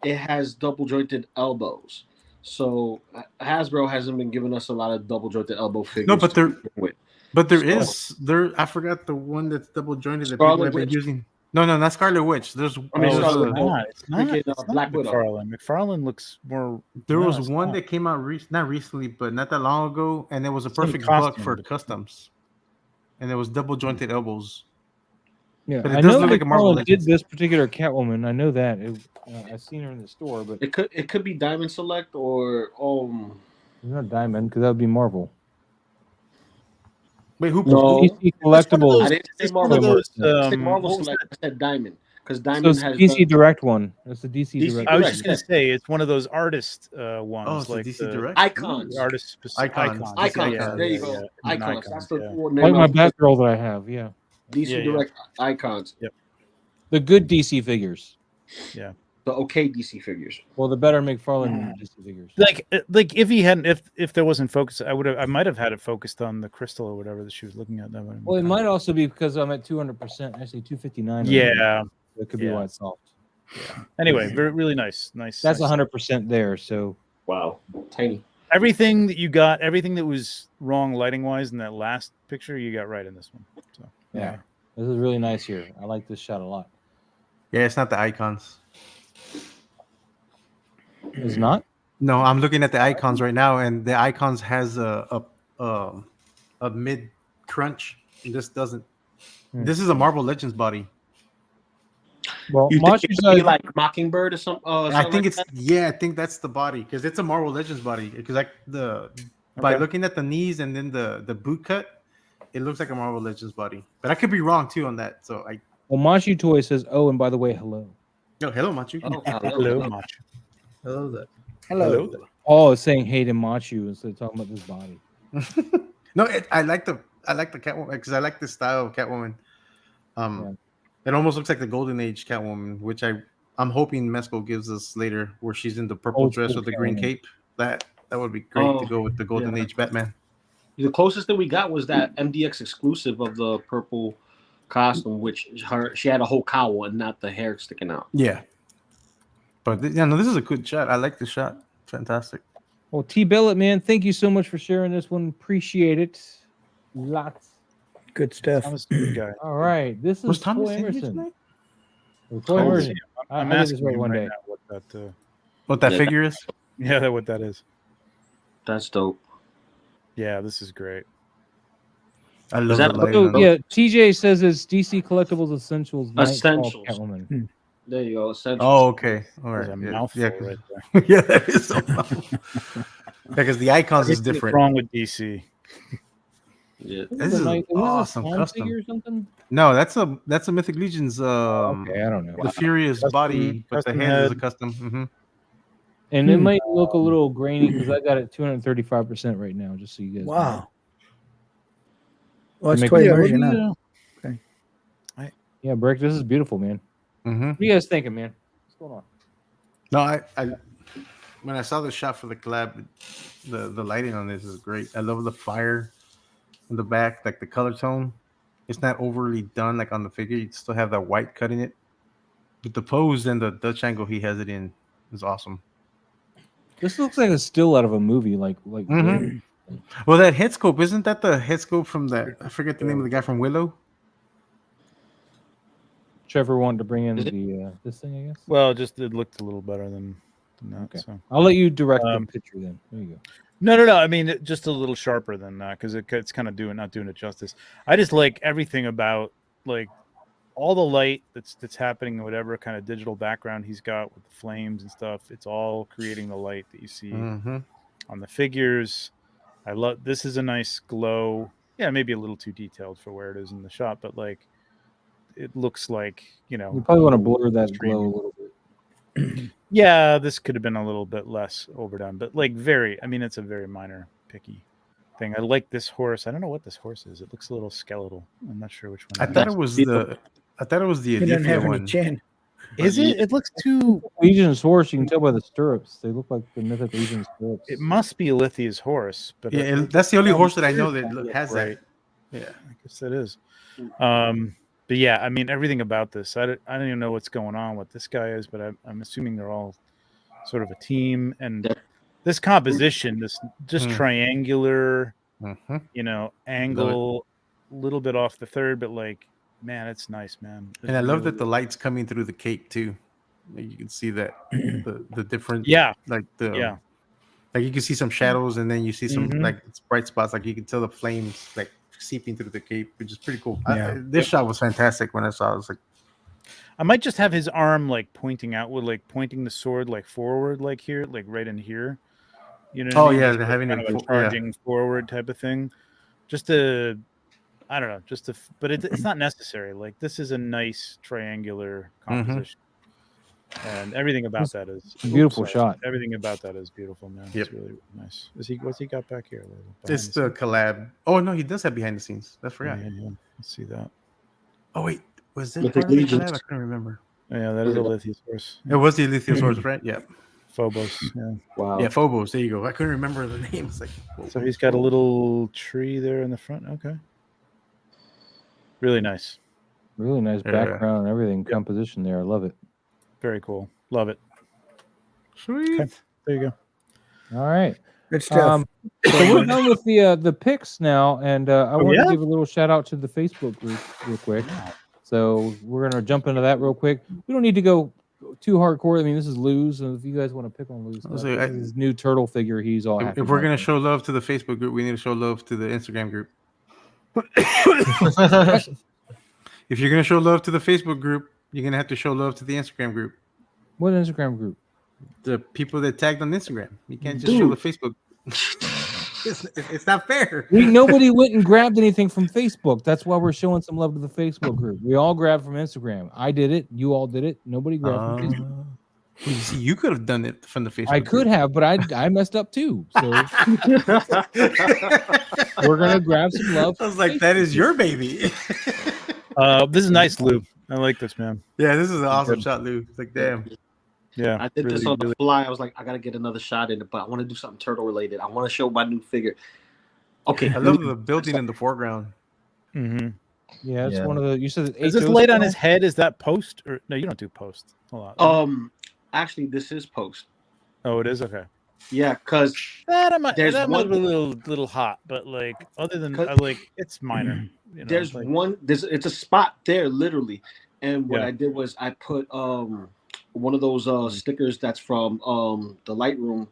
it has double jointed elbows. So Hasbro hasn't been giving us a lot of double jointed elbow figures. No, but to there, begin with. but there Scarlet. is there. I forgot the one that's double jointed that Scarlet people have been Witch. using. No, not Scarlet Witch. There's I mean, Oh, there's it's Scarlet a- Witch. not. It's not. Freaking, It's not Black Widow. McFarlane. McFarlane looks more. there no, was it's one not. that came out not recently, but not that long ago, and it was a Same perfect buck costume, for but- customs, and it was double jointed elbows. Yeah, But it I does know look like a Marvel McFarlane did Legends. this particular Catwoman. I know that. I've seen her in the store, but It could be Diamond Select or it's not Diamond because that would be Marvel. Wait, who? No. DC Collectibles. I didn't say It's one Marvel. of those. I said Marvel what was Select. I said Diamond because So Diamond it's has DC done- Direct one. That's the DC DC Direct. I was Direct, just gonna say it's one of those artist ones, Oh, it's like a DC the Direct. icons. artist specific Icons. icons. Icons. Yeah, There you yeah, go. yeah. Icons. That's the yeah. full Like name my of it. Batgirl that I have. Yeah, DC Yeah, yeah. Direct Icons. the good DC figures. The okay DC figures. Well, the better McFarlane DC figures. Like if he hadn't, if there wasn't focus, I might have had it focused on the crystal or whatever that she was looking at. That would have been Well, it kinda- might also be because I'm at 200%. Actually, 259. Yeah, That could be yeah. why it's soft. Anyway, really nice. That's nice. 100% there. So Wow, tiny. Everything that you got, everything that was wrong lighting wise in that last picture, you got right in this one. So yeah, this is really nice here. I like this shot a lot. Yeah, it's not the icons. It's not. No, I'm looking at the icons right now, and the icons has a mid crunch. This doesn't. This is a Marvel Legends body. Well, You think Machu it could be says like Mockingbird or something? I think it's I think that's the body because it's a Marvel Legends body. Because like by looking at the knees and then the boot cut, it looks like a Marvel Legends body. But I could be wrong too on that. So well, Machu Toy says, "Oh, and by the way, hello." Oh, hello, Machu. Oh, hello, Macho. Hello there. Hello. Oh, it's saying hey to Machu instead of talking about this body. No, I like the Catwoman because I like the style of Catwoman. It almost looks like the Golden Age Catwoman, which I'm hoping Mesco gives us later, where she's in the purple Old dress school with the green Catwoman. cape. That would be great to go with the Golden Age Batman. The closest that we got was that MDX exclusive of the purple costume, which she had a whole cowl and not the hair sticking out. Yeah, but no, this is a good shot. I like the shot. Fantastic. Well, T. Billet, man, thank you so much for sharing this one. Appreciate it. Lots. Good stuff. Thomas is a good guy. All right, this is Was Thomas Toy in here Emerson. tonight? Well, Toy Oh, Emerson. I'm I did this asking right him one right day. now What that Yeah. figure is? what that is. That's dope. Yeah, this is great. I love that the a- lighting. Oh, on it. yeah, TJ says it's DC Collectibles Essentials. Nightfall Essentials. Catwoman. There you go. Essentials. Oh, okay. All There's right. a Yeah, mouthful yeah, right there. yeah, that is a mouthful. Because the icons is Everything that's different. wrong with DC. Yeah. This is an awesome Spawn custom. figure or something? No, that's a Mythic Legion's Okay, I don't know. the Furious Custom- body, but the custom head is a head. custom. Mm-hmm. And it might look a little grainy because I got it 235% right now, just so you guys know. Wow. Well, it's Make Toy it- Immersion now. Yeah, Brick, this is beautiful, man. Mm-hmm. What are you guys thinking, man? What's going on? No, I when I saw the shot for the collab, the lighting on this is great. I love the fire in the back, like the color tone. It's not overly done like on the figure. You still have that white cut in it. But the pose and the Dutch angle he has it in is awesome. This looks like a still out of a movie, like Mhm. Well, that head scope, isn't that the head scope from that? I forget the name of the guy from Willow. Trevor wanted to bring in Is it- the this thing, I guess. Well, it looked a little better than that. Okay. So I'll let you direct the picture then. There you go. no. I mean, just a little sharper than that because it's kind of not doing it justice. I just like everything about like all the light that's happening, whatever kind of digital background he's got with the flames and stuff. It's all creating the light that you see Mm-hmm. on the figures. I love this is a nice glow. Yeah, maybe a little too detailed for where it is in the shot, but like it looks like You probably want to blur that streaming. glow a little bit. Yeah, this could have been a little bit less overdone, but like it's a very minor picky thing. I like this horse. I don't know what this horse is. It looks a little skeletal. I'm not sure which one. I thought it was the He doesn't have Adithia any one. chin. Is it? It looks too. Legion's horse, you can tell by the stirrups. They look like the Mythic Legion's stirrups. It must be Lithia's horse, but Yeah, that's the only horse that I know that has right. that. Yeah. I guess that is. But yeah, I mean everything about this. I don't even know what's going on, what this guy is, but I'm assuming they're all sort of a team. And this composition, this just triangular, angle, a little bit off the third, but like, man, it's nice, man. It's And I love really- that the light's coming through the cape too. Like, you can see that the different like you can see some shadows and then you see some like bright spots, like you can tell the flames like seeping through the cape, which is pretty cool. This shot was fantastic when I saw it. I was like, I might just have his arm like pointing outward, like pointing the sword like forward, like here, like right in here. You know? What I mean? Just they're having kind it of a charging forward type of thing. Just to, I don't know, but it's not necessary. Like this is a nice triangular composition, and everything about that is beautiful shot. Everything about that is beautiful, man. Yep. It's really nice. What's he got back here? It's the collab. Oh no, he does have behind the scenes. That's forgot. Yeah. Let's see that. Oh wait, was it Mythic part of the Legions. collab? I couldn't remember. Yeah, that is a Lithia's horse. It was the Alethiosaurus, right? Yeah. Phobos. Yeah. Wow. Yeah, Phobos. There you go. I couldn't remember the name. It's like, So he's got a little tree there in the front. Okay. Really nice. Really nice Yeah. background and everything, composition there. I love it. Very cool. Love it. Sweet. Okay. There you go. All right. Good stuff. So we're done with the picks now, and I wanted to give a little shout out to the Facebook group real quick. So we're gonna jump into that real quick. We don't need to go too hardcore. I mean, this is Lou's, and if you guys want to pick on Lou's, his new turtle figure, he's all happy. If we're gonna show love to the Facebook group, we need to show love to the Instagram group. If you're gonna show love to the Facebook group, you're gonna have to show love to the Instagram group. What Instagram group? The people that tagged on Instagram. You can't just show the Facebook. It's not fair. Nobody went and grabbed anything from Facebook. That's why we're showing some love to the Facebook group. We all grabbed from Instagram. I did it. You all did it. Nobody grabbed from Facebook. You see, you could have done it from the Facebook. I could have, but I messed up too. So we're gonna grab some love. I was like, that is your baby. This is nice, Lou. I like this, man. Yeah, this is an awesome shot, Lou. It's like, damn. Yeah, I did this on the fly. I was like, I gotta get another shot in it, but I want to do something turtle related. I want to show my new figure. Okay, I love the building in the foreground. Mm-hmm. Yeah, it's one of the. You said is this laid on his head? Is that post or no? You don't do post. Hold on. Actually, this is post. Oh, it is okay. Yeah, because that might be a little hot, but like other than like it's minor. You know, there's like, it's a spot there literally, and what I did was I put one of those stickers that's from the Lightroom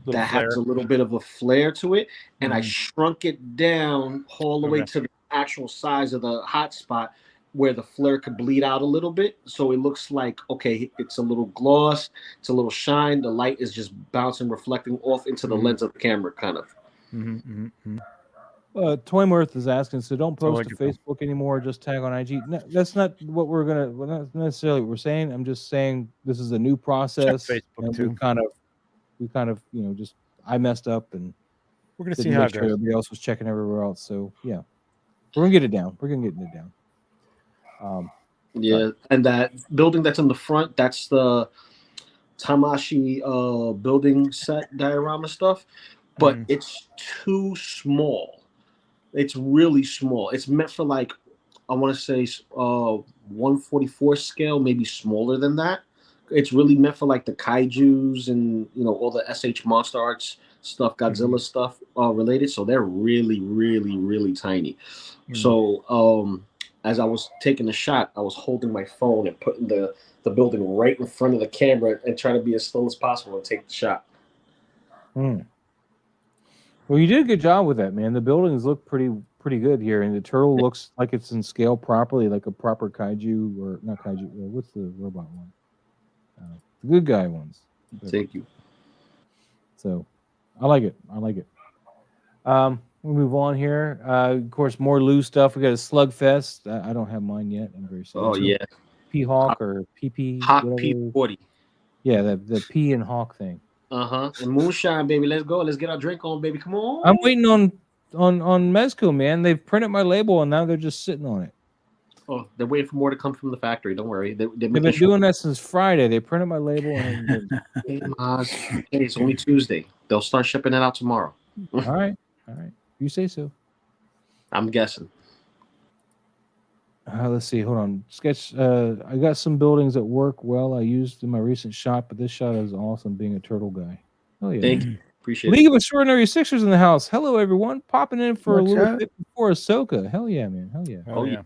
that has a little bit of a flare to it, and I shrunk it down all the way to the actual size of the hot spot where the flare could bleed out a little bit, so it looks like it's a little gloss, it's a little shine, the light is just bouncing, reflecting off into the lens of the camera, kind of. Toymirth is asking, so don't post to Facebook anymore, just tag on IG. No, that's not what we're gonna. Well, not necessarily what we're saying. I'm just saying this is a new process. Check Facebook and too. We kind of, just I messed up, and we're gonna see how it goes. Everybody else was checking everywhere else, so yeah, we're gonna get it down. We're gonna get it down. And that building that's in the front, that's the Tamashi building set diorama stuff, but it's too small. It's really small. It's meant for like, I want to say 144 scale, maybe smaller than that. It's really meant for like the kaijus and all the SH Monster Arts stuff, Godzilla stuff related. So they're really, really, really tiny. So as I was taking the shot, I was holding my phone and putting the building right in front of the camera and trying to be as still as possible and take the shot. Well, you did a good job with that, man. The buildings look pretty good here, and the turtle looks like it's in scale properly, like a proper kaiju, or not kaiju. What's the robot one? The good guy ones. Thank you. So, I like it. We'll move on here. Of course, more Lou stuff. We got a Slugfest. I don't have mine yet. I'm very sorry. Oh yeah, P-Hawk or PP. Hawk P40. Yeah, the P and Hawk thing. And moonshine, baby. Let's go. Let's get our drink on, baby. Come on. I'm waiting on Mezco, man. They've printed my label and now they're just sitting on it. Oh, they're waiting for more to come from the factory. Don't worry. They've been doing that since Friday. They printed my label. It's only Tuesday. They'll start shipping it out tomorrow. All right. You say so. I'm guessing. Let's see. Hold on. Sketch. I got some buildings that work well. I used in my recent shot, but this shot is awesome. Being a turtle guy. Oh yeah. Thank you. Appreciate League it. of Extraordinary Sixers in the house. Hello, everyone. Popping in for a little bit before Ahsoka. Hell yeah, man. Hell yeah. Oh yeah.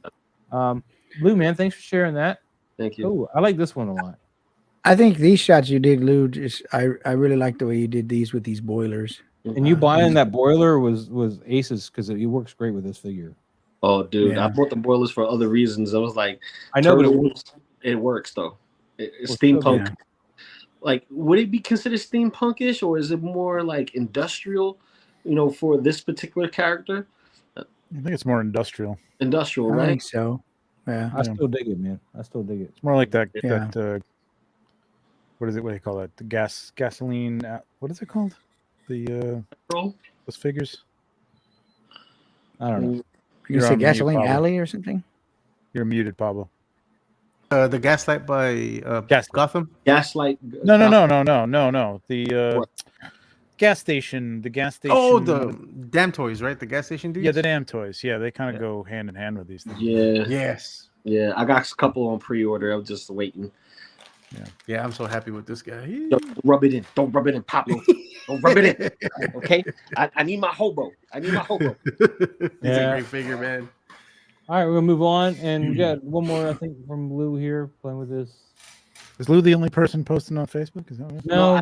Lou, man, thanks for sharing that. Thank you. Oh, I like this one a lot. I think these shots you did, Lou, I really like the way you did these with these boilers. And you buying that boiler was aces because it works great with this figure. Oh, dude, I bought the boilers for other reasons. I was like, I know, but it works though. It's steampunk. Yeah. Like, would it be considered steampunkish, or is it more like industrial? For this particular character. I think it's more industrial. Industrial, right? I think so. Yeah, I still dig it, man. I still dig it. It's more like that. Yeah. What is it? What do you call that? The gasoline. What is it called? The those figures. I don't know. You say Gasoline Alley or something? You're muted, Pablo. The Gaslight by Gotham. Gaslight. No. The gas station. The gas station. Oh, the damn toys, right? The gas station dudes. Yeah, the damn toys. Yeah, they kind of go hand in hand with these things. Yeah. Yes. Yeah, I got a couple on pre-order. I was just waiting. Yeah, I'm so happy with this guy. Don't rub it in. Don't rub it in, Pablo. Don't rub it in. Okay? I need my hobo. He's a great figure, man. All right, we're gonna move on, and we got one more, I think, from Lou here playing with this. Is Lou the only person posting on Facebook? Is that right? No,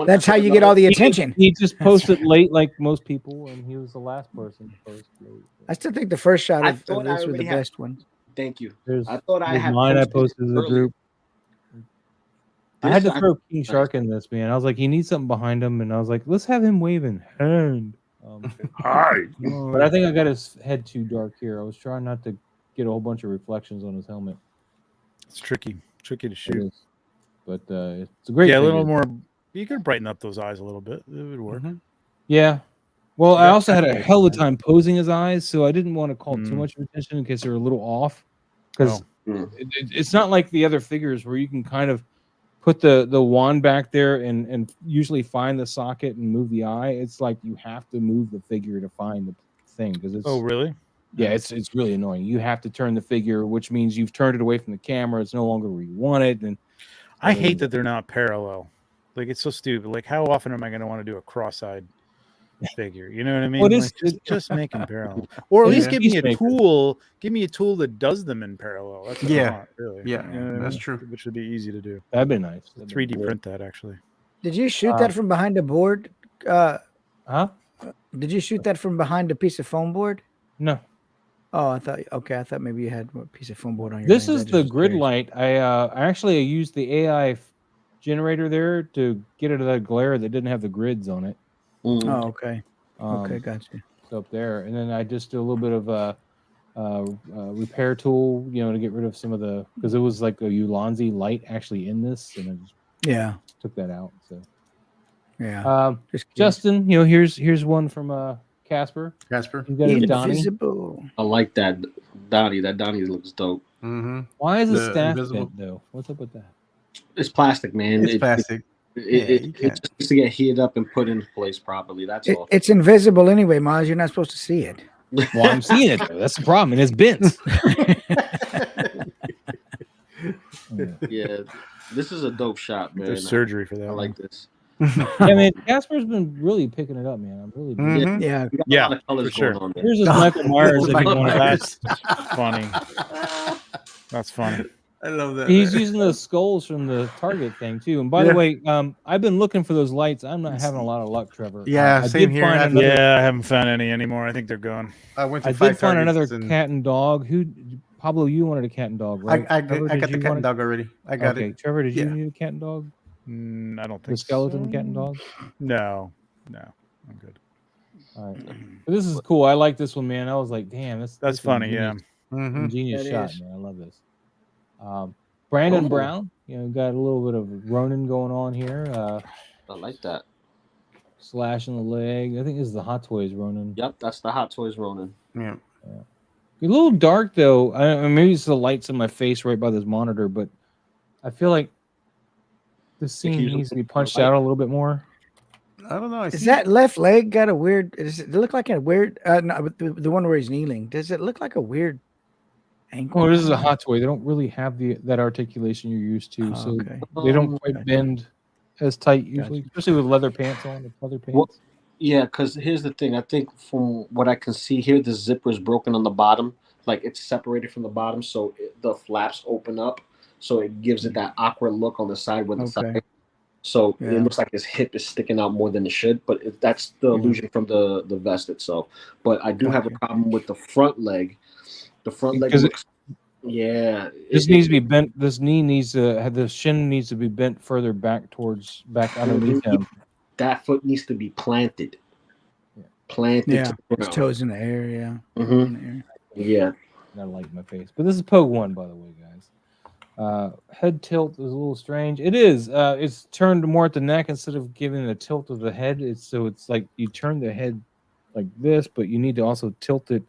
That's how you get all the attention. He just posted late, like most people, and he was the last person to post late. I still think the first shot I of thought I this was the already had- best one. Thank you. There's, I thought I there's had mine. I posted posted to the earlier. group. I had to This- throw King Shark in this, man. I was like, he needs something behind him, and I was like, let's have him waving hand. But I think I got his head too dark here. I was trying not to get a whole bunch of reflections on his helmet. It's tricky to It shoot. is. But it's a great. Yeah, a figure. little more. You could brighten up those eyes a little bit. It would work. Yeah. Well, I Yeah, also had a okay. hell of a time posing his eyes, so I didn't want to call too Mm. much attention in case they're a little off. Because Oh. it's not like the other figures where you can kind of put the wand back there and usually find the socket and move the eye. It's like you have to move the figure to find the thing because it's Oh, really? yeah, it's really annoying. You have to turn the figure, which means you've turned it away from the camera. It's no longer where you want it, and I hate that they're not parallel. Like, it's so stupid. Like, how often am I going to want to do a cross-eyed figure? You know what I mean? Well, it is- Like, just make them parallel, or at It least is give me a Peacemaker. tool. Give me a tool that does them in parallel. That's what I Yeah. want, really. Yeah, You know what I that's mean? true. Which would be easy to do. that'd be nice. 3D print that actually. Did you shoot that from behind a board? Huh? Did you shoot that from behind a piece of foam board? No. Oh, I thought maybe you had a piece of foam board on your. This lens. I is just the was grid curious. light. I actually used the AI generator there to get rid of that glare that didn't have the grids on it. Oh, okay. Um, Okay, gotcha. So up there, and then I just did a little bit of repair tool, to get rid of some of the because it was like a Ulanzi light actually in this, and I just Yeah, took that out. So yeah. Just curious. Justin, here's one from Casper. Casper. You got a Donnie. Invisible. I like that Donnie. That Donnie looks dope. Mm-hmm. Why is the The staff invisible- bent though? What's up with that? It's plastic, man. It's plastic. It you can't. just needs to get heated up and put in place properly. That's all. It's invisible anyway, Maz. You're not supposed to see it. Well, I'm seeing it though. That's the problem, and it's bent. Yeah, this is a dope shot, man. There's surgery for that. I like this. Yeah, man, Casper's been really picking it up, man. I'm really. Mhm. Yeah, We got Yeah, a lot of colors for sure. going on there. Here's this Michael Myers. If you Michael want to Myers. That's funny. That's funny. I love that. He's man. using those skulls from the Target thing too. And by the way, I've been looking for those lights. I'm not having a lot of luck, Trevor. Yeah, I same did here. Find I've- another, Yeah, I haven't found any anymore. I think they're gone. I went to I 5 did find another Targets and cat and dog. Who? Pablo, you wanted a cat and dog, right? I Trevor, got did the you cat want and it? dog already. I got Okay, it. Trevor, did you Yeah. need a cat and dog? I don't think The skeleton so. cat and dog. No, I'm good. All right, but this is cool. I like this one, man. I was like, damn, this That's is funny. Yeah. ingenious. Mm-hmm. Ingenious That shot, is. man. I love this. Brandon Oh. Brown, got a little bit of Ronin going on here. I like that. Slash in the leg. I think this is the Hot Toys Ronin. Yep, that's the Hot Toys Ronin. Yeah. A little dark though. Maybe it's the lights in my face right by this monitor, but I feel like this scene you needs to be look punched like- out a little bit more. I don't know. I is see that left leg got a weird? Does it look like a weird? No, but the one where he's kneeling. Does it look like a weird ankle? Oh, this is a Hot Toy. They don't really have that articulation you're used to, Oh, so okay. they don't quite bend as tight usually, especially with leather pants on. With leather pants. Well, yeah, because here's the thing. I think from what I can see here, the zipper is broken on the bottom. Like it's separated from the bottom, so the flaps open up. So it gives it that awkward look on the side with the Okay. side. So Yeah. it looks like his hip is sticking out more than it should, but that's the illusion from the vest itself. But I do have a Gotcha. problem with the front leg. The front leg Because looks, yeah. This needs to be bent. This knee needs to have the shin needs to be bent further back underneath him. That foot needs to be planted. Yeah. Planted. Yeah, to the his ground. toes in the air. Yeah. Mhm. In the air. Yeah. Got a light in my face, but this is Pogue 1, by the way, guys. Head tilt is a little strange. It is. It's turned more at the neck instead of giving a tilt of the head. It's like you turn the head like this, but you need to also tilt it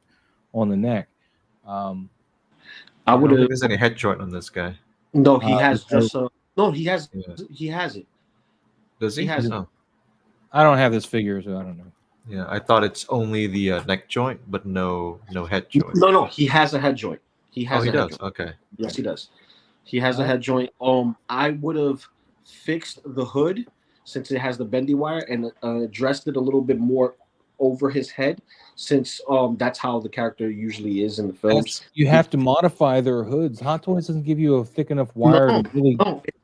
on the neck. I I don't would think have. there's any head joint on this guy. No, he has so- just a. No, he has. Yeah. He has it. Does he? He has it. Oh. I don't have this figure, so I don't know. Yeah, I thought it's only the neck joint, but no head joint. No, he has a head joint. He has Oh, he a head does. joint. Okay. Yes, he does. He has a head joint. I would have fixed the hood since it has the bendy wire and addressed it a little bit more over his head, since that's how the character usually is in the films. You have to modify their hoods. Hot Toys doesn't give you a thick enough wire to really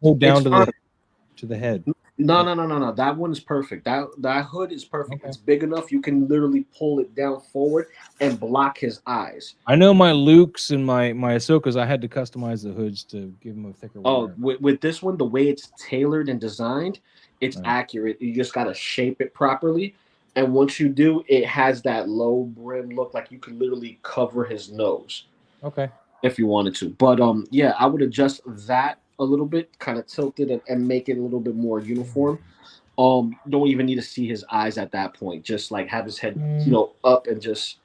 hold down to the head. No. That one is perfect. That hood is perfect. Okay. It's big enough. You can literally pull it down forward and block his eyes. I know my Lukes and my Ahsokas, I had to customize the hoods to give them a thicker wire. With this one, the way it's tailored and designed, it's accurate. You just got to shape it properly. And once you do, it has that low brim look, like you could literally cover his nose. Okay. If you wanted to. But yeah, I would adjust that a little bit, kind of tilt it and make it a little bit more uniform. Don't even need to see his eyes at that point. Just like have his head, up and just,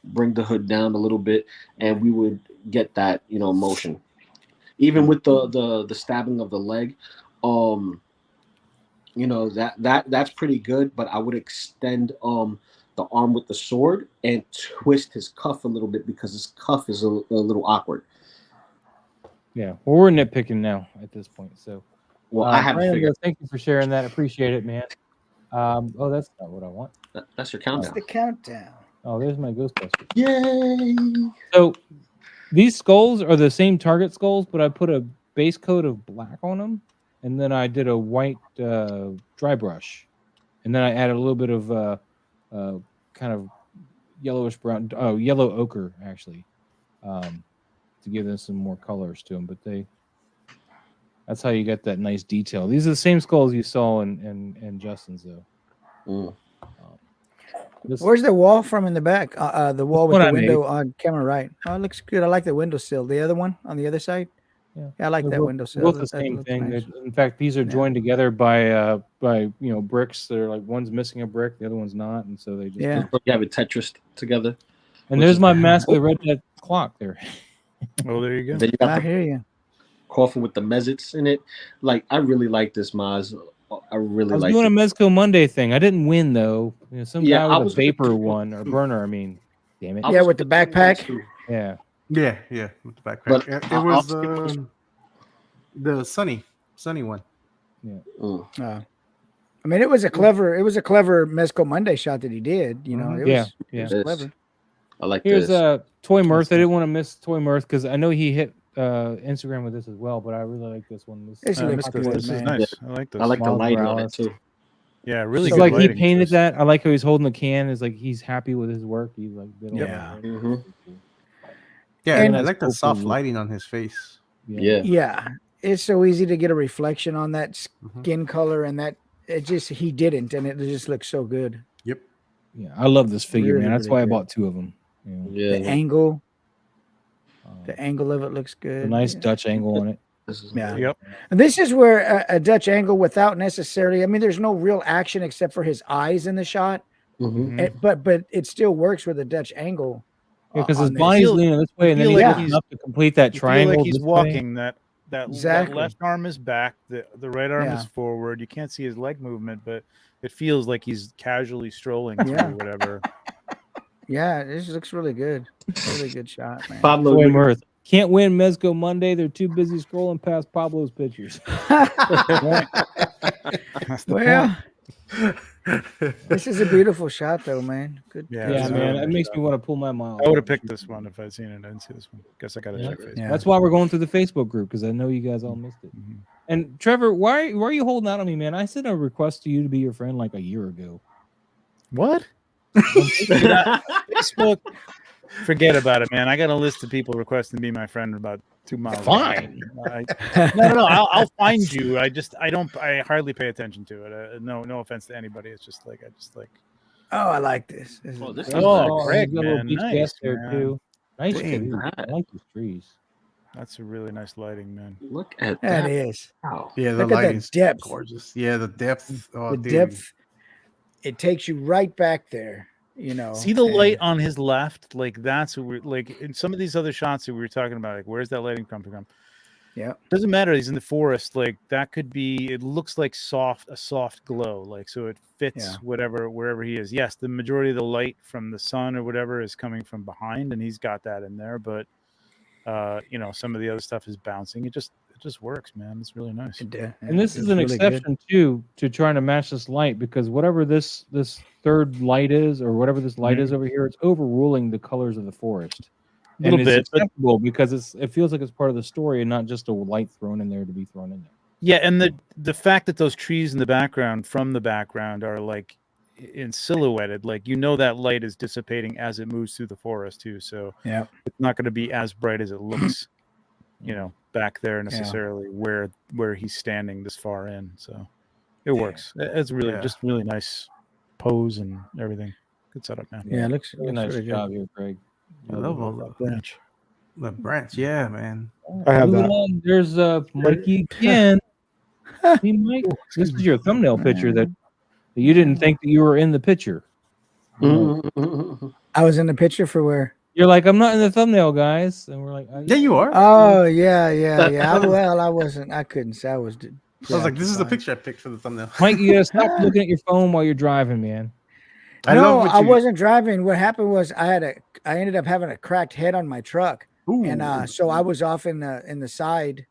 bring the hood down a little bit, and we would get that, motion. Even with the stabbing of the leg, that's pretty good. But I would extend the arm with the sword and twist his cuff a little bit, because his cuff is a little awkward. Yeah, well, we're nitpicking now at this point. So, I have to figure. Thank you for sharing that. Appreciate it, man. Oh, that's not what I want. That's your countdown. That's the countdown. Oh, there's my Ghostbusters. Yay! So, these skulls are the same Target skulls, but I put a base coat of black on them, and then I did a white dry brush, and then I added a little bit of kind of yellowish brown, yellow ochre actually, to give them some more colors to them. But that's how you get that nice detail. These are the same skulls you saw in Justin's though. Where's the wall from in the back? The wall with the window made. on camera right. Oh, it looks good. I like the windowsill. The other one on the other side. Yeah, I like that windowsill. Both the same thing. Nice. In fact, these are joined together by bricks. They're like one's missing a brick, the other one's not, and so they just You have it Tetris together. And there's my mask of the Red Dead clock there. Oh, there you go. Then you got I hear you. coffin with the mezzets in it. Like, I really like this, Maz. I was doing a Mezco Monday thing. I didn't win though. Some guy with a vapor one or burner. I mean, damn it. Yeah, with the backpack. Yeah. Yeah, with the backpack. But it was the sunny one. Yeah. I mean, it was a clever Mezco Monday shot that he did. It was clever. I like Here's this. Toy Mirth. I didn't want to miss Toy Mirth because I know he hit Instagram with this as well, but I really like this one. This This is nice. I like this. I like the Miles lighting on it Morales. too. Yeah, really It's good like he lighting painted choice. that. I like how he's holding the can. Is like he's happy with his work. He like did all that. Yeah, And- I like the That's soft cool. lighting on his face. Yeah. Yeah, it's so easy to get a reflection on that skin color, and that he didn't, and it just looks so good. Yep. Yeah, I love this figure, Really, man. That's really why I good. bought two of them. Yeah. The angle of it looks good. A nice Dutch angle on it. Yeah. Yep. And this is where a Dutch angle without necessarily, I mean, there's no real action except for his eyes in the shot, but it still works with a Dutch angle. Yeah, because his on this. body's leaning this way, and then feel he's like looking up to complete that You triangle. feel like he's this way. walking. That Exactly. left arm is back. The right arm Yeah. is forward. You can't see his leg movement, but it feels like he's casually strolling Yeah. through whatever. Yeah, this looks really good. Really good shot, man. Pablo, Toy you- Mirth. Can't win Mezco Monday. They're too busy scrolling past Pablo's pictures. That's the Well, point. this is a beautiful shot, though, man. Good. Yeah, Yeah, it's a man, really it good makes shot. me want to pull my mile. I would have picked this one if I'd seen it. I didn't see this one. Guess I got to check Facebook. Yeah. That's why we're going through the Facebook group because I know you guys all missed it. Mhm. And Trevor, why are you holding out on me, man? I sent a request to you to be your friend like a year ago. What? Facebook. Forget about it, man. I got a list of people requesting to be my friend about 2 miles. Fine. No. I'll find you. I hardly pay attention to it. No offense to anybody. It's just like Oh, I like this. This is Oh, this nice. is Oh, nice. Craig, He's got a little man. beach Nice, gas there man. too. Nice Dang, trees. I that- like these trees. that's a really nice lighting, man. Look at That that. is. Wow. Yeah, the Look at that lighting's depth. gorgeous. Yeah, the depth. Oh, The dude. depth. It takes you right back there. See the and- light on his left? Like that's what we're like in some of these other shots that we were talking about. Like, where's that lighting coming from? Yeah. Doesn't matter. He's in the forest. Like that could be. It looks like a soft glow. Like so, it fits Yeah. wherever he is. Yes, the majority of the light from the sun or whatever is coming from behind, and he's got that in there. But Some of the other stuff is bouncing. It just works, man. It's really nice. And this is an exception too to trying to match this light, because whatever this third light is, or whatever this light is over here, it's overruling the colors of the forest. A little and bit, it's acceptable because it feels like it's part of the story and not just a light thrown in there to be thrown in there. Yeah, and the fact that those trees in the background are like in silhouetted, like that light is dissipating as it moves through the forest too. So yeah, it's not going to be as bright as it looks, back there necessarily where he's standing this far in. So it works. It's really just really nice pose and everything. Good setup, man. Yeah, it looks a nice really job good. here, Craig. I love all that branch. The branch, yeah, man. I have Moving that. on, there's Mikey again. Hey, Mike, this is your thumbnail picture that you didn't think that you were in the picture. I was in the picture for where? You're like, I'm not in the thumbnail, guys, and we're like, Yeah, you are. Oh yeah. Well, I wasn't. I couldn't say I was. I was like, this is the picture I picked for the thumbnail. Mike, you gotta stop looking at your phone while you're driving, man. I wasn't driving. What happened was I ended up having a cracked head on my truck. Ooh. And so I was off in the side,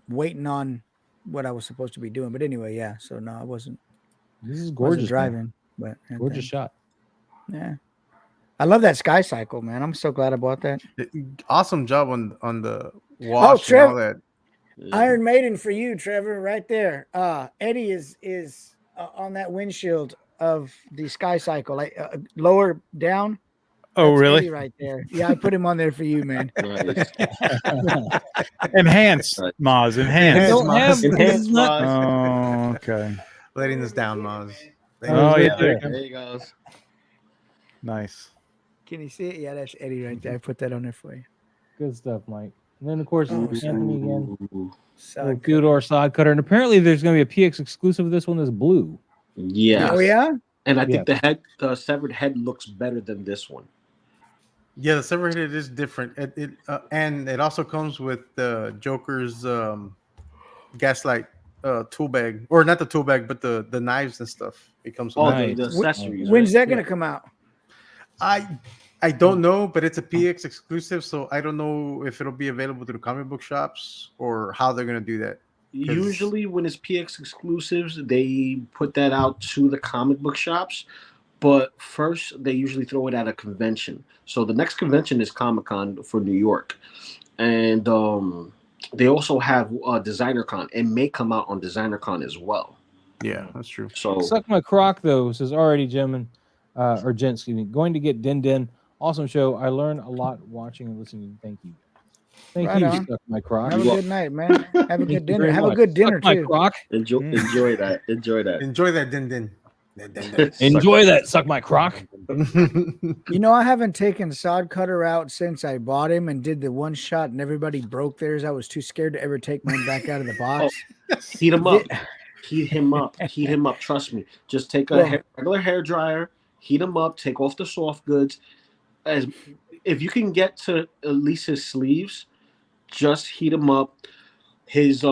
waiting on what I was supposed to be doing. But anyway, yeah. So no, I wasn't. This is gorgeous. Driving, but gorgeous shot. Yeah, I love that sky cycle, man. I'm so glad I bought that. Awesome job on the wash. Trev, and all that. Iron Maiden for you, Trevor, right there. Eddie is on that windshield of the sky cycle, like lower down. Oh, That's really? Eddie right there. Yeah, I put him on there for you, man. Enhance, Maz. Enhance. Enhance, Maz. Oh, okay. Letting us down, Maz. Oh, yeah. There you go. Nice. Can you see it? Yeah, that's Eddie right there. I put that on there for you. Good stuff, Mike. And then, of course, Anthony again. Sod Theodore Sod Cutter. And apparently there's going to be a PX exclusive of this one that's blue. Yeah. Oh, yeah? And I think the severed head looks better than this one. Yeah, the severed head is different. And it also comes with the Joker's gaslight tool bag, or not the tool bag, but the knives and stuff. It comes with the accessories. When's that going to come out? I don't know, but it's a PX exclusive, so I don't know if it'll be available to the comic book shops or how they're going to do that. Usually when it's PX exclusives, they put that out to the comic book shops, but first they usually throw it at a convention. So the next convention is Comic-Con for New York, and they also have DesignerCon. It may come out on DesignerCon as well. Yeah, that's true. So Suck My Croc, though, says already, gentlemen, or gents, excuse me, going to get Din Din. Awesome show. I learned a lot watching and listening. Thank you. Thank Right you, on. Suck My Croc. Have a good night, man. Have a good you dinner. very Have a much. good dinner, Suck My too. Croc. enjoy that. Enjoy that. Enjoy that, Din Din. Enjoy that, Suck My Croc. You know, I haven't taken Sod Cutter out since I bought him and did the one shot and everybody broke theirs. I was too scared to ever take mine back out of the box. Heat him up. Heat him up. Heat him up. Trust me. Just take a regular hair dryer, heat him up, take off the soft goods. If you can get to at least his sleeves, just heat him up. His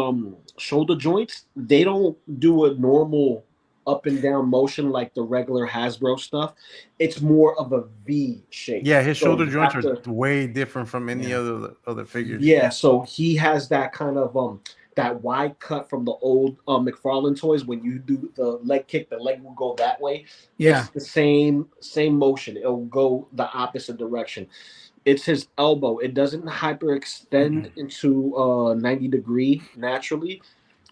shoulder joints, they don't do a normal up and down motion like the regular Hasbro stuff. It's more of a V shape. Yeah, his So shoulder you joints have are to- way different from any other figures. Yeah, so he has that kind of that wide cut from the old McFarlane toys. When you do the leg kick, the leg will go that way. Yeah. It's the same motion. It'll go the opposite direction. It's his elbow. It doesn't hyperextend into 90 degree naturally.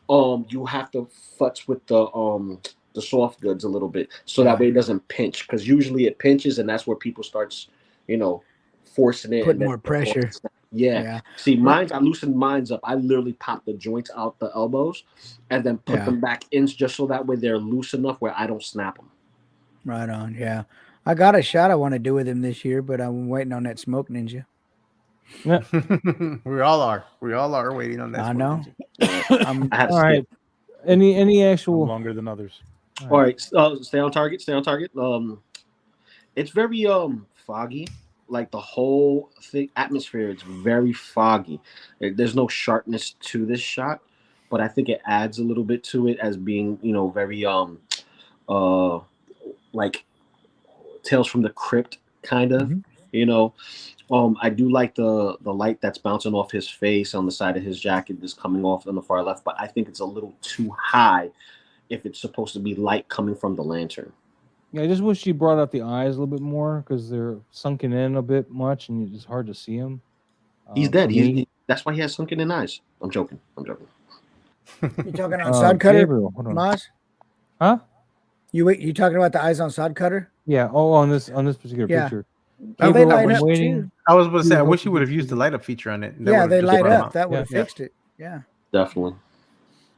You have to futz with the soft goods a little bit so that way it doesn't pinch, because usually it pinches and that's where people starts, forcing it. Put more pressure. Yeah. See, I loosened mine's up. I literally popped the joints out the elbows and then put them back in just so that way they're loose enough where I don't snap them. Right on. Yeah. I got a shot I want to do with him this year, but I'm waiting on that Smoke Ninja. We all are. We all are waiting on that. I know. I had to All right. Any actual Longer than others. All right, stay on target. It's very foggy. Like the whole atmosphere, it's very foggy. There's no sharpness to this shot, but I think it adds a little bit to it as being, very like Tales from the Crypt kind of. You know, I do like the light that's bouncing off his face on the side of his jacket that's coming off on the far left, but I think it's a little too high if it's supposed to be light coming from the lantern. Yeah, I just wish you brought out the eyes a little bit more because they're sunken in a bit much, and it's hard to see them. He's dead. That's why he has sunken in eyes. I'm joking. You talking on Sod Cutter, Gabriel, hold on. Maz? Huh? You talking about the eyes on Sod Cutter? Yeah. Oh, on this particular Yeah. picture. Oh, they Gabriel, light I'm up waiting. too. I was going to say, I wish you would have used the light up feature on it. That Yeah, would've they just light brought 'em up. out. That would have Yeah. fixed it. Yeah. Definitely.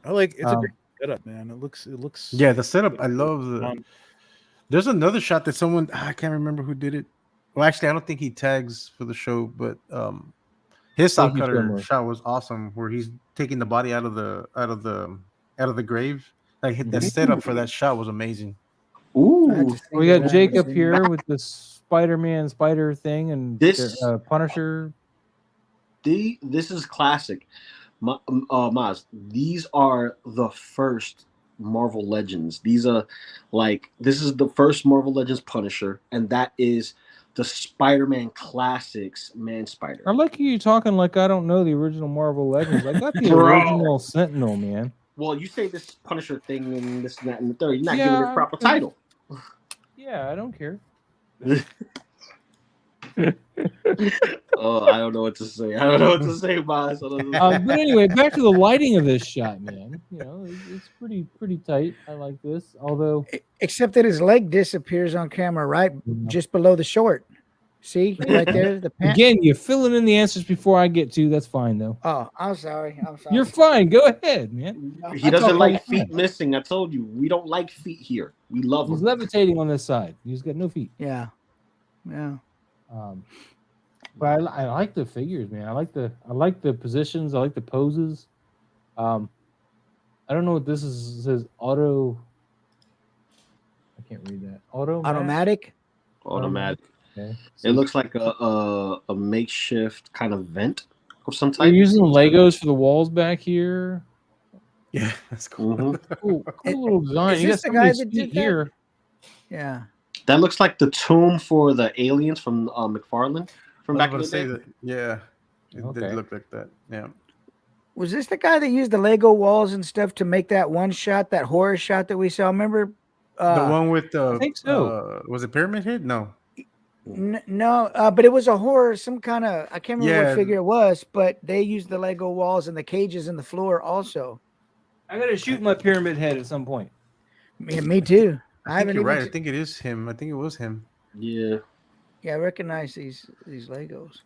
I like it's a Um, great setup, man. It looks. Yeah, the setup. I love the. fun. There's another shot that someone I can't remember who did it. Well, actually, I don't think he tags for the show, but his Thank Sod you so Cutter much. shot was awesome, where he's taking the body out of the grave. Like the setup for that shot was amazing. Ooh, We got Jacob here with the Spider-Man spider thing and This- Punisher. This is classic. Maz, these are the first Marvel Legends. These are this is the first Marvel Legends Punisher, and that is the Spider-Man Classics Man Spider. I like you talking like I don't know the original Marvel Legends. I got the Bro. original Sentinel, man. Well, you say this Punisher thing and this and that and the third. You're not Yeah, giving it a proper title. Yeah, I don't care. Oh, I don't know what to say. I don't know what to say, Maz. But anyway, back to the lighting of this shot, man. You know, it's pretty tight. I like this, although Except that his leg disappears on camera right just below the short. See right there, the pant. again, you're filling in the answers before I get to. That's fine though. Oh, I'm sorry. You're fine. Go ahead, man. He doesn't like feet missing. I told you, we don't like feet here. We love He's them. levitating on this side. He's got no feet. Yeah. But I like the figures, man. I like the positions. I like the poses. I don't know what this is. It says auto. I can't read that. Automatic. Okay. It looks like a makeshift kind of vent of some They're type. using Legos for the walls back here. Yeah, that's cool. Mhm. Cool little design. Is You got this the guy somebody's that feet did that? here. Yeah. That looks like the tomb for the aliens from McFarlane from I back in was the going to day. say that. Yeah, it Okay. did look like that. Yeah. Was this the guy that used the Lego walls and stuff to make that one shot, that horror shot that we saw? Remember? The one with the. I think so. Was it Pyramid Head? No. No, but it was a horror, some kind of, I can't remember Yeah. what figure it was, but they used the Lego walls and the cages in the floor also. I gotta shoot my pyramid head at some point. Me too. I think you're right. I think it is him. I think it was him. Yeah. Yeah, I recognize these Legos.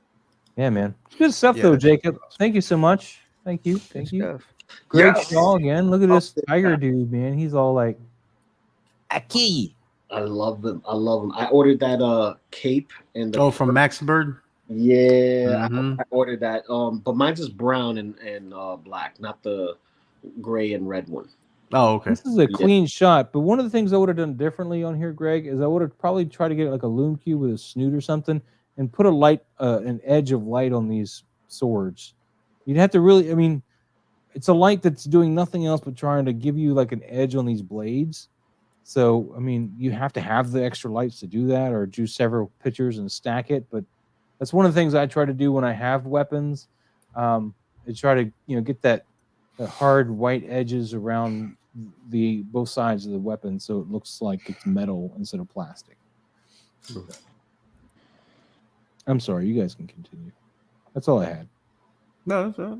Yeah, man. It's good stuff Yeah. though, Jacob. Thank you so much. Thank you. Thank Good you. stuff. Great Yes. shawl again. Look at this tiger dude, man. He's all like Aki. I love them. I ordered that cape and the From Max Bird. Yeah, Mhm. I ordered that. But mine's is brown and black, not the gray and red one. Oh, okay. This is a clean shot, but one of the things I would have done differently on here, Greg, is I would have probably tried to get like a loom cube with a snoot or something and put a light, an edge of light on these swords. You'd have to really, I mean, it's a light that's doing nothing else but trying to give you like an edge on these blades. So, I mean, you have to have the extra lights to do that or do several pictures and stack it. But that's one of the things I try to do when I have weapons. I try to, get that hard white edges around the both sides of the weapon so it looks like it's metal instead of plastic. I'm sorry, you guys can continue. That's all I had. No, that's all.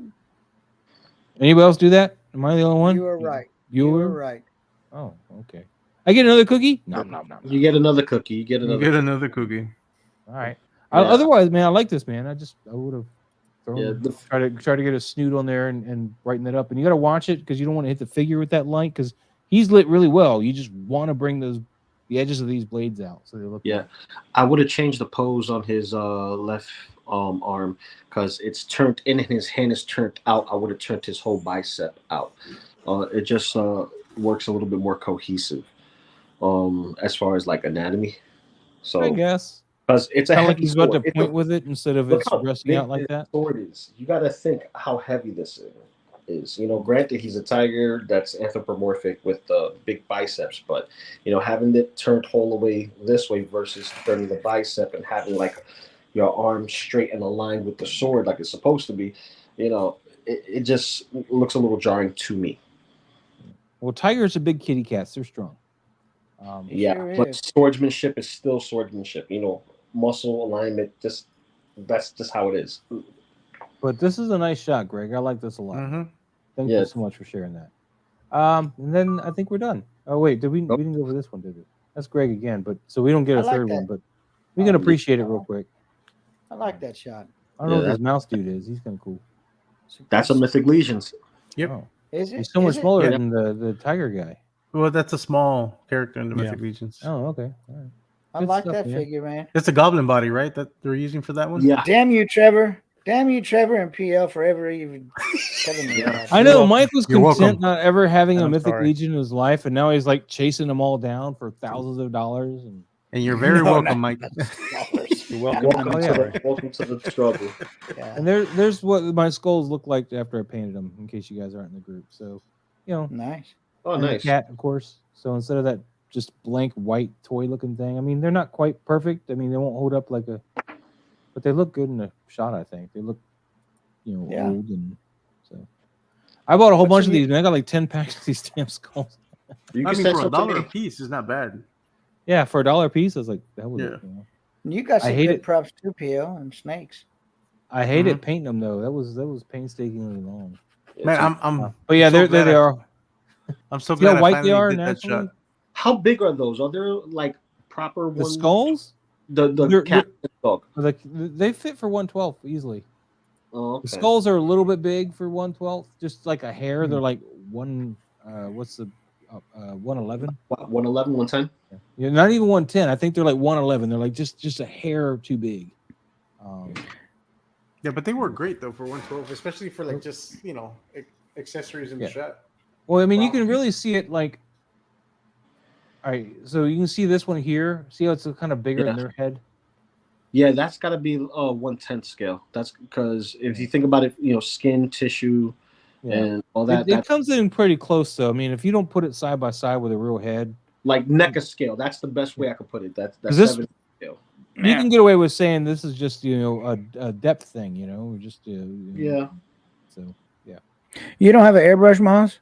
Anybody else do that? Am I the only one? You were right. You You were were right. Oh, okay. I get another cookie? No. You get another cookie. You get You another. get another cookie. All right. Yeah. Otherwise, man, I like this, man. I would have Yeah, try to get a snoot on there and brighten that up. And you got to watch it because you don't want to hit the figure with that light because he's lit really well. You just want to bring the edges of these blades out so they look. Yeah, I would have changed the pose on his left arm because it's turned in and his hand is turned out. I would have turned his whole bicep out. It just works a little bit more cohesive as far as like anatomy. So I guess because it's a kind of heavy like he's about sword. to point with it instead of Look it's how resting big out like this that. sword is. You got to think how heavy this is. Granted, he's a tiger that's anthropomorphic with big biceps, but having it turned whole the way this way versus turning the bicep and having like your arm straight and aligned with the sword like it's supposed to be, it just looks a little jarring to me. Well, tigers are big kitty cats. They're strong. Yeah, sure but is. swordsmanship is still swordsmanship. Muscle alignment. That's just how it is. But this is a nice shot, Greg. I like this a lot. Mm-hmm. Thank Yeah. you so much for sharing that. And then I think we're done. Oh wait, we didn't go over this one, did we? That's Greg again, but so we don't get I a like third that. one, but we can appreciate it real quick. I like that shot. I don't know Yeah, who this mouse dude is. He's kind of cool. That's a Mythic Legions. Yep. Oh. Is it? He's so much Is it? smaller Yeah. than the tiger guy. Well, that's a small character in the Mythic Yeah. Legions. Oh, okay. All right. I Good like stuff, that man. figure, man. It's a goblin body, right? That they're using for that one. Yeah. Damn you, Trevor. Damn you, Trevor and PL for ever even telling me that. I know welcome. Mike was You're content welcome. not ever having And a I'm Mythic sorry. Legion in his life, and now he's like chasing them all down for thousands of dollars. And And you're very No, welcome, not- Mike. You're welcome. Welcome, and I'm yeah. sorry. welcome to the struggle. Yeah. and there's what my skulls look like after I painted them. In case you guys aren't in the group, so Nice. Oh, and the nice. cat, of course. So instead of that just blank white toy looking thing, I mean they're not quite perfect. I mean they won't hold up like but they look good in a shot. I think they look Yeah. old, and so I bought a whole What's bunch in of these. Man, I got like 10 packs of these damn skulls. You I can mean, send for some to $1 me. a piece is not bad. Yeah, for $1 a piece, I was like, that was Yeah. You got I some hate good it. props too, PL and snakes. I hated painting them though. That was painstakingly long. Man, I'm But yeah, so there glad they I- are. I'm so See how glad I white they finally are did that naturally? shot. How big are those? Are there like proper The ones? skulls, The They're- cat and dog. like they fit for 1/12 easily. Oh, okay. The skulls are a little bit big for 1/12, just like a hair. Hmm. They're like 111? 111, 110. Yeah, not even 110. I think they're like 111. They're like just a hair too big. Yeah, but they were great though for 112, especially for like just accessories in Yeah. the shot. Well, I mean, you Wow. can really see it like. All right, so you can see this one here. See how it's kind of bigger Yeah. than their head. Yeah, that's got to be 1/10 scale. That's because if you think about it, skin, tissue, Yeah. and all that, It comes in pretty close, though. I mean, if you don't put it side by side with a real head, like NECA scale. That's the best way I could put it. That's this- 7 scale. you can get away with saying this is just a depth thing, or just Yeah. So You don't have an airbrush, Moz?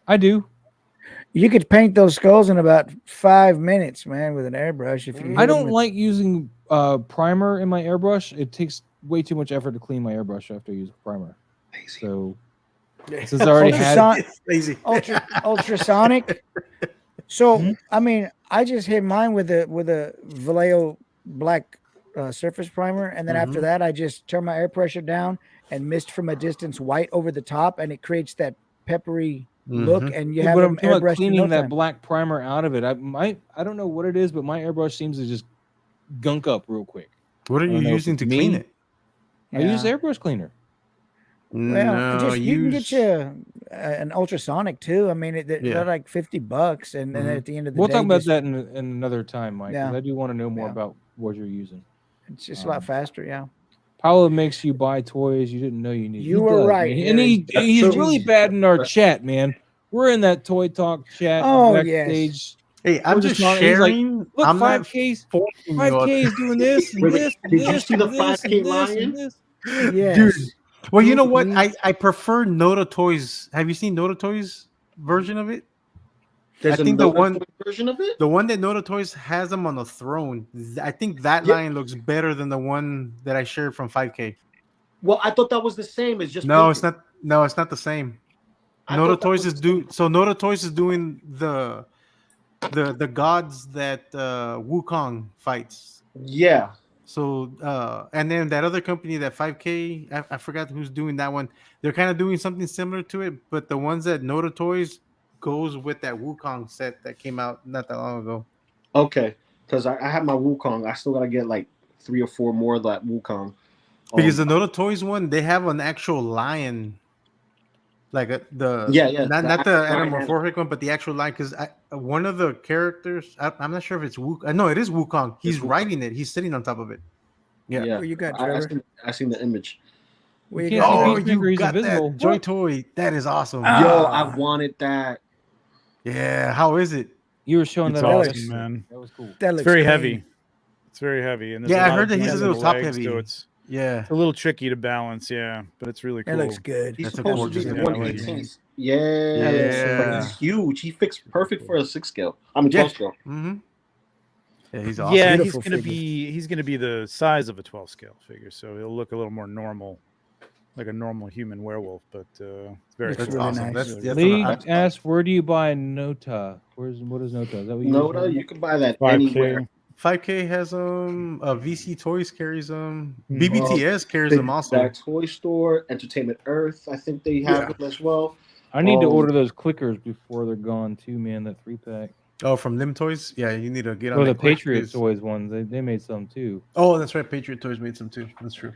I do. You could paint those skulls in about 5 minutes, man, with an airbrush. If you hit I 'em don't with- like using primer in my airbrush. It takes way too much effort to clean my airbrush after I use primer. So since I already had Ultrason- It's lazy. ultrasonic. So Mhm. I mean, I just hit mine with a Vallejo black surface primer, and then after Mhm. that, I just turn my air pressure down and mist from a distance white over the top, and it creates that peppery look. Mhm. And you Yeah, have but them I'm talking about airbrushed in cleaning no that time. black primer out of it. I don't know what it is, but my airbrush seems to just gunk up real quick. What are I you don't know if using it's to clean me. it? I use Yeah. airbrush cleaner. Well, No, just you can get you an ultrasonic too. I mean, they're Yeah. like $50, and then Mhm. at the end of the We'll day, talk about just- that in another time, Mike, because Yeah. I do want to know more Yeah. about what you're using. It's just a lot faster. Yeah. Pablo makes you buy toys you didn't know you needed. You He were does, right, man. And Harry. he's That's really true. bad in our chat, man. We're in that toy talk chat Oh, backstage. Hey, I'm We're just just talking- he's like, sharing. Look, I'm not 5K's forcing you 5K all- is doing this and Wait, this and did you this see and the this 5K and this and lion? this. Yes. Dude. Well, you know what? Mhm. I prefer Noda Toys. Have you seen Noda Toys version of it? There's I think the another one- version of it. The one that Noda Toys has them on a throne. I think that Yeah. line looks better than the one that I shared from 5K. Well, I thought that was the same. It's just No, painted. it's not. No, it's not the same. I Noda thought that Toys was is the same. Noda Toys is doing the gods that Wukong fights. Yeah. So and then that other company, that 5K, I forgot who's doing that one. They're kind of doing something similar to it, but the ones that Noda Toys goes with that Wukong set that came out not that long ago. Okay. Because I have my Wukong. I still gotta get like 3 or 4 more of that Wukong. Because the Noda Toys one, they have an actual lion, like the Yeah, not the the actual lion anamorphic one, but the actual lion. Because one of the characters, I'm not sure if it's Wukong. No, it is Wukong. He's It's Wukong. riding it. He's sitting on top of it. Yeah. What you got, I Trevor? seen the image. What you can't got, see Oh, Trevor? Peacemaker, you he's got invisible. that Joy What? Toy. That is awesome. Yo, Ah. I wanted that. Yeah. How is it? You were showing It's that awesome, off yesterday. man. That was cool. That It's looks very clean. heavy. It's very heavy, and there's Yeah, I a lot heard of that he's a joints in little the top legs, heavy. so it's Yeah, a little tricky to balance. Yeah, but it's really cool. That looks good. He's That's a supposed to be gorgeous the looking 1/18. figure. Yeah, but Yeah. he's huge. He fits perfect for a 6 scale. I mean, Yeah. 12 scale. Mm-hmm. Yeah, he's awesome. Yeah, Beautiful he's gonna be the size of a 12 scale figure, so he'll look a little more normal, like a normal human werewolf. But it's very Looks That's cool. really awesome. nice. That's Lee what asked, "Where do you buy Nota? What is Nota? Is that what you Noda, you can buy that anywhere. 5K. 5K has VC Toys carries Mhm. BBTS carries them also. That Toy Store, Entertainment Earth, I think they have Yeah. them as well. I need to Um, order those clickers before they're gone too, man. That 3-pack. Oh, from Lim Toys. Yeah, you need to get on Oh, the that quick, Patriot please. Toys ones. They made some too. Oh, that's right. Patriot Toys made some too. That's true.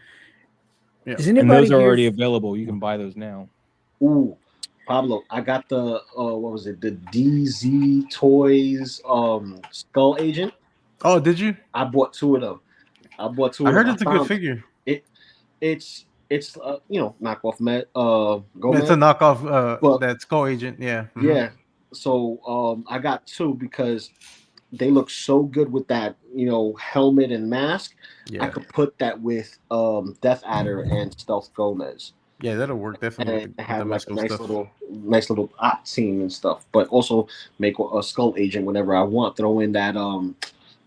Yeah. Is And anybody those are here? already available. You can buy those now. Ooh, Pablo, I got the what was it? The DZ Toys Skull Agent. Oh, did you? I bought 2 of them. I heard it's a good found figure. It's knockoff Gomez. It's a knockoff But- that Skull Agent. Yeah. Mhm. Yeah. So I got 2 because they look so good with that, helmet and mask. I Yeah. could put that with Death Adder and Stealth Gomez. Yeah, that'll work definitely. And with have the like a Mesco nice little op team and stuff. But also make a Skull Agent whenever I want. Throw in that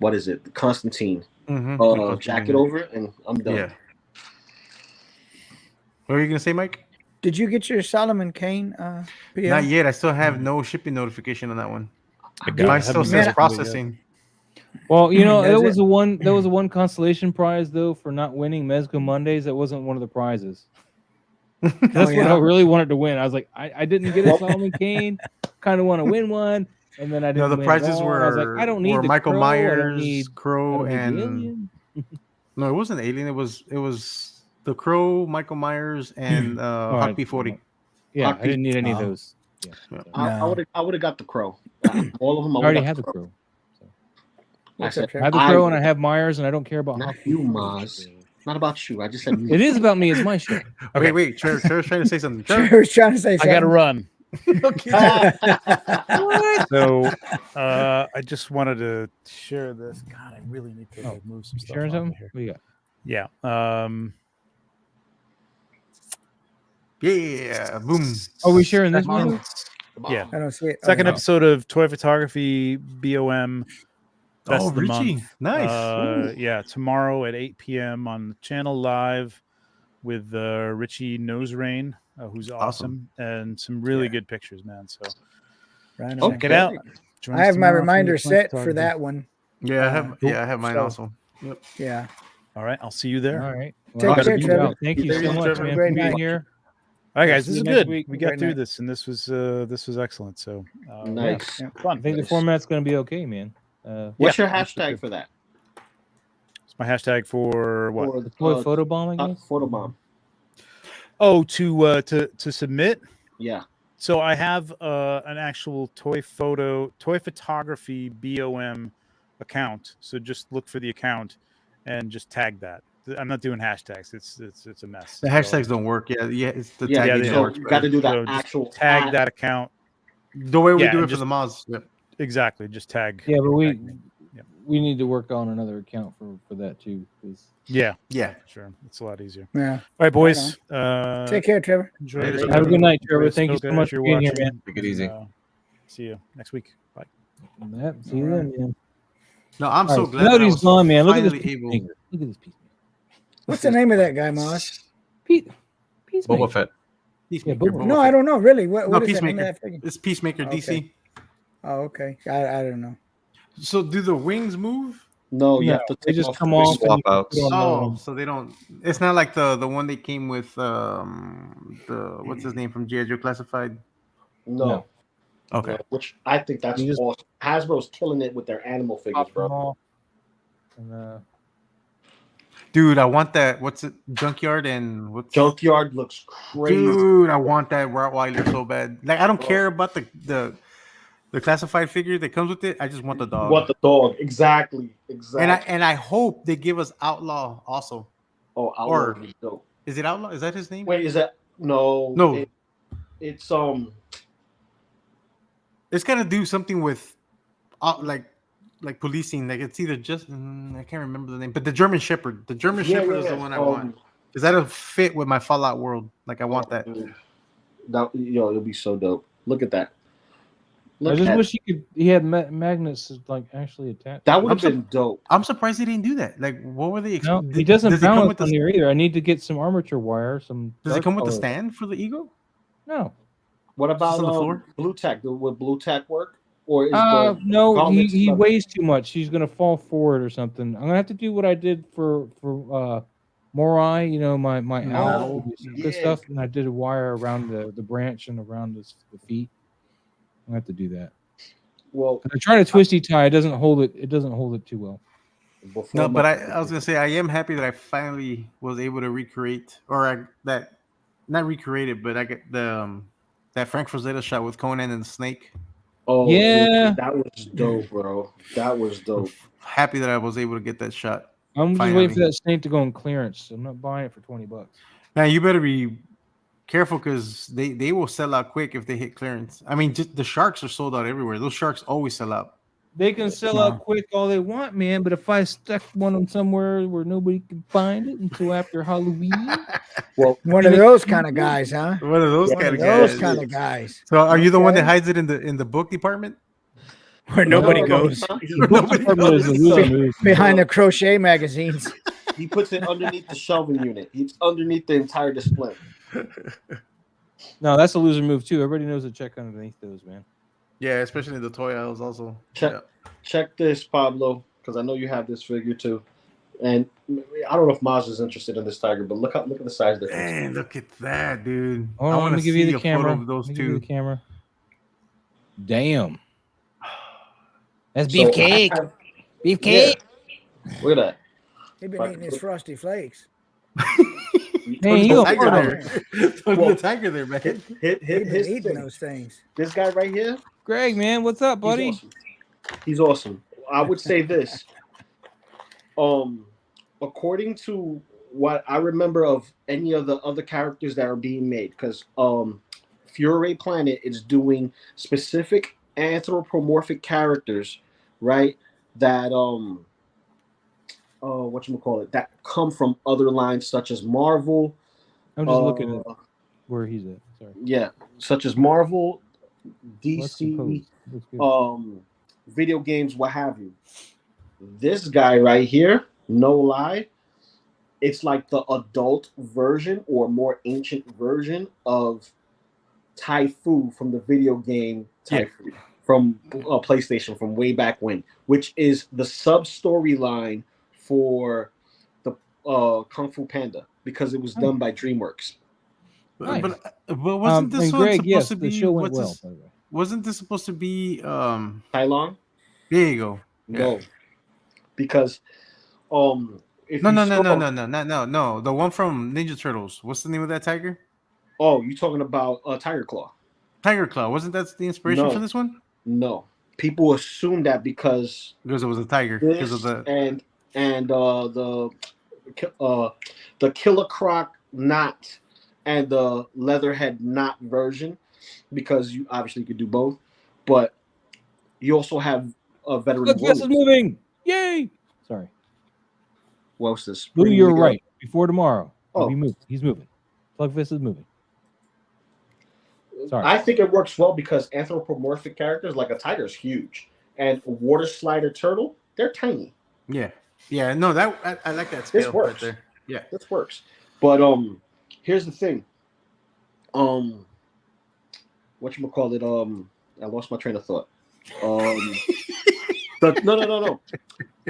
what is it? The Constantine Mhm. jacket over it, and I'm done. Yeah. What were you gonna say, Mike? Did you get your Solomon Kane? PL? Not yet. I still have no shipping notification on that one. I got Mine it. still Haven't says got it processing. Well, Does that it? was the one. That was the one consolation prize though for not winning Mezco Mondays. That wasn't one of the prizes. That's what yeah? I really wanted to win. I was like, I didn't get a Solomon Kane. Kind of want to win one, and then I didn't. No, the win prizes all. I was like, I don't need were the Michael Crow, I don't Myers, need- I Crow, don't need the and alien. no, it wasn't Alien. It was the Crow, Michael Myers, and Oh, Hawk B40. Yeah, Hockey- I didn't need any of Oh. those. Yeah, I would have got the Crow. All of them. I already had the Crow. I said, I have the Crow and I have Myers, and I don't care about Not Hockey. you, Maz. Not about you. I just said It is about me. It's my show. Okay, wait. Trevor's trying to say something. Trevor? I was trying to say I something. got to run. What? So I just wanted to share this. God, I really need to move some stuff. Sharing off of something? here. What do you got? Yeah. Yeah, boom. Are we sharing this Come on. one? Yeah. I don't see it. Second Oh, episode of Toy Photography BOM. Best Oh, of the Richie. month. Nice. Ooh. Yeah, tomorrow at 8 p.m. on the channel live with Richie Noserain, who's awesome, and some really good pictures, man. So right on. check it out. Join I us have my tomorrow for reminder the Toy set for Photography. that one. Yeah, I have mine So- also. Yep. Yeah. All right, I'll see you there. All right. Take Well, care, peace Trevor. out. Thank you There you so go, much, Trevor. man, Great for being night. here. All right, We'll guys, see this you is next good. week. We got Great through night. this, and this was excellent. So Nice. Yeah. I fun. think the format's going to be okay, man. What's your hashtag for that? It's my hashtag for what? For, The toy photo bomb, I guess. photobomb. Oh, to submit. Yeah. So I have an actual toy photography BOM account. So just look for the account and just tag that. I'm not doing hashtags. It's a mess. The hashtags don't work. Yeah, it's the Yeah. tagging they that So works you got to better. do that So just actual tag at- that account. The way we Yeah, do and it for just- the Moz. Yep. Exactly. Just tag. Yeah, but we tag me. Yep. we need to work on another account for that too. 'Cause Yeah. Yeah. Sure. It's a lot easier. Yeah. All right, boys. Take care, Trevor. Enjoy Later, the Trevor. Have a good night, enjoy Trevor. the Thank you Stoker so much if you're for being here, watching, man. Take it easy. See you next week. Bye. Yep, see you then, man. No, I'm All so right, glad. now that I he's was gone, man. Look at this finally able- Peacemaker. Look at this Peacemaker. What's the name of that guy, Moss? Peacemaker. Boba Fett. Peacemaker, Yeah, Boba No, Fett. I don't know. Really, what No, is the name of Peacemaker. that figure? It's Peacemaker Okay. DC. Oh, okay. I don't know. So do the wings move? No, you No, have to they take just off come the off. wing. Swap and you outs. put on Oh, the- so they don't. It's not like the one they came with. What's his name from G.I. Joe Classified? No. No. Okay. No, which I think that's You just- awesome. Hasbro's killing it with their animal figures, pop them bro. off. And, Dude, I want that. What's it? Junkyard and what's Junkyard looks crazy. Dude, I want that Rottweiler so bad. Like I don't care about the classified figure that comes with it. I just want the dog. What the dog? Exactly. and I hope they give us Outlaw also. Oh, Outlaw or- would be dope. Is it Outlaw? Is that his name? Wait, is that no? No. It's It's gotta do something with like like policing. Like it's either just I can't remember the name, but the German Shepherd. The German Yeah, Shepherd yeah, is the yeah. one I want. Because that'll fit with my Fallout world. Like I want that. Dude. It'll be so dope. Look at that. I Look just at wish he had magnets like actually attached. that. Would I'm have been dope. I'm surprised he didn't do that. Like, what were they? No, he doesn't does it come balance with on the? there either. I need to get some armature wire. Some. Does it dark come with the color. stand for the Eagle? No. What about on the floor? Blue Tack? Would Blue Tack work? Or is No, gauntlets he leather? weighs too much. He's gonna fall forward or something. I'm gonna have to do what I did for Morai, you know, my owl, yeah. stuff, and I did a wire around the branch and around the feet. I have to do that. Well, I try to twisty tie. It doesn't hold it. It doesn't hold it too well. No, but I was gonna say I am happy that I finally was able to recreate, not recreate it, but I get the that Frank Frazetta shot with Conan and the snake. Oh Yeah. dude, that was dope, bro. That was dope. Happy that I was able to get that shot. I'm just Finally. waiting for that snake to go on clearance. I'm not buying it for $20. Now you better be careful because they will sell out quick if they hit clearance. I mean, just the sharks are sold out everywhere. Those sharks always sell out. They can sell out quick all they want, man. But if I stuck one on somewhere where nobody can find it until after Halloween, Well, One of those kind of guys, huh? One of those One kind of of those guys. kind of guys. So are you the one that Okay. hides it in the book department? Where nobody No, goes. the book department is a loser move. Behind the crochet magazines. he puts it underneath the shelving unit. It's underneath the entire display. No, that's a loser move too. Everybody knows to check underneath those, man. Yeah, especially the toy aisles also. Check this, Pablo, because I know you have this figure too. And I don't know if Maz is interested in this tiger, but look at the size difference. Man, look at that, dude. Hold I on, want let to me give you see the a camera. photo of those Let me give you two. the camera. Damn. That's So, beefcake. Yeah. Beefcake. Look at that. He's been eating his Frosty Flakes. Man, you the a tiger photo. there. Well, the tiger there, man. He's been His eating thing. those things. This guy right here, Greg, man, what's up, buddy? He's awesome. I would say this. According to what I remember of any of the other characters that are being made, because Fury Planet is doing specific anthropomorphic characters, right? That whatchamacallit, that come from other lines such as Marvel. I'm just looking at where he's at. Sorry. Yeah, such as Marvel, What's the DC, pose? Looks good. video games, what have you. This guy right here, no lie, it's like the adult version or more ancient version of Taifu from the video game Taifu from PlayStation from way back when, which is the sub storyline for the Kung Fu Panda because it was done by DreamWorks. Nice. But wasn't this and one Greg, supposed yes, to the be? show went What's well, this? by the way. Wasn't this supposed to be? Tai Long? There you go. No, because if No, you no, no, no, scroll- no, no, no, no. The one from Ninja Turtles. What's the name of that tiger? Oh, you talking about Tiger Claw? Tiger Claw. Wasn't that the inspiration No. for this one? No, people assume that because Because it was a tiger. Because of the. and the Killer Croc knot and the Leatherhead knot version, because you obviously could do both, but you also have a veteran. Look, this is moving. Yay! Sorry. What's this? Lou, you're right. Before tomorrow. Oh. He's moving. Slugfist is moving. Sorry. I think it works well because anthropomorphic characters like a tiger is huge, and a water slider turtle, they're tiny. Yeah. Yeah. No, that I like that This scale right works. there. Yeah. This works. But here's the thing. Whatchamacallit, I lost my train of thought. No.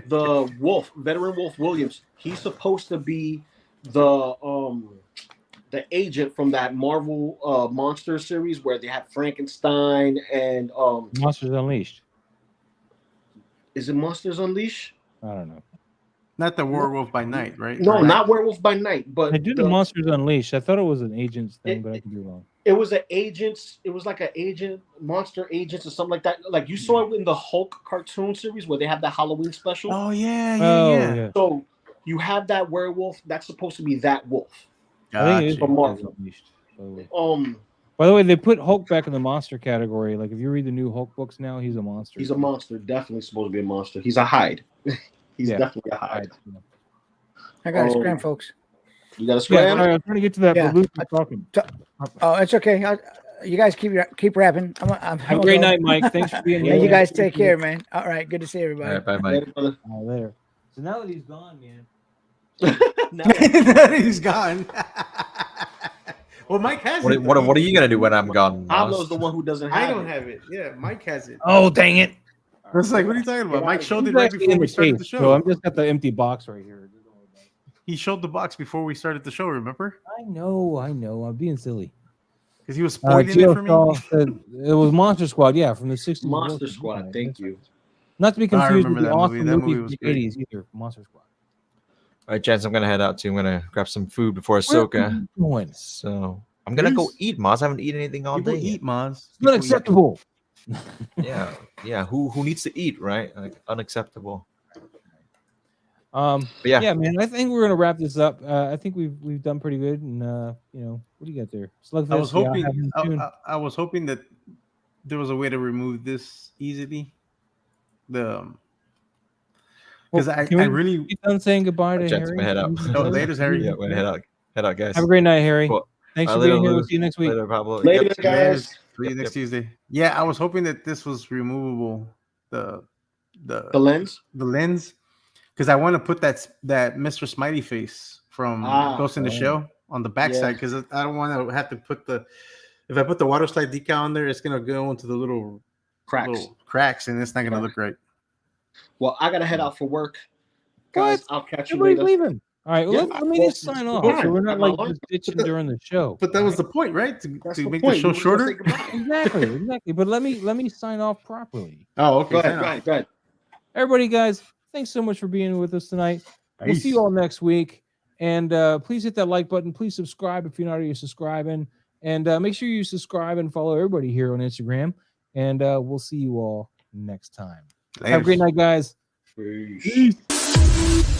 The Wolf, veteran Wolf Williams, he's supposed to be the agent from that Marvel monster series where they have Frankenstein and Monsters Unleashed. is it Monsters Unleashed? I don't know. Not the Werewolf by Night, right? No, Right. not Werewolf by Night, but I do the Monsters Unleashed. I thought it was an agent's thing, but I could be wrong. it was an agents. It was like an agent, monster agents, or something like that. Like you saw it in the Hulk cartoon series where they have the Halloween special. Oh yeah, Oh, yeah. yeah. So you have that werewolf. That's supposed to be that wolf. I think it is Gotcha. From Marvel. Monsters Unleashed, by the way. By the way, they put Hulk back in the monster category. Like if you read the new Hulk books now, he's a monster. He's a monster. Definitely supposed to be a monster. He's a hide. He's definitely a hide. I got a scram, folks. You got a Yeah, scram? sorry, I was trying to get to that, Yeah. but Luke was talking. Oh, it's okay. You guys keep rapping. Have a great night, Mike. Thanks for being Yeah, here. you guys take care, man. All right, good to see everybody. All right, bye, Mike. Later, brother. Later. So now that he's gone, man. He's gone. Well, Mike has it. What are you gonna do when I'm gone? Pablo's the one who doesn't have I don't it. have it. Yeah, Mike has it. Oh, dang it. It's like, what are you talking about? Mike showed He's it right actually before in we the started case, the so show. I'm just got the empty box right here. He showed the box before we started the show, remember? I know. I'm being silly. Because he was spoiling it for me. Said it was Monster Squad, yeah, from the 60s. Monster Squad. Thank you. Not to be I confused with remember the that movie. awesome That movie movie from was the great. 80s either. Monster Squad. All right, gents, I'm gonna head out too. I'm gonna grab some food before Where Ahsoka. are you going? So I'm gonna go eat, Maz. I haven't eaten anything all People day. eat, Maz. It's People not eat. acceptable. Yeah. Who needs to eat, right? Like unacceptable. But yeah. yeah, man. I think we're gonna wrap this up. I think we've done pretty good, and what do you got there? Slugfest, I was yeah, hoping. having soon. I was hoping that there was a way to remove this easily. Because I Can we really. get done saying goodbye to Gents, Harry? I'm gonna head out. Oh, later, Harry. Yeah, I'm gonna head out, guys. Have a great night, Harry. Cool. Thanks Bye, for being later, here. We'll Luz. see you next week. Later, Pablo. Later, Yep. guys. See you Yep, next yep. Tuesday. Yeah, I was hoping that this was removable. The lens. The lens, because I want to put that Mr. Smiley face from Ghost in the Shell on the backside, because I don't want to have to put if I put the water slide decal on there, it's gonna go into the little cracks, and it's not gonna look right. Well, I gotta head out for work, guys. I'll catch you Everybody's later. leaving. All right, well, let me just sign off, so we're not like just ditching during the show. But that was the point, right? To the make point. the show We were gonna shorter. say Exactly. But let me sign off properly. Oh, okay. Go ahead. Everybody, guys, thanks so much for being with us tonight. We'll see you all next week. And please hit that like button. Please subscribe if you're not already subscribing. And make sure you subscribe and follow everybody here on Instagram. And we'll see you all next time. Have a great night, guys. Peace. Peace.